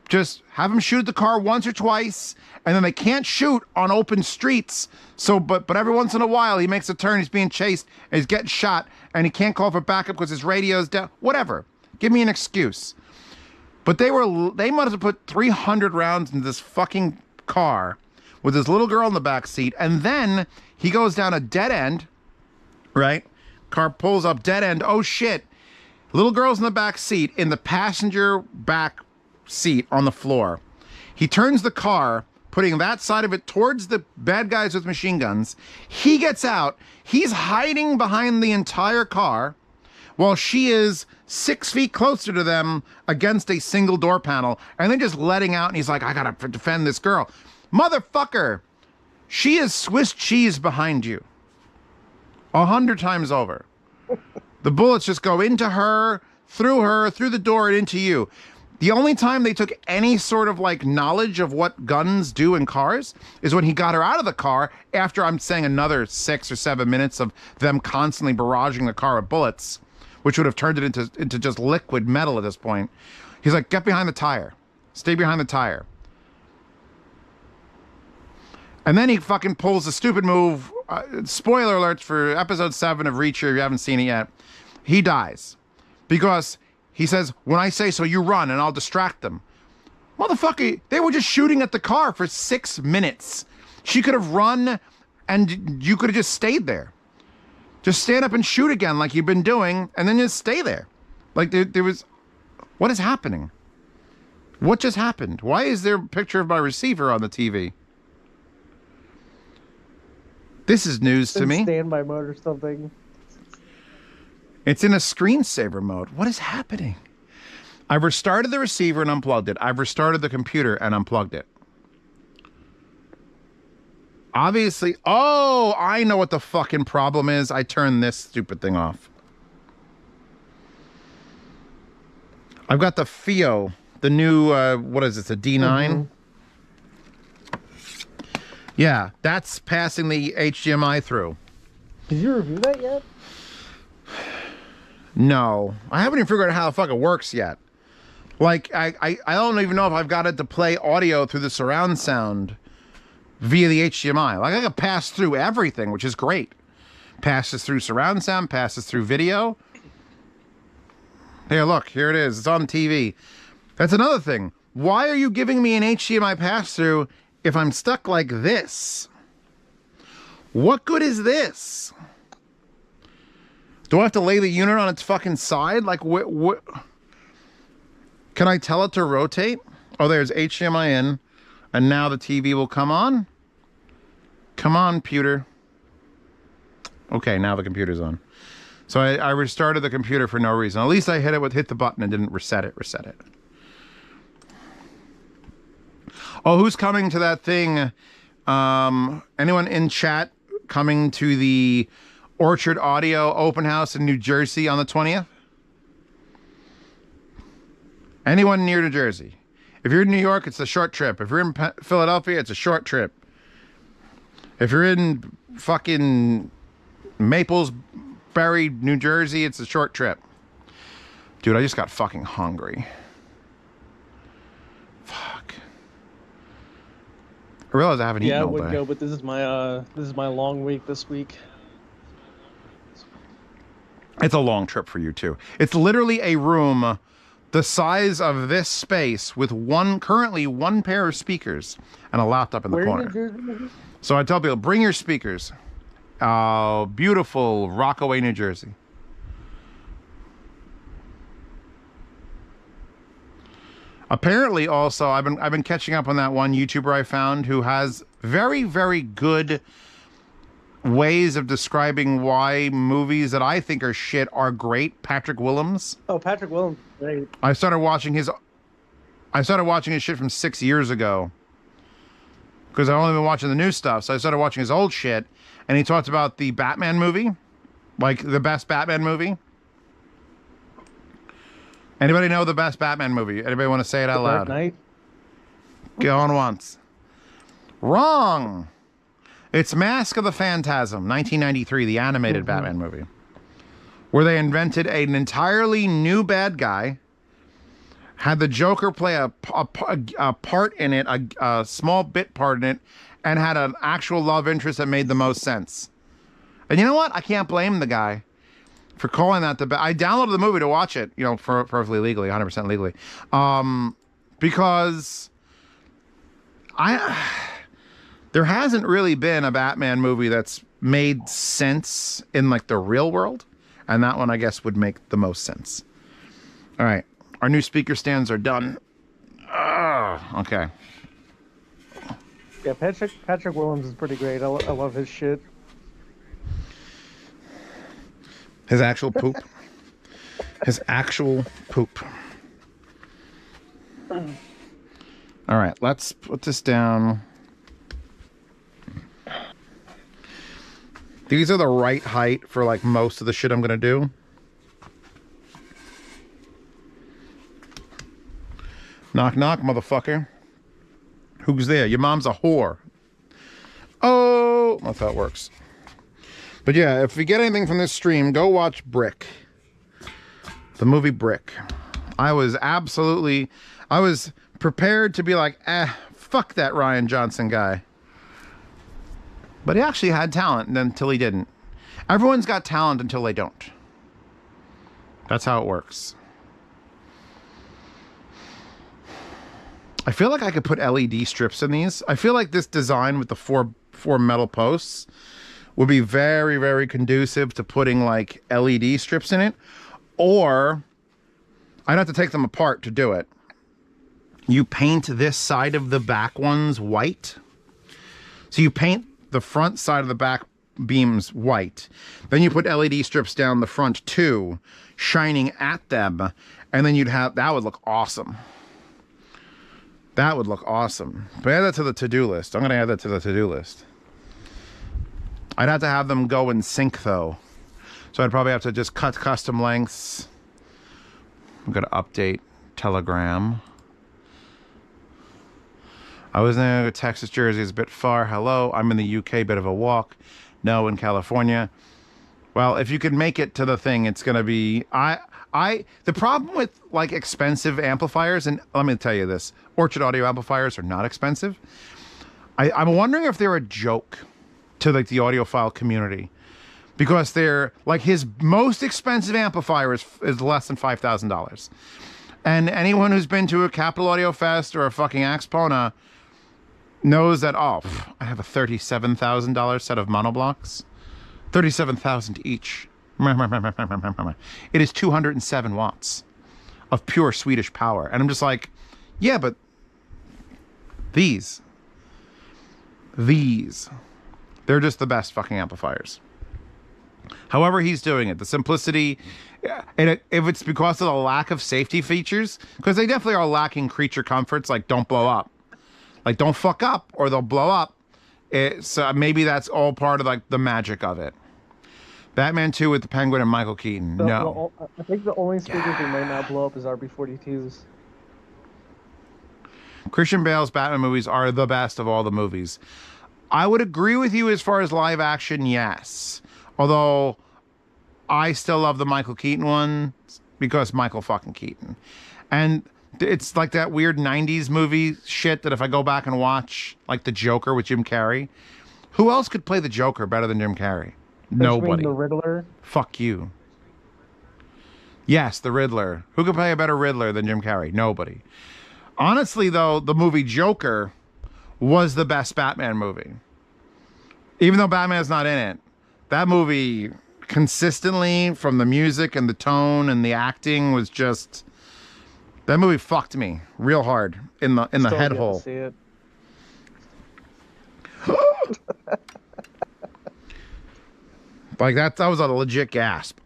just have him shoot at the car once or twice, and then they can't shoot on open streets. So, but every once in a while he makes a turn, he's being chased, and he's getting shot, and he can't call for backup because his radio's down. Whatever. Give me an excuse. But they must have put 300 rounds into this fucking car with this little girl in the back seat, and then he goes down a dead end, right? Car pulls up dead end. Oh shit. Little girl's in the back seat, in the passenger back seat on the floor. He turns the car, putting that side of it towards the bad guys with machine guns. He gets out. He's hiding behind the entire car while she is 6 feet closer to them against a single door panel, and then just letting out, and he's like, I gotta defend this girl. Motherfucker, she is Swiss cheese behind you 100 times over. The bullets just go into her, through the door, and into you. The only time they took any sort of like knowledge of what guns do in cars is when he got her out of the car after, I'm saying, another 6 or 7 minutes of them constantly barraging the car with bullets, which would have turned it into just liquid metal at this point. He's like, get behind the tire. Stay behind the tire. And then he fucking pulls a stupid move. Spoiler alerts for episode 7 of Reacher, if you haven't seen it yet. He dies. Because he says, when I say so, you run and I'll distract them. Motherfucker, they were just shooting at the car for 6 minutes. She could have run and you could have just stayed there. Just stand up and shoot again like you've been doing, and then just stay there. Like there was... What is happening? What just happened? Why is there a picture of my receiver on the TV? This is news to me. Standby mode or something. It's in a screensaver mode. What is happening? I've restarted the receiver and unplugged it. I've restarted the computer and unplugged it. Obviously, oh, I know what the fucking problem is. I turned this stupid thing off. I've got the FIO, the new, what is this, a D9? Mm-hmm. Yeah, that's passing the HDMI through. Did you review that yet? No, I haven't even figured out how the fuck it works yet. Like, I don't even know if I've got it to play audio through the surround sound via the HDMI. Like, I can pass through everything, which is great. Passes through surround sound, passes through video. Here, look, here it is. It's on TV. That's another thing. Why are you giving me an HDMI pass-through if I'm stuck like this? What good is this? Do I have to lay the unit on its fucking side? Like, what? Can I tell it to rotate? Oh, there's HDMI in, and now the TV will come on. Come on, pewter. Okay, now the computer's on. So I restarted the computer for no reason. At least I hit the button and didn't reset it. Oh, who's coming to that thing? Anyone in chat coming to the Orchard Audio Open House in New Jersey on the 20th? Anyone near New Jersey? If you're in New York, it's a short trip. If you're in Philadelphia, it's a short trip. If you're in fucking Maplesbury, New Jersey, it's a short trip. Dude, I just got fucking hungry. Fuck. I realize I haven't eaten all day. Yeah, I would go, but this is my long week this week. It's a long trip for you too. It's literally a room the size of this space with currently one pair of speakers and a laptop in the corner. So I tell people, bring your speakers. Beautiful Rockaway, New Jersey. Apparently, also, I've been catching up on that one YouTuber I found who has very, very good ways of describing why movies that I think are shit are great. Patrick Willems. Oh, Patrick Willems, great. I started watching his shit from 6 years ago because I've only been watching the new stuff. So I started watching his old shit, and he talked about the Batman movie, like the best Batman movie. Anybody know the best Batman movie? Anybody want to say it out loud? Dark Knight. Go on once. Wrong. It's Mask of the Phantasm, 1993, the animated Batman movie, where they invented an entirely new bad guy, had the Joker play a part in it, a small bit part in it, and had an actual love interest that made the most sense. And you know what? I can't blame the guy for calling that the best. I downloaded the movie to watch it, you know, perfectly legally, 100% legally, because there hasn't really been a Batman movie that's made sense in like the real world, and that one I guess would make the most sense. All right, our new speaker stands are done. Okay. Yeah, Patrick Willems is pretty great. I love his shit. His actual poop. His actual poop. All right, let's put this down. These are the right height for like most of the shit I'm gonna do. Knock knock, motherfucker. Who's there? Your mom's a whore. Oh, that's how it works. But yeah, if you get anything from this stream, go watch Brick. The movie Brick. I was prepared to be like, fuck that Rian Johnson guy. But he actually had talent until he didn't. Everyone's got talent until they don't. That's how it works. I feel like I could put LED strips in these. I feel like this design with the four metal posts would be very, very conducive to putting like LED strips in it. Or I'd have to take them apart to do it. You paint this side of the back ones white. So you paint the front side of the back beams white. Then you put LED strips down the front too, shining at them. And then that would look awesome. That would look awesome. But add that to the to-do list. I'm going to add that to the to-do list. I'd have to have them go in sync though. So I'd probably have to just cut custom lengths. I'm going to update Telegram. I was in Texas, Jersey is a bit far. Hello, I'm in the UK, bit of a walk. No, in California. Well, if you could make it to the thing, it's going to be... The problem with like expensive amplifiers, and let me tell you this, Orchard Audio amplifiers are not expensive. I'm wondering if they're a joke to like the audiophile community, because they're like his most expensive amplifier is less than $5,000. And anyone who's been to a Capital Audio Fest or a fucking Axpona knows that, I have a $37,000 set of monoblocks. $37,000 each. It is 207 watts of pure Swedish power. And I'm just like, yeah, but these, they're just the best fucking amplifiers. However he's doing it, the simplicity, and if it's because of the lack of safety features, because they definitely are lacking creature comforts, like don't blow up. Like don't fuck up or they'll blow up. So maybe that's all part of like the magic of it. Batman 2 with the Penguin and Michael Keaton. No. I think the only speakers that might not blow up is RB42s. Christian Bale's Batman movies are the best of all the movies. I would agree with you as far as live action, yes. Although I still love the Michael Keaton one because Michael fucking Keaton. And it's like that weird 90s movie shit that if I go back and watch, like The Joker with Jim Carrey, who else could play the Joker better than Jim Carrey? Nobody. The Riddler? Fuck you. Yes, the Riddler. Who could play a better Riddler than Jim Carrey? Nobody. Honestly, though, the movie Joker was the best Batman movie. Even though Batman's not in it, that movie consistently, from the music and the tone and the acting, was just... That movie fucked me real hard in the head hole. See it. Like that was a legit gasp.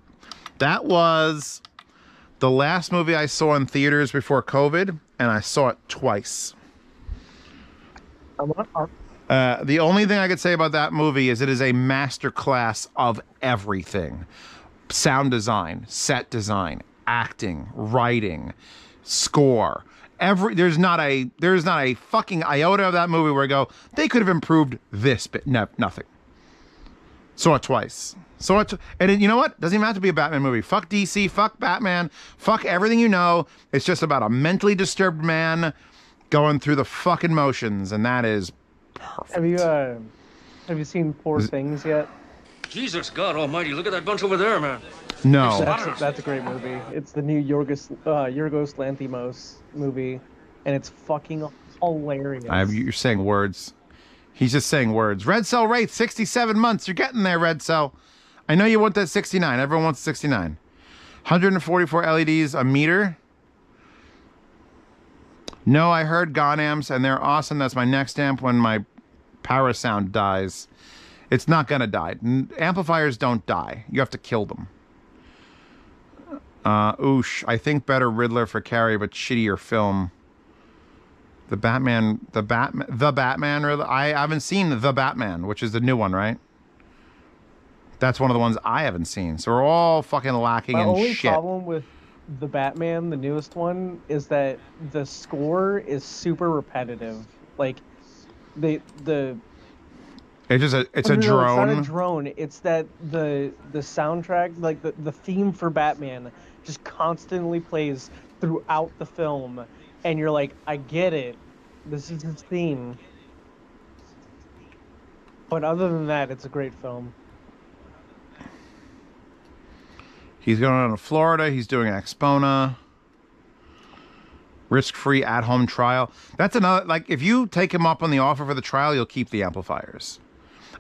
That was the last movie I saw in theaters before COVID, and I saw it twice. The only thing I could say about that movie is it is a masterclass of everything. Sound design, set design, acting, writing, score. There's not a fucking iota of that movie where I go, they could have improved this bit. No, nothing. Saw it twice. And you know what? Doesn't even have to be a Batman movie. Fuck DC, fuck Batman, fuck everything you know. It's just about a mentally disturbed man going through the fucking motions, and that is perfect. Have you seen Poor Things yet? Jesus God Almighty! Look at that bunch over there, man. No. That's a great movie. It's the new Yorgos Lanthimos movie, and it's fucking hilarious. You're saying words. He's just saying words. Red Cell Wraith, 67 months. You're getting there, Red Cell. I know you want that 69. Everyone wants 69. 144 LEDs a meter. No, I heard Gon amps, and they're awesome. That's my next amp when my power sound dies. It's not going to die. Amplifiers don't die. You have to kill them. Oosh, I think better Riddler for Carrey, but shittier film. The Batman, I haven't seen The Batman, which is the new one, right? That's one of the ones I haven't seen. So we're all fucking lacking in shit. My only problem with The Batman, the newest one, is that the score is super repetitive. Like, it's a drone. It's not a drone. It's that the soundtrack, like the theme for Batman, just constantly plays throughout the film, and you're like, I get it. This is his theme. But other than that, it's a great film. He's going on to Florida. He's doing Expona. Risk-free at-home trial. That's another, like, if you take him up on the offer for the trial, you'll keep the amplifiers.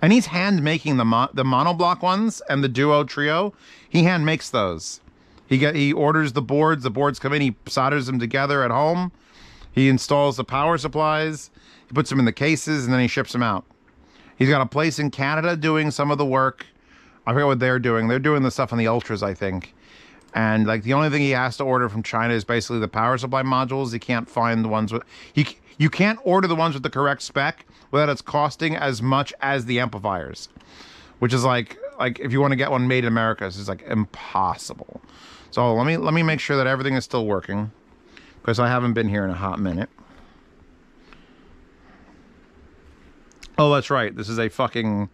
And he's hand-making the monoblock ones and the duo trio. He hand-makes those. He orders the boards come in, he solders them together at home. He installs the power supplies, he puts them in the cases, and then he ships them out. He's got a place in Canada doing some of the work. I forget what they're doing. They're doing the stuff on the Ultras, I think. And like the only thing he has to order from China is basically the power supply modules. He can't find the ones with... You can't order the ones with the correct spec without it's costing as much as the amplifiers. Which is like if you want to get one made in America, it's just like impossible. So let me make sure that everything is still working, because I haven't been here in a hot minute. Oh, that's right. This is a fucking...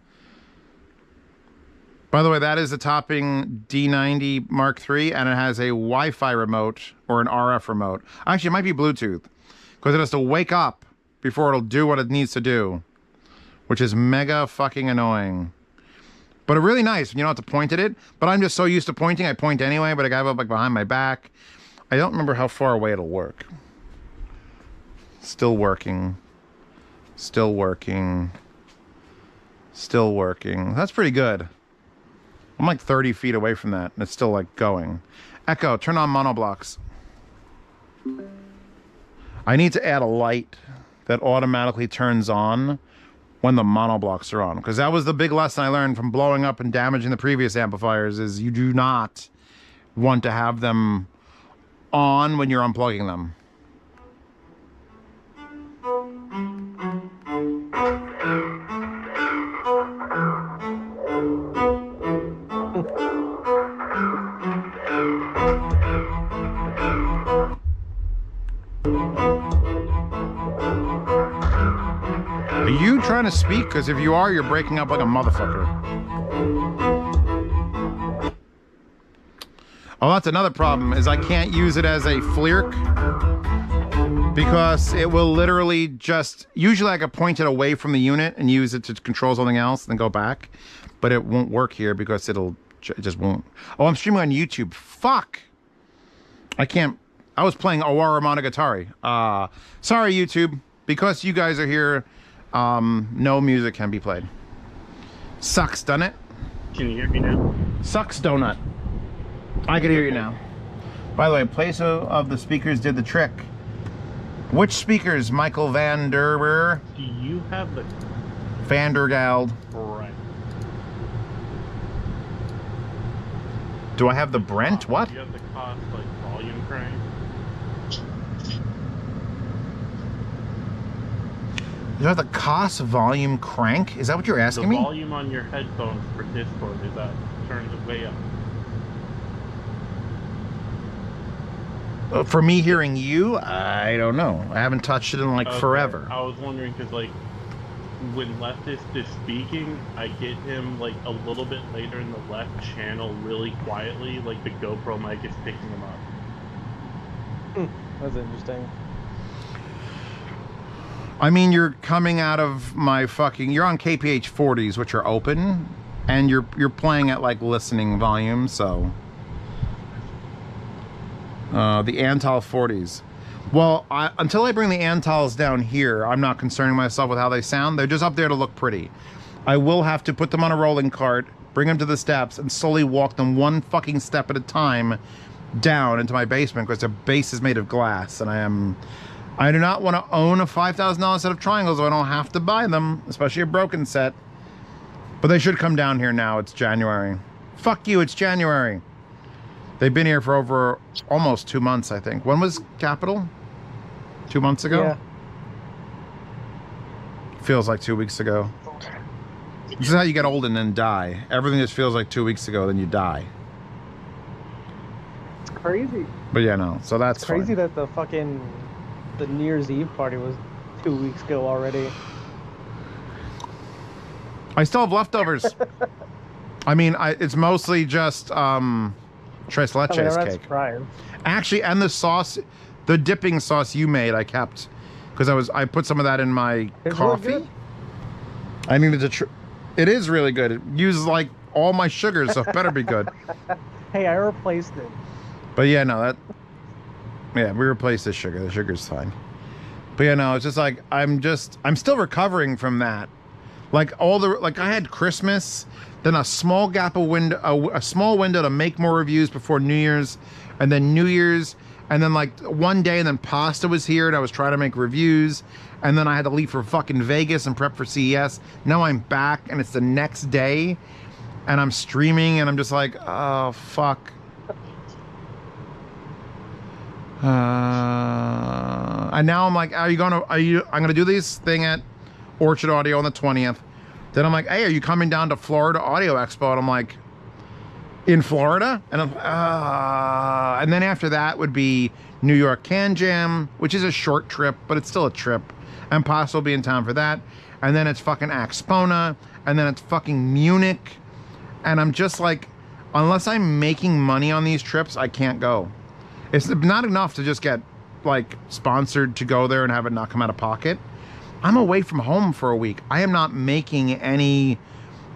By the way, that is the Topping D90 Mark III, and it has a Wi-Fi remote or an RF remote. Actually, it might be Bluetooth, because it has to wake up before it'll do what it needs to do, which is mega fucking annoying. But it's really nice when you don't have to point at it. But I'm just so used to pointing, I point anyway, but I got it up like behind my back. I don't remember how far away it'll work. Still working. Still working. Still working. That's pretty good. I'm like 30 feet away from that, and it's still like going. Echo, turn on monoblocks. I need to add a light that automatically turns on when the monoblocks are on, because that was the big lesson I learned from blowing up and damaging the previous amplifiers, is you do not want to have them on when you're unplugging them. Are you trying trying to speak? Because if you are, you're breaking up like a motherfucker. Oh, that's another problem, is I can't use it as a FLIRC because it will literally just, usually I could point it away from the unit and use it to control something else and then go back, but it won't work here because it just won't. Oh, I'm streaming on YouTube. Fuck! I can't, I was playing Owara Monogatari. Sorry, YouTube. Because you guys are here, no music can be played. Sucks, doesn't it? Can you hear me now? Sucks, donut. I can hear you now. By the way, place of the speakers did the trick. Which speakers, Michael Van Der... Do you have the... Van der Gald. Right. Do I have the Brent? What? Do you have the cost, like, volume crank? Do I have the cost volume crank? Is that what you're asking me? The volume on your headphones for Discord, is that turns it way up? For me hearing you, I don't know. I haven't touched it in like forever. I was wondering because like when Leftist is speaking, I get him like a little bit later in the left channel really quietly, like the GoPro mic is picking him up. That's interesting. I mean, you're coming out of my fucking... You're on KPH 40s, which are open, and you're playing at like listening volume, so... the Antal 40s. Well, until I bring the Antals down here, I'm not concerning myself with how they sound. They're just up there to look pretty. I will have to put them on a rolling cart, bring them to the steps, and slowly walk them one fucking step at a time down into my basement because their base is made of glass, and I do not want to own a $5,000 set of triangles so I don't have to buy them, especially a broken set. But they should come down here now. It's January. Fuck you, it's January. They've been here for over almost 2 months, I think. When was Capital? 2 months ago? Yeah. Feels like 2 weeks ago. This is how you get old and then die. Everything just feels like 2 weeks ago, then you die. It's crazy. But yeah, no. So that's It's crazy fine. that the New Year's Eve party was 2 weeks ago already. I still have leftovers. I mean, it's mostly just tres leches I'm not cake. surprised. Actually, and the sauce, the dipping sauce you made, I kept because I put some of that in my It's coffee. really good. I needed to. It is really good. It uses like all my sugars, so it better be good. Hey, I replaced it. But yeah, no, that. Yeah, we replaced the sugar. The sugar's fine. But yeah, no, it's just like I'm still recovering from that. Like I had Christmas, then a small gap of window, a small window to make more reviews before New Year's, and then New Year's, and then like one day, and then Pasta was here, and I was trying to make reviews, and then I had to leave for fucking Vegas and prep for CES. Now I'm back, and it's the next day, and I'm streaming, and I'm just like, oh fuck. And now I'm like, I'm gonna do this thing at Orchard Audio on the 20th. Then I'm like, hey, are you coming down to Florida Audio Expo? And I'm like, in Florida? And and then after that would be New York Can Jam, which is a short trip, but it's still a trip. And Pasta will be in town for that. And then it's fucking Axpona, and then it's fucking Munich. And I'm just like, unless I'm making money on these trips, I can't go. It's not enough to just get like sponsored to go there and have it not come out of pocket. I'm away from home for a week. I am not making any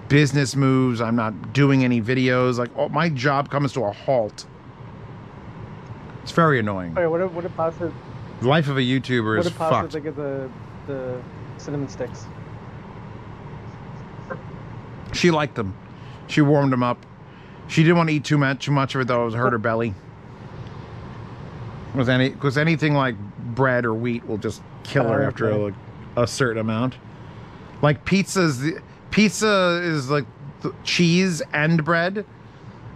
business moves. I'm not doing any videos. Like my job comes to a halt. It's very annoying. Okay, what did Pasta? The life of a YouTuber is What did Pasta fucked. think of the cinnamon sticks? She liked them. She warmed them up. She didn't want to eat too much of it though. It was hurt her belly. Because anything like bread or wheat will just kill her after a certain amount. Like pizza is like cheese and bread,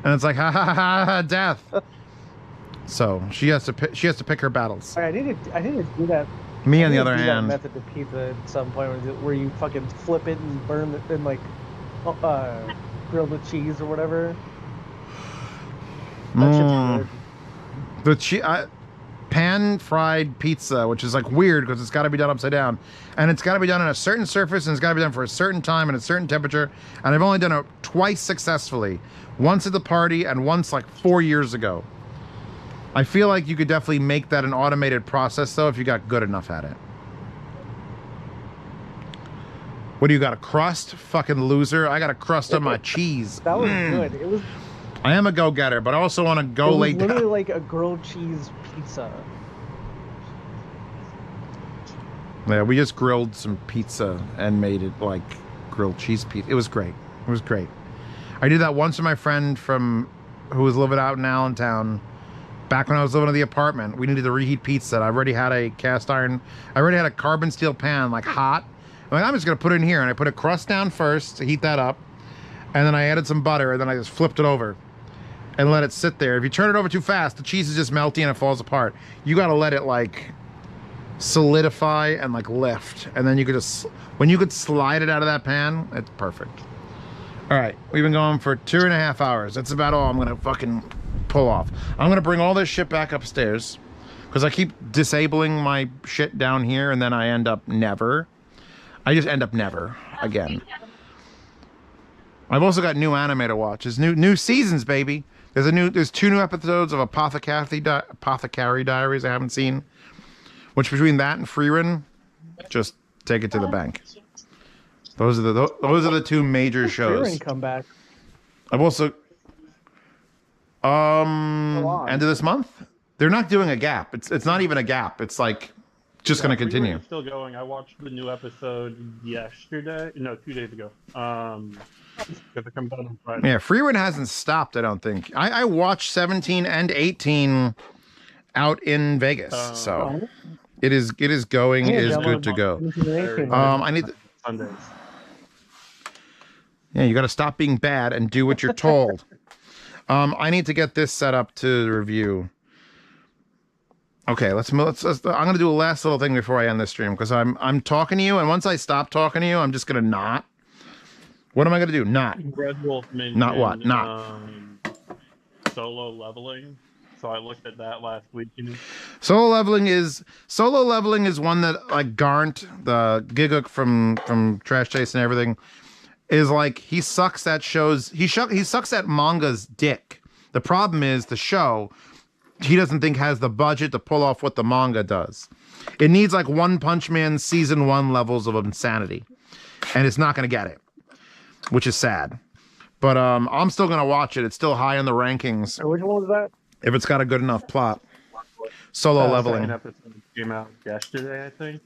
and it's like ha ha ha, ha death. So she has to pick her battles. I need to do that. Me on the other that hand, method to pizza at some point where you fucking flip it and burn it and like grilled with cheese or whatever. That shit's good. the cheese. pan-fried pizza, which is like weird because it's got to be done upside down. And it's got to be done on a certain surface, and it's got to be done for a certain time and a certain temperature. And I've only done it twice successfully. Once at the party and once like 4 years ago. I feel like you could definitely make that an automated process, though, if you got good enough at it. What do you got, a crust? Fucking loser. I got a crust on my cheese. That was good. It was... I am a go-getter, but I also want to go late down. It was literally like a grilled cheese pizza. Yeah, we just grilled some pizza and made it like grilled cheese pizza. It was great. It was great. I did that once with my friend who was living out in Allentown. Back when I was living in the apartment, we needed to reheat pizza. I already had a cast iron. I already had a carbon steel pan, like hot. I'm just gonna put it in here, and I put a crust down first to heat that up, and then I added some butter, and then I just flipped it over and let it sit there. If you turn it over too fast, the cheese is just melty and it falls apart. You gotta let it like solidify and like lift, and then you could just, when you could slide it out of that pan, it's perfect. All right, we've been going for 2.5 hours. That's about all I'm gonna fucking pull off. I'm gonna bring all this shit back upstairs because I keep disabling my shit down here, and then I end up never. I just end up never again. I've also got new anime to watch. There's new seasons, baby. There's 2 new episodes of Apothecary Diaries I haven't seen. Which between that and Freerun, just take it to the bank. Those are the 2 major shows. Freerun come back. I've also end of this month. They're not doing a gap. It's not even a gap. It's like just going to continue. Freerun's still going. I watched the new episode yesterday. No, 2 days ago. Because it comes out on Friday. Yeah, Freerun hasn't stopped, I don't think. I watched 17 and 18 out in Vegas, so it is going. It is good to go. I need to, Sundays. Yeah, you got to stop being bad and do what you're told. I need to get this set up to review. Okay, let's I'm gonna do a last little thing before I end this stream, because I'm talking to you, and once I stop talking to you, I'm just gonna not. What am I gonna do? Not. Red Wolf mentioned, not what? Not. Solo leveling. So I looked at that last week. Solo leveling is one that like Garnt, the Giguk from Trash Chase and everything, is like he sucks at shows. He sucks at manga's dick. The problem is the show, he doesn't think has the budget to pull off what the manga does. It needs like One Punch Man season 1 levels of insanity, and it's not going to get it, which is sad. But I'm still going to watch it. It's still high in the rankings. Which one was that? If it's got a good enough plot. Solo leveling. Second episode came out yesterday, I think.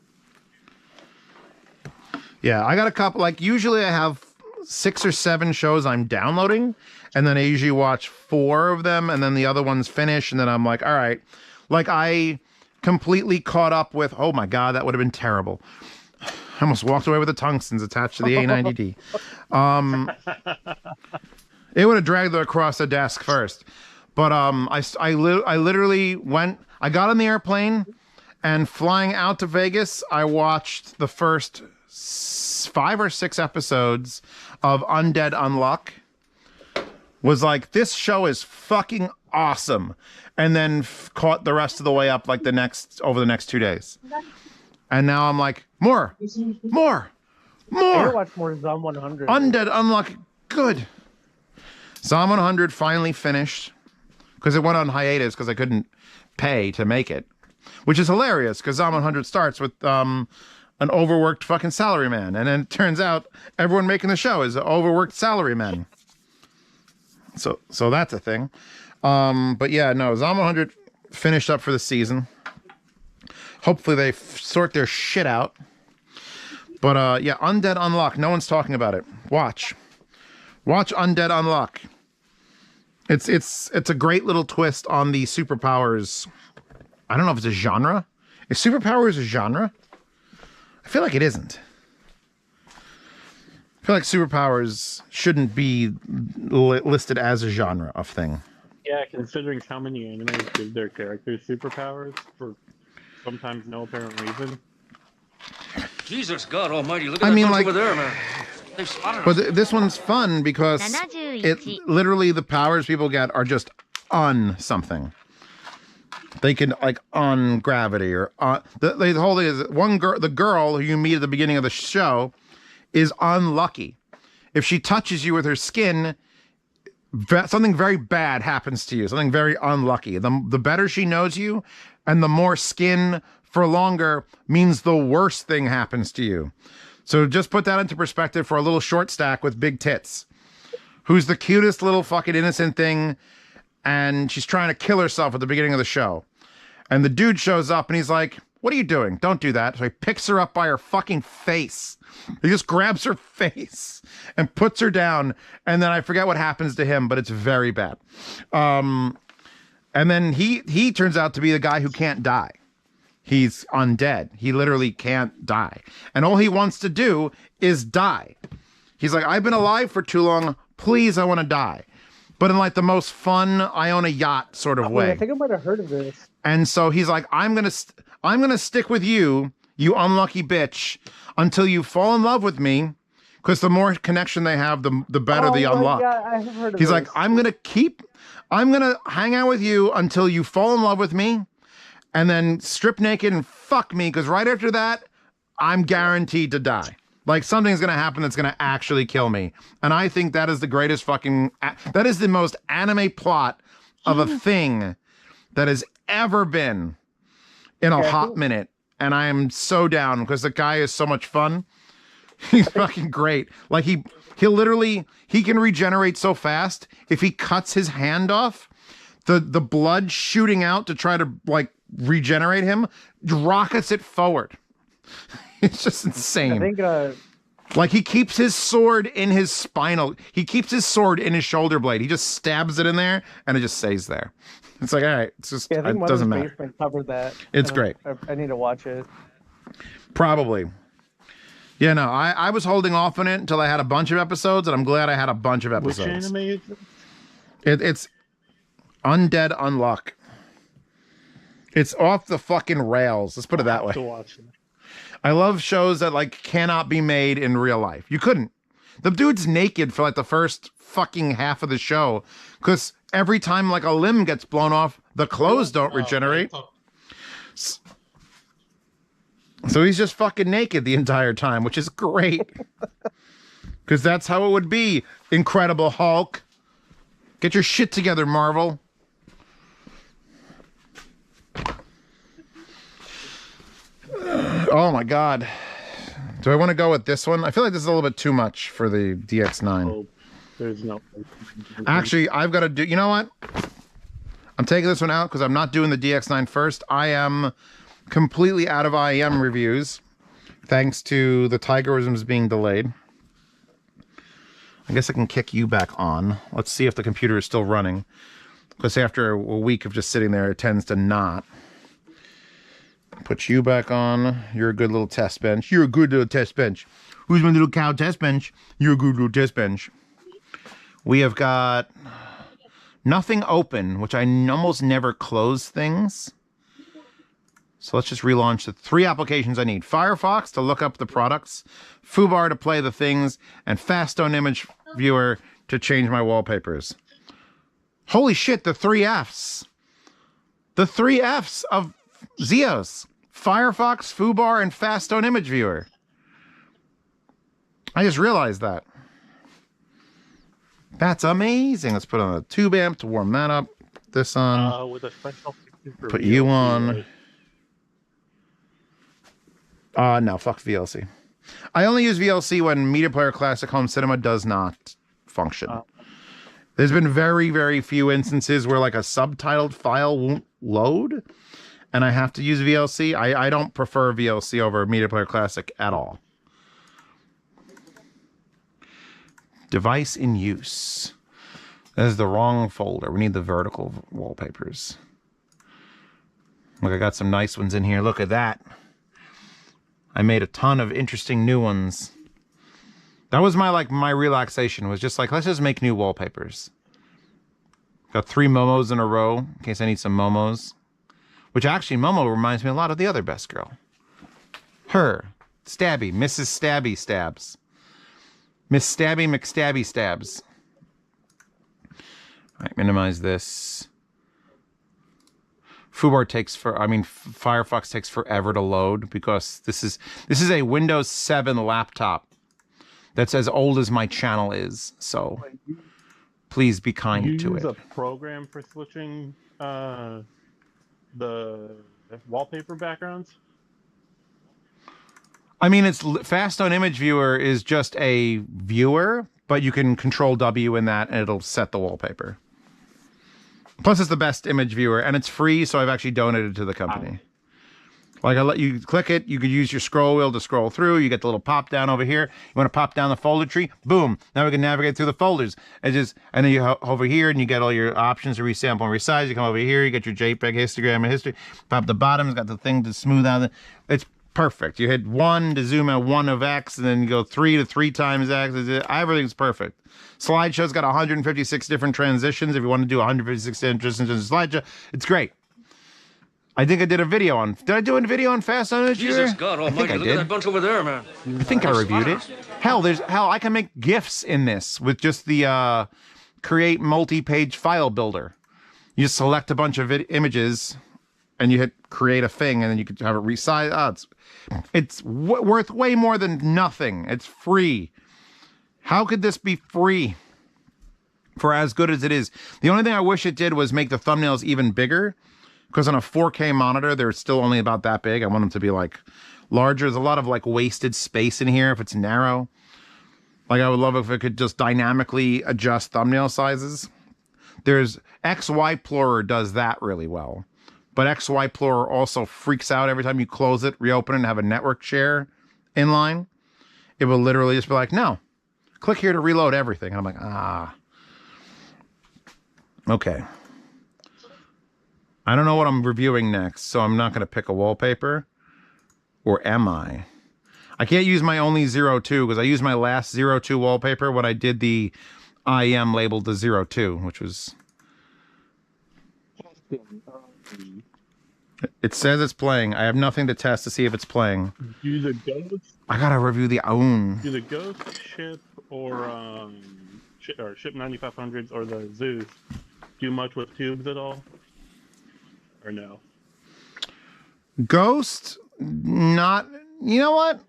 Yeah, I got a couple. Like usually I have 6 or 7 shows I'm downloading, and then I usually watch 4 of them, and then the other ones finish, and then I'm like, all right. Like I completely caught up with, oh my God, that would have been terrible. I almost walked away with the tungstens attached to the A90D. It would have dragged it across the desk first. But I literally went, I got on the airplane, and flying out to Vegas, I watched the first 5 or 6 episodes of Undead Unluck. Was like, this show is fucking awesome. And then caught the rest of the way up like over the next 2 days. And now I'm like, more. I gotta watch more Zom 100. Undead Unluck, good. Zom 100 finally finished. Because it went on hiatus because I couldn't pay to make it. Which is hilarious, because Zom 100 starts with an overworked fucking salaryman. And then it turns out everyone making the show is an overworked salaryman. So that's a thing. But yeah, no, Zom 100 finished up for the season. Hopefully they sort their shit out. But yeah, Undead Unlock. No one's talking about it. Watch Undead Unlock. It's a great little twist on the superpowers. I don't know if it's a genre. Is superpowers a genre? I feel like it isn't. I feel like superpowers shouldn't be listed as a genre of thing. Yeah, considering how many animes give their characters superpowers for sometimes no apparent reason. Jesus God Almighty! Look at that bunch over there, man. They've spotted us. But this one's fun because it literally the powers people get are just something. They can like on gravity or the whole thing is the girl who you meet at the beginning of the show is unlucky. If she touches you with her skin, something very bad happens to you. Something very unlucky. The better she knows you, and the more skin for longer means the worst thing happens to you. So just put that into perspective for a little short stack with big tits, who's the cutest little fucking innocent thing, and she's trying to kill herself at the beginning of the show. And the dude shows up and he's like, what are you doing? Don't do that. So he picks her up by her fucking face. He just grabs her face and puts her down. And then I forget what happens to him, but it's very bad. And then he turns out to be the guy who can't die. He's undead. He literally can't die. And all he wants to do is die. He's like, I've been alive for too long. Please, I want to die. But in like the most fun, I own a yacht sort of way. I think I might have heard of this. And so he's like, I'm gonna stick with you, you unlucky bitch, until you fall in love with me. Because the more connection they have, the better the unlock. Yeah, I have heard of He's this. like, I'm gonna hang out with you until you fall in love with me, and then strip naked and fuck me. Because right after that, I'm guaranteed to die. Like something's gonna happen that's gonna actually kill me. And I think that is the greatest that is the most anime plot of a thing that has ever been in a hot minute. And I am so down because the guy is so much fun. He's fucking great. Like he can regenerate so fast. If he cuts his hand off, the blood shooting out to try to like regenerate him rockets it forward. It's just insane. I think like he keeps his sword in his spinal. He keeps his sword in his shoulder blade. He just stabs it in there and it just stays there. It's like, all right, it's just, I think it doesn't matter. Basement covered that. It's great. I need to watch it. Probably. Yeah, no, I was holding off on it until I had a bunch of episodes, and I'm glad I had a bunch of episodes. Which anime is it? It's Undead Unluck. It's off the fucking rails. Let's put it that way. To watch it. I love shows that like cannot be made in real life. You couldn't. The dude's naked for like the first fucking half of the show because every time like a limb gets blown off, the clothes don't regenerate. So he's just fucking naked the entire time, which is great. Because that's how it would be. Incredible Hulk. Get your shit together, Marvel. Oh my god. Do I want to go with this one? I feel like this is a little bit too much for the DX9. Oh, there's no. Actually, I've got to do... You know what? I'm taking this one out because I'm not doing the DX9 first. I am completely out of IEM reviews thanks to the Tigerisms being delayed. I guess I can kick you back on. Let's see if the computer is still running. Because after a week of just sitting there, it tends to not. Put you back on. You're a good little test bench. You're a good little test bench. Who's my little cow test bench? You're a good little test bench. We have got nothing open, which I almost never close things. So let's just relaunch the 3 applications I need. Firefox to look up the products, Foobar to play the things, and Fastone Image Viewer to change my wallpapers. Holy shit, the 3 Fs. The 3 Fs of Zeos. Firefox, Foobar, and Fastone Image Viewer. I just realized that. That's amazing. Let's put on a tube amp to warm that up. Put this on. With a special put you on. No, fuck VLC. I only use VLC when Media Player Classic Home Cinema does not function. There's been very, very few instances where like a subtitled file won't load, and I have to use VLC. I don't prefer VLC over Media Player Classic at all. Device in use. That is the wrong folder. We need the vertical wallpapers. Look, I got some nice ones in here. Look at that. I made a ton of interesting new ones. That was my relaxation, was just like, let's just make new wallpapers. Got 3 Momos in a row, in case I need some Momos. Which actually, Momo reminds me a lot of the other best girl. Her. Stabby. Mrs. Stabby Stabs. Miss Stabby McStabby Stabs. Alright, minimize this. Firefox takes forever to load because this is a Windows 7 laptop that's as old as my channel is. So please be kind to it. Use a program for switching the wallpaper backgrounds. I mean, it's Fast on Image Viewer is just a viewer, but you can Control W in that and it'll set the wallpaper. Plus, it's the best image viewer and it's free, so I've actually donated to the company. Like, I let you click it, you could use your scroll wheel to scroll through, you get the little pop down over here. You want to pop down the folder tree? Boom! Now we can navigate through the folders. And then you over here and you get all your options to resample and resize. You come over here, you get your JPEG histogram and history. Pop the bottom, it's got the thing to smooth out. It's perfect. You hit 1 to zoom out 1 of X, and then you go 3 to 3 times X. Everything's perfect. Slideshow's got 156 different transitions. If you want to do 156 transitions in slideshow, it's great. I think I did a video on. Did I do a video on Fast on Image Viewer? Jesus God Almighty! I think I Look did. at that bunch over there, man. I think I reviewed it. Hell, I can make GIFs in this with just the create multi-page file builder. You just select a bunch of images, and you hit create a thing, and then you can have it resize. It's worth way more than nothing. It's free. How could this be free for as good as it is? The only thing I wish it did was make the thumbnails even bigger. Because on a 4K monitor, they're still only about that big. I want them to be like larger. There's a lot of like wasted space in here if it's narrow. Like I would love if it could just dynamically adjust thumbnail sizes. There's XY Plorer does that really well. But XY Plorer also freaks out every time you close it, reopen it, and have a network share inline. It will literally just be like, no, click here to reload everything. And I'm like, ah. Okay. I don't know what I'm reviewing next, so I'm not going to pick a wallpaper. Or am I? I can't use my only 02 because I used my last 02 wallpaper when I did the IM labeled the 02, which was... It says it's playing. I have nothing to test to see if it's playing. Do the Ghost? I gotta review the own. Do the Ghost ship or ship 9500s or the Zeus do much with tubes at all? Or no? Ghost, not... You know what?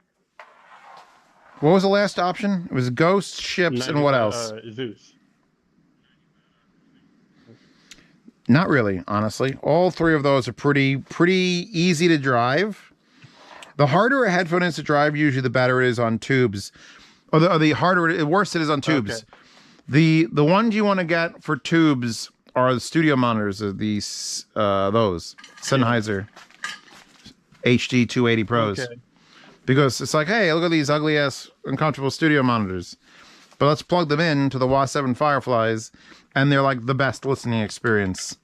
What was the last option? It was Ghost, ships, and what else? Zeus. Not really, honestly. All three of those are pretty easy to drive. The harder a headphone is to drive, usually the better it is on tubes. Or the harder, the worse it is on tubes. Okay. The ones you want to get for tubes are the studio monitors, those Sennheiser HD 280 Pros. Okay. Because it's like, hey, look at these ugly ass uncomfortable studio monitors. But let's plug them in to the WA7 Fireflies, and they're like the best listening experience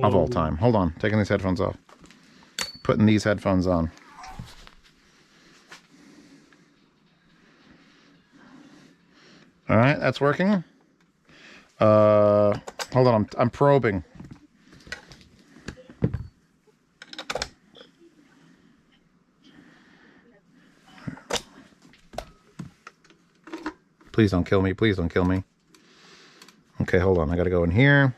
of all time. Hold on, taking these headphones off. Putting these headphones on. All right, that's working. Hold on, I'm probing. Please don't kill me. Please don't kill me. Okay, hold on. I gotta go in here.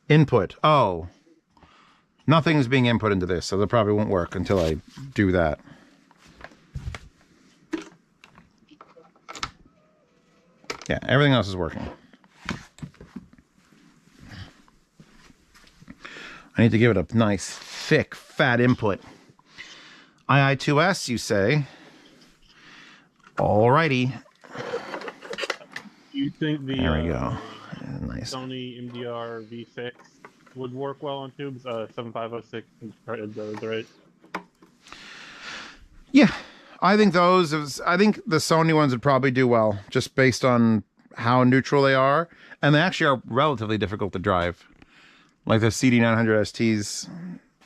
Input. Oh. Nothing's being input into this, so that probably won't work until I do that. Yeah, everything else is working. I need to give it a nice, thick, fat input. II2S, you say? Alrighty. Do you think the there we go. Nice. Sony MDR V6 would work well on tubes? 7506 those, right? Yeah, I think those. I think the Sony ones would probably do well, just based on how neutral they are, and they actually are relatively difficult to drive. Like the CD900 STs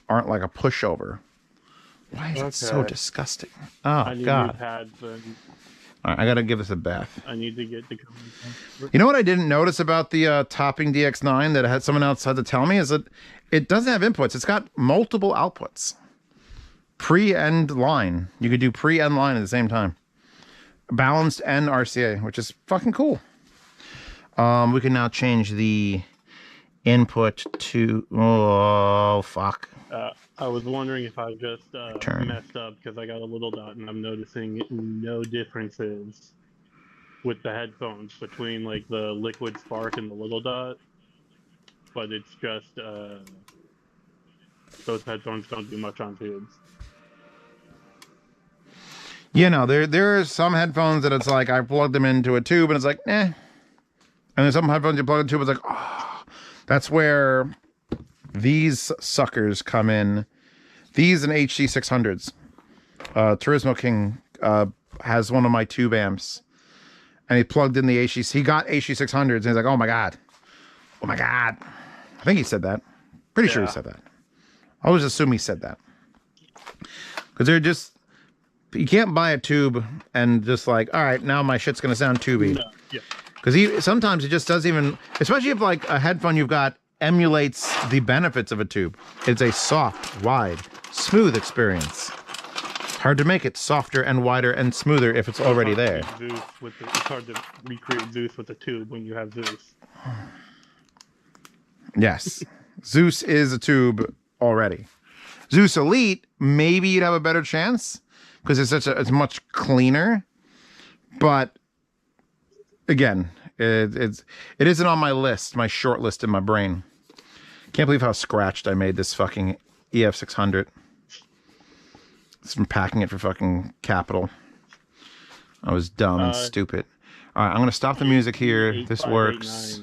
aren't like a pushover. Why is it so disgusting? Oh I need God! New pads and... All right, I gotta give this a bath. I need to get the... You know what I didn't notice about the Topping DX9 that someone else had to tell me is that it doesn't have inputs. It's got multiple outputs. Pre-end line. You could do pre-end line at the same time. Balanced and RCA, which is fucking cool. We can now change the Input to... Oh, fuck. I was wondering if I just Turn. messed up because I got a little dot and I'm noticing no differences with the headphones between like the Liquid Spark and the little dot. But it's just those headphones don't do much on tubes. You know, there are some headphones that it's like I plugged them into a tube and it's like, eh. And there's some headphones you plug into a tube, it's like, oh. That's where these suckers come in. These and HC600s. Turismo King has one of my tube amps. And he plugged in the HC. He got HC600s and he's like, oh my God. Oh my God. I think he said that. Pretty sure he said that. I always assume he said that. Because they're just... You can't buy a tube and just like, all right, now my shit's going to sound tubey. No, yeah. Because sometimes it just doesn't even... Especially if like a headphone you've got emulates the benefits of a tube. It's a soft, wide, smooth experience. It's hard to make it softer and wider and smoother if it's already there. It's hard to recreate Zeus with a tube when you have Zeus. Yes. Zeus is a tube already. Zeus Elite, maybe you'd have a better chance because it's much cleaner. But again, it isn't on my list, my short list in my brain. Can't believe how scratched I made this fucking EF600. It's from packing it for fucking Capital. I was dumb and stupid. All right, I'm gonna stop the music here. This works.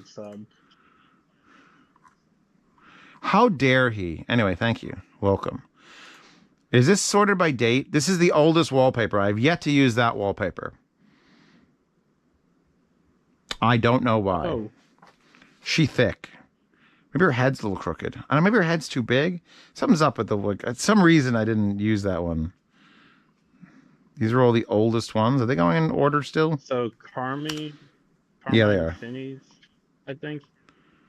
How dare he? Anyway, thank you. Welcome. Is this sorted by date? This is the oldest wallpaper. I've yet to use that wallpaper. I don't know why. Oh. She thick. Maybe her head's a little crooked. I don't know, maybe her head's too big. Something's up with the look. For some reason I didn't use that one. These are all the oldest ones. Are they going in order still? So Carmi Yeah, they are. Finney's, I think.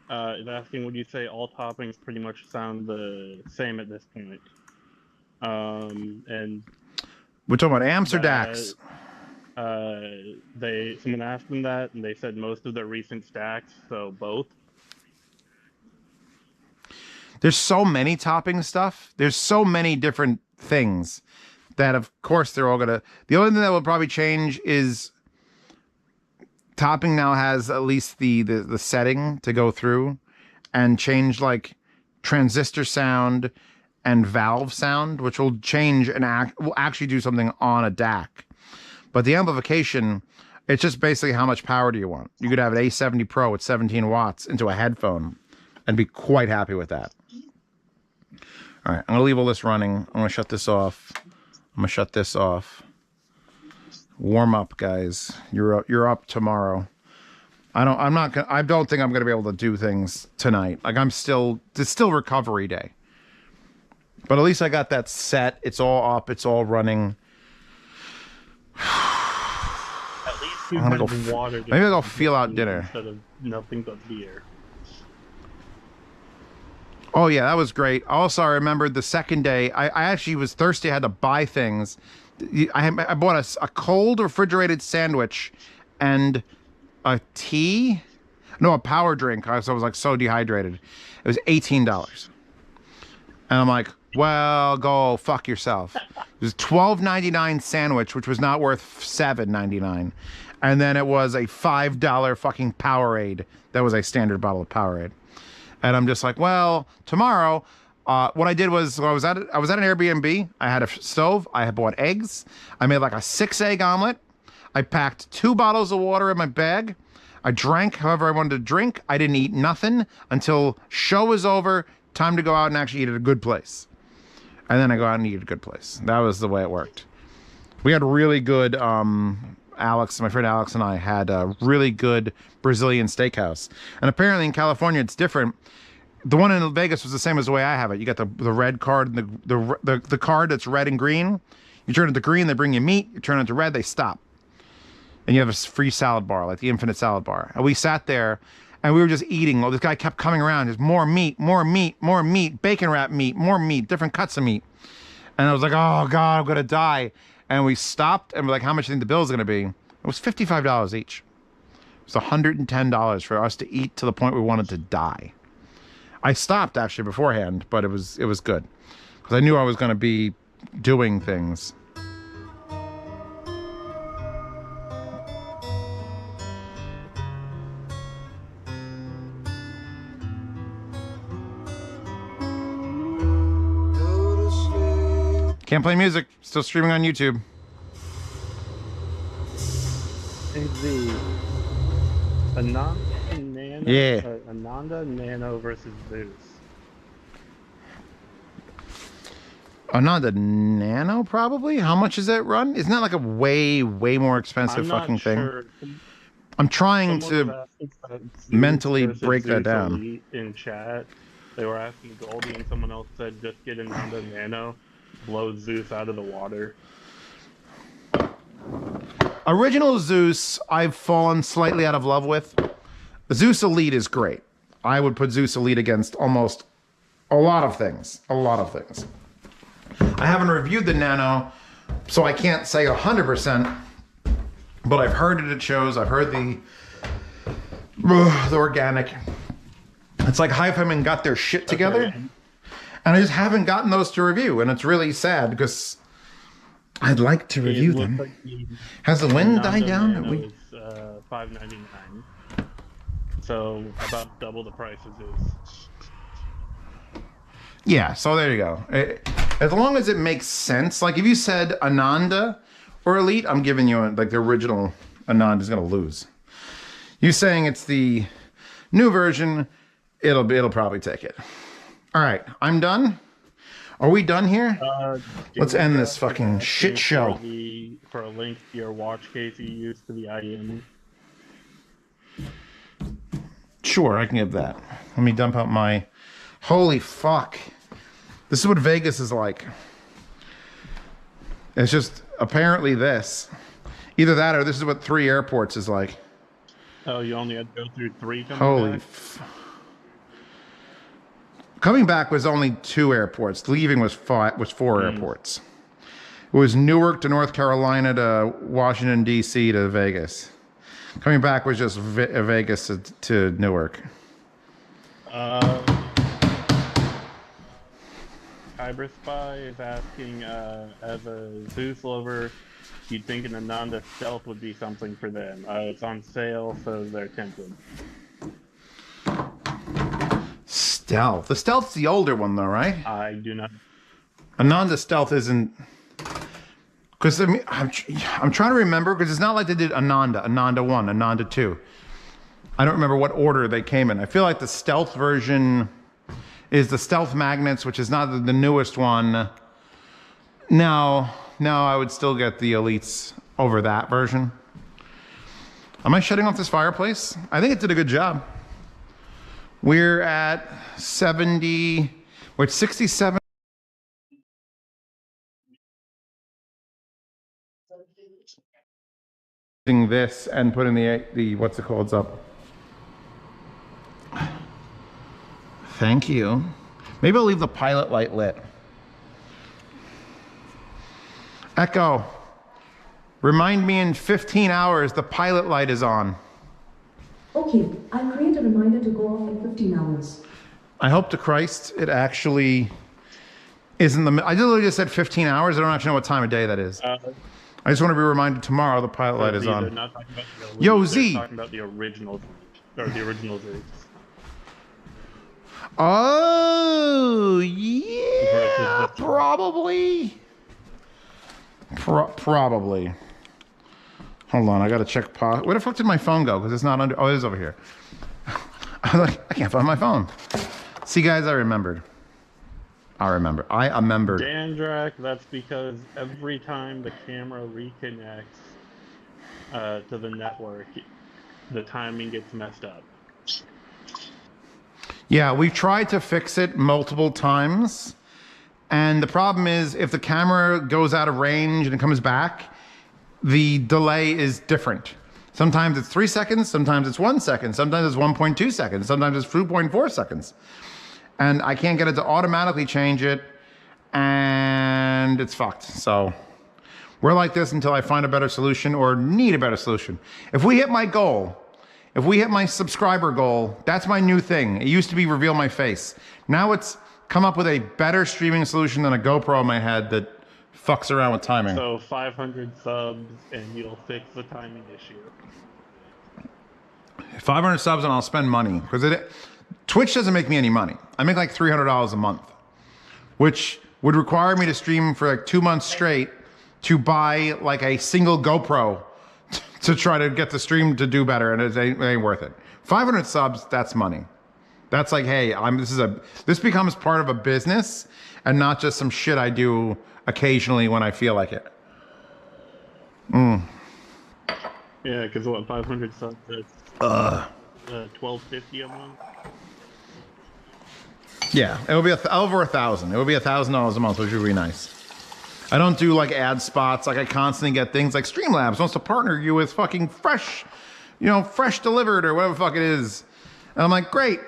Is asking, would you say all toppings pretty much sound the same at this point? And We're talking about amps or DAX? Someone asked them that, and they said most of their recent stacks, so both. There's so many topping stuff. There's so many different things that, of course, they're all gonna. The only thing that will probably change is topping now has at least the setting to go through and change like transistor sound and valve sound, which will change and will actually do something on a DAC. But the amplification, it's just basically how much power do you want. You could have an A70 Pro at 17 watts into a headphone and be quite happy with that. All right, I'm gonna leave all this running. I'm gonna shut this off. I'm gonna shut this off. Warm up, guys. You're up tomorrow. I don't think I'm gonna be able to do things tonight. Like it's still recovery day. But at least I got that set. It's all up. It's all running. At least you I'm gonna had water. Maybe I'll go feel out dinner instead of nothing but beer. Oh yeah, that was great. Also, I remembered the second day. I actually was thirsty. I had to buy things. I bought a cold refrigerated sandwich and a tea. No, a power drink. So I was like so dehydrated. It was $18. And I'm like, well, go fuck yourself. It was $12.99 sandwich, which was not worth $7.99. And then it was a $5 fucking Powerade. That was a standard bottle of Powerade. And I'm just like, well, tomorrow, what I did was I was at an Airbnb. I had a stove. I had bought eggs. I made like a 6-egg omelet. I packed 2 bottles of water in my bag. I drank however I wanted to drink. I didn't eat nothing until show was over. Time to go out and actually eat at a good place. And then I go out and eat at a good place. That was the way it worked. We had really good, Alex, my friend Alex and I had a really good Brazilian steakhouse. And apparently in California it's different. The one in Vegas was the same as the way I have it. You got the red card and the card that's red and green. You turn it to green, they bring you meat. You turn it to red, they stop. And you have a free salad bar, like the infinite salad bar. And we sat there and we were just eating. Well, this guy kept coming around. Just more meat, more meat, more meat, bacon wrap meat, more meat, different cuts of meat. And I was like, oh God, I'm gonna die. And we stopped and we're like, how much do you think the bill's gonna be? It was $55 each. It was $110 for us to eat to the point we wanted to die. I stopped actually beforehand, but it was good because I knew I was going to be doing things. Can't play music. Still streaming on YouTube. Is the Ananda Nano? Yeah. Ananda Nano versus Zeus. Another Nano, probably? How much does that run? Isn't that like a way more expensive fucking thing? I'm trying to mentally break that down. Elite in chat, they were asking Goldie, and someone else said just get Ananda Nano, blow Zeus out of the water. Original Zeus, I've fallen slightly out of love with. Zeus Elite is great. I would put Zeus Elite against almost a lot of things. A lot of things. I haven't reviewed the Nano, so I can't say 100%, but I've heard it at shows. I've heard the organic. It's like Hi-Fi got their shit together, and I just haven't gotten those to review, and it's really sad because I'd like to review them. Like has the wind died down? It's $5.99, so about double the price of Zeus. Yeah, so there you go. As long as it makes sense, like if you said Ananda or Elite, I'm giving you like the original Ananda is gonna lose. You saying it's the new version, it'll probably take it. All right, I'm done. Are we done here? Let's end this fucking shit show. For a link to your watch case you used to the IM. Sure, I can give that. Let me dump out my... Holy fuck. This is what Vegas is like. It's just apparently this. Either that or this is what 3 airports is like. Oh, you only had to go through 3 coming Holy back? Coming back was only 2 airports. Leaving was 4 airports. It was Newark to North Carolina to Washington, D.C. to Vegas. Coming back was just Vegas to Newark. Hybrid Spy is asking, as a Zeus lover, you'd think an Ananda Stealth would be something for them. It's on sale, so they're tempted. Stealth. The Stealth's the older one, though, right? I do not. Ananda Stealth isn't... Because I mean, I'm trying to remember, because it's not like they did Ananda 1, Ananda 2. I don't remember what order they came in. I feel like the Stealth version is the Stealth Magnets, which is not the newest one. Now I would still get the Elites over that version. Am I shutting off this fireplace? I think it did a good job. We're at 70, we're at 67. This and putting the what's it called up. Thank you. Maybe I'll leave the pilot light lit. Echo, remind me in 15 hours the pilot light is on. Okay, I'll create a reminder to go off in 15 hours. I hope to Christ it actually isn't I literally just said 15 hours. I don't actually know what time of day that is. I just want to be reminded tomorrow the pilot light is on. They're not talking about the Elite, Yo, Z! they're talking about the original, or the original Zeus. Oh, yeah, probably. Probably. Hold on, I gotta check pause. Where the fuck did my phone go? Because it's not under, oh, it is over here. I was like, I can't find my phone. See, guys, I remembered. I remembered. Dandrak, that's because every time the camera reconnects to the network, the timing gets messed up. Yeah, we've tried to fix it multiple times. And the problem is if the camera goes out of range and it comes back, the delay is different. Sometimes it's 3 seconds, sometimes it's 1 second, sometimes it's 1.2 seconds, sometimes it's 2.4 seconds. And I can't get it to automatically change it, and it's fucked. So we're like this until I find a better solution or need a better solution. If we hit my goal, If we hit my subscriber goal, that's my new thing. It used to be reveal my face. Now it's come up with a better streaming solution than a GoPro in my head that fucks around with timing. So 500 subs and you'll fix the timing issue. 500 subs and I'll spend money. Because Twitch doesn't make me any money. I make like $300 a month, which would require me to stream for like 2 months straight to buy like a single GoPro to try to get the stream to do better, and it ain't worth it. 500 subs, that's money. That's like, hey, this becomes part of a business and not just some shit I do occasionally when I feel like it. Yeah, because what, 500 subs, that's $12.50 a month? Yeah, it will be over $1,000. It will be $1,000 a month, which would be nice. I don't do like ad spots. Like I constantly get things like Streamlabs wants to partner you with fucking fresh, fresh delivered or whatever the fuck it is. And I'm like, great.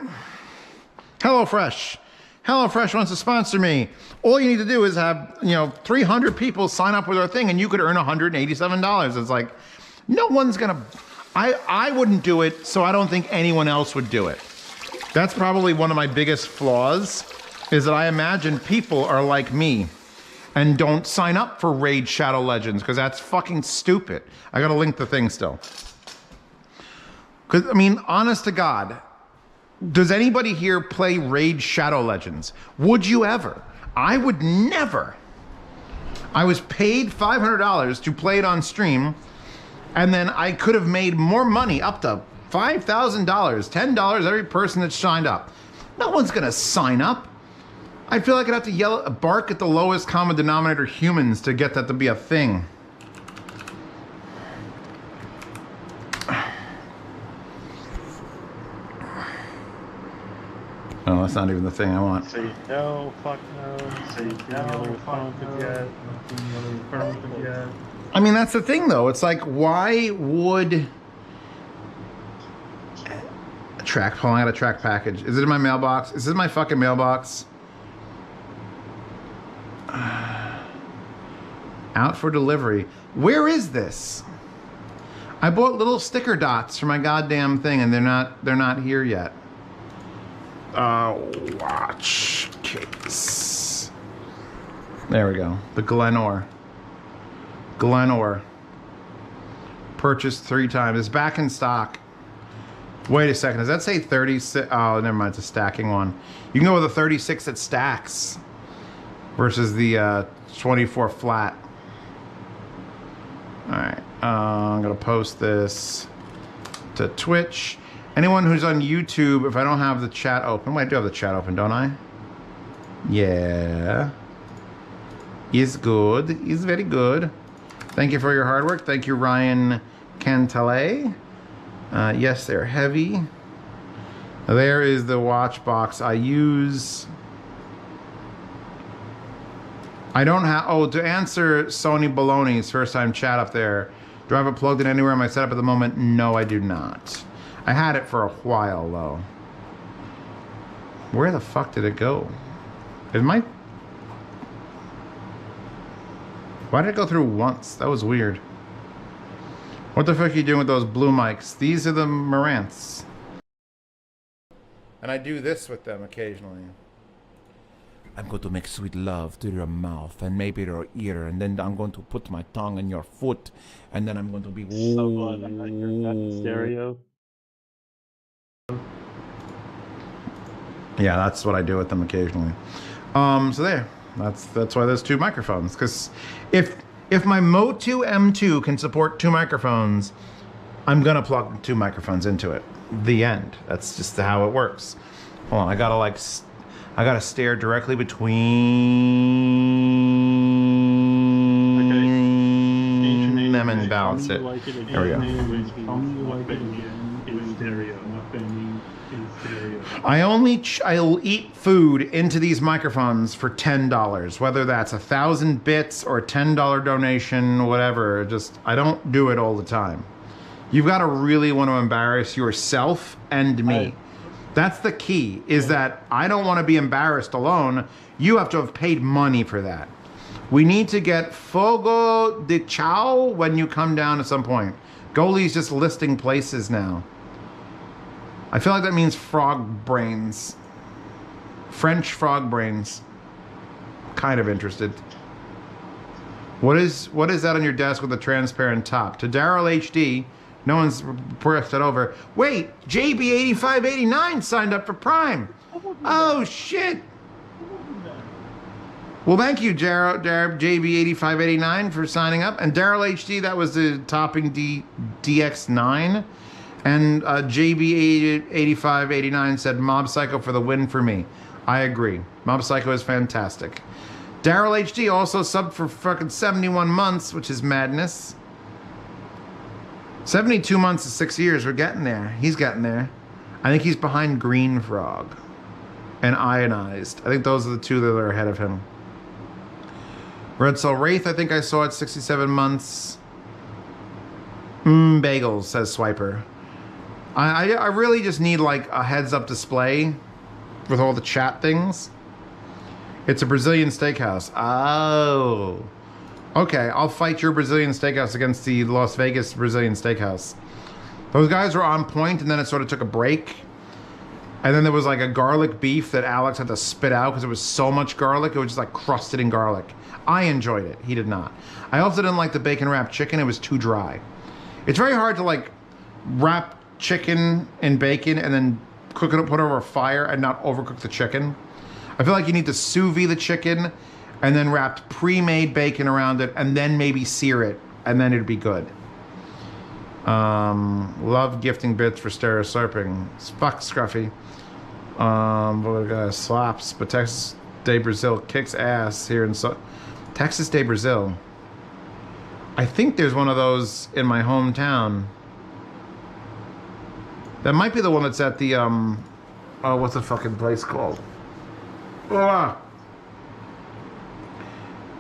HelloFresh. HelloFresh wants to sponsor me. All you need to do is have, 300 people sign up with our thing and you could earn $187. It's like, no one's gonna, I wouldn't do it, so I don't think anyone else would do it. That's probably one of my biggest flaws, is that I imagine people are like me and don't sign up for Raid Shadow Legends, because that's fucking stupid. I gotta link the thing still. Because, I mean, honest to God, does anybody here play Raid Shadow Legends? Would you ever? I would never. I was paid $500 to play it on stream, and then I could have made more money, up to $5,000, $10 every person that signed up. No one's gonna sign up. I feel like I'd have to bark at the lowest common denominator humans to get that to be a thing. Oh, that's not even the thing I want. Say no, fuck no, say no, fuck no, affirmative yet. I mean, that's the thing though. It's like, why would a track, hold on, I got a track package. Is it in my mailbox? Is this my fucking mailbox? Out for delivery. Where is this? I bought little sticker dots for my goddamn thing and they're not here yet. Watch case. There we go. The Glenore. Purchased 3 times. It's back in stock. Wait a second. Does that say 36? Oh, never mind. It's a stacking one. You can go with a 36 that stacks versus the 24 flat. All right. I'm going to post this to Twitch. Anyone who's on YouTube, if I don't have the chat open, well, I do have the chat open, don't I? Yeah. Is good. Is very good. Thank you for your hard work. Thank you, Ryan Cantale. Yes, they're heavy. There is the watch box I use. I don't have, to answer Sony Baloney's first time chat up there, do I have it plugged in anywhere in my setup at the moment? No, I do not. I had it for a while though. Where the fuck did it go? Why did it go through once? That was weird. What the fuck are you doing with those blue mics? These are the Marantz. And I do this with them occasionally. I'm going to make sweet love to your mouth and maybe your ear, and then I'm going to put my tongue in your foot, and then I'm going to be so glad I got your stereo. Yeah, that's what I do with them occasionally. So there. That's why there's 2 microphones. Because if my Motu M2 can support 2 microphones, I'm gonna plug 2 microphones into it. The end. That's just how it works. Hold on, I gotta stare directly between them and balance it. There we go. I'll eat food into these microphones for $10, whether that's 1,000 bits or a $10 donation, whatever. I don't do it all the time. You've got to really want to embarrass yourself and me. That's the key, is that I don't want to be embarrassed alone. You have to have paid money for that. We need to get Fogo de Chao when you come down at some point. Goalie's just listing places now. I feel like that means frog brains. French frog brains. Kind of interested. What is that on your desk with a transparent top? To Daryl HD, no one's pressed it over. Wait, JB8589 signed up for Prime. Oh shit. Well, thank you, JB8589 for signing up. And Daryl HD, that was the topping DX9. And JB8589 said Mob Psycho for the win for me. I agree. Mob Psycho is fantastic. Daryl HD also subbed for fucking 71 months, which is madness. 72 months is 6 years. We're getting there. He's getting there. I think he's behind Green Frog and Ionized. I think those are the two that are ahead of him. Red Soul Wraith, I think I saw at 67 months. Bagels, says Swiper. I really just need like a heads-up display with all the chat things. It's a Brazilian steakhouse. Oh. Okay, I'll fight your Brazilian steakhouse against the Las Vegas Brazilian steakhouse. Those guys were on point, and then it sort of took a break. And then there was like a garlic beef that Alex had to spit out because it was so much garlic. It was just like crusted in garlic. I enjoyed it. He did not. I also didn't like the bacon wrapped chicken. It was too dry. It's very hard to like wrap chicken in bacon and then cook it up, put it over a fire and not overcook the chicken. I feel like you need to sous vide the chicken and then wrap pre-made bacon around it and then maybe sear it and then it'd be good. Love gifting bits for stereosurfing. Fuck Scruffy. Slaps, but Texas Day Brazil kicks ass here in Texas Day Brazil. I think there's one of those in my hometown. That might be the one that's at the oh, what's the fucking place called? Ah.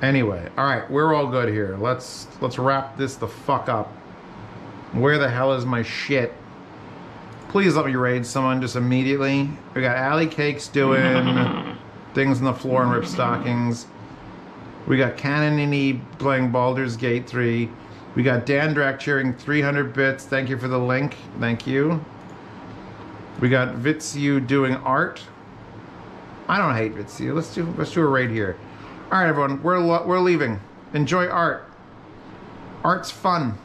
Anyway, all right, we're all good here. Let's wrap this the fuck up. Where the hell is my shit? Please let me raid someone just immediately. We got Alley Cakes doing things on the floor and rip stockings. We got Canonini playing Baldur's Gate 3. We got Dandrak cheering 300 bits. Thank you for the link. Thank you. We got Vitsu doing art. I don't hate Vitsu. Let's do a raid here. All right, everyone. We're leaving. Enjoy art. Art's fun.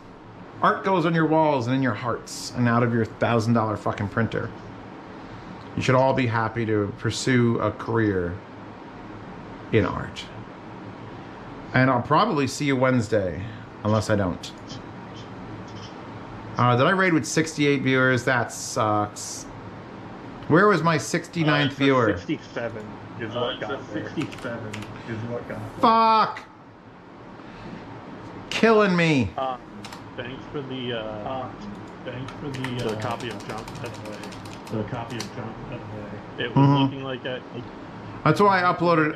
Art goes on your walls and in your hearts and out of your $1,000 fucking printer. You should all be happy to pursue a career in art. And I'll probably see you Wednesday, unless I don't. Did I raid with 68 viewers? That sucks. Where was my 69th viewer? 67 is what got there. 67 is what got there. Fuck! Killing me. Thanks for the copy of Junk. The copy of Junk. It was looking like that. That's why I uploaded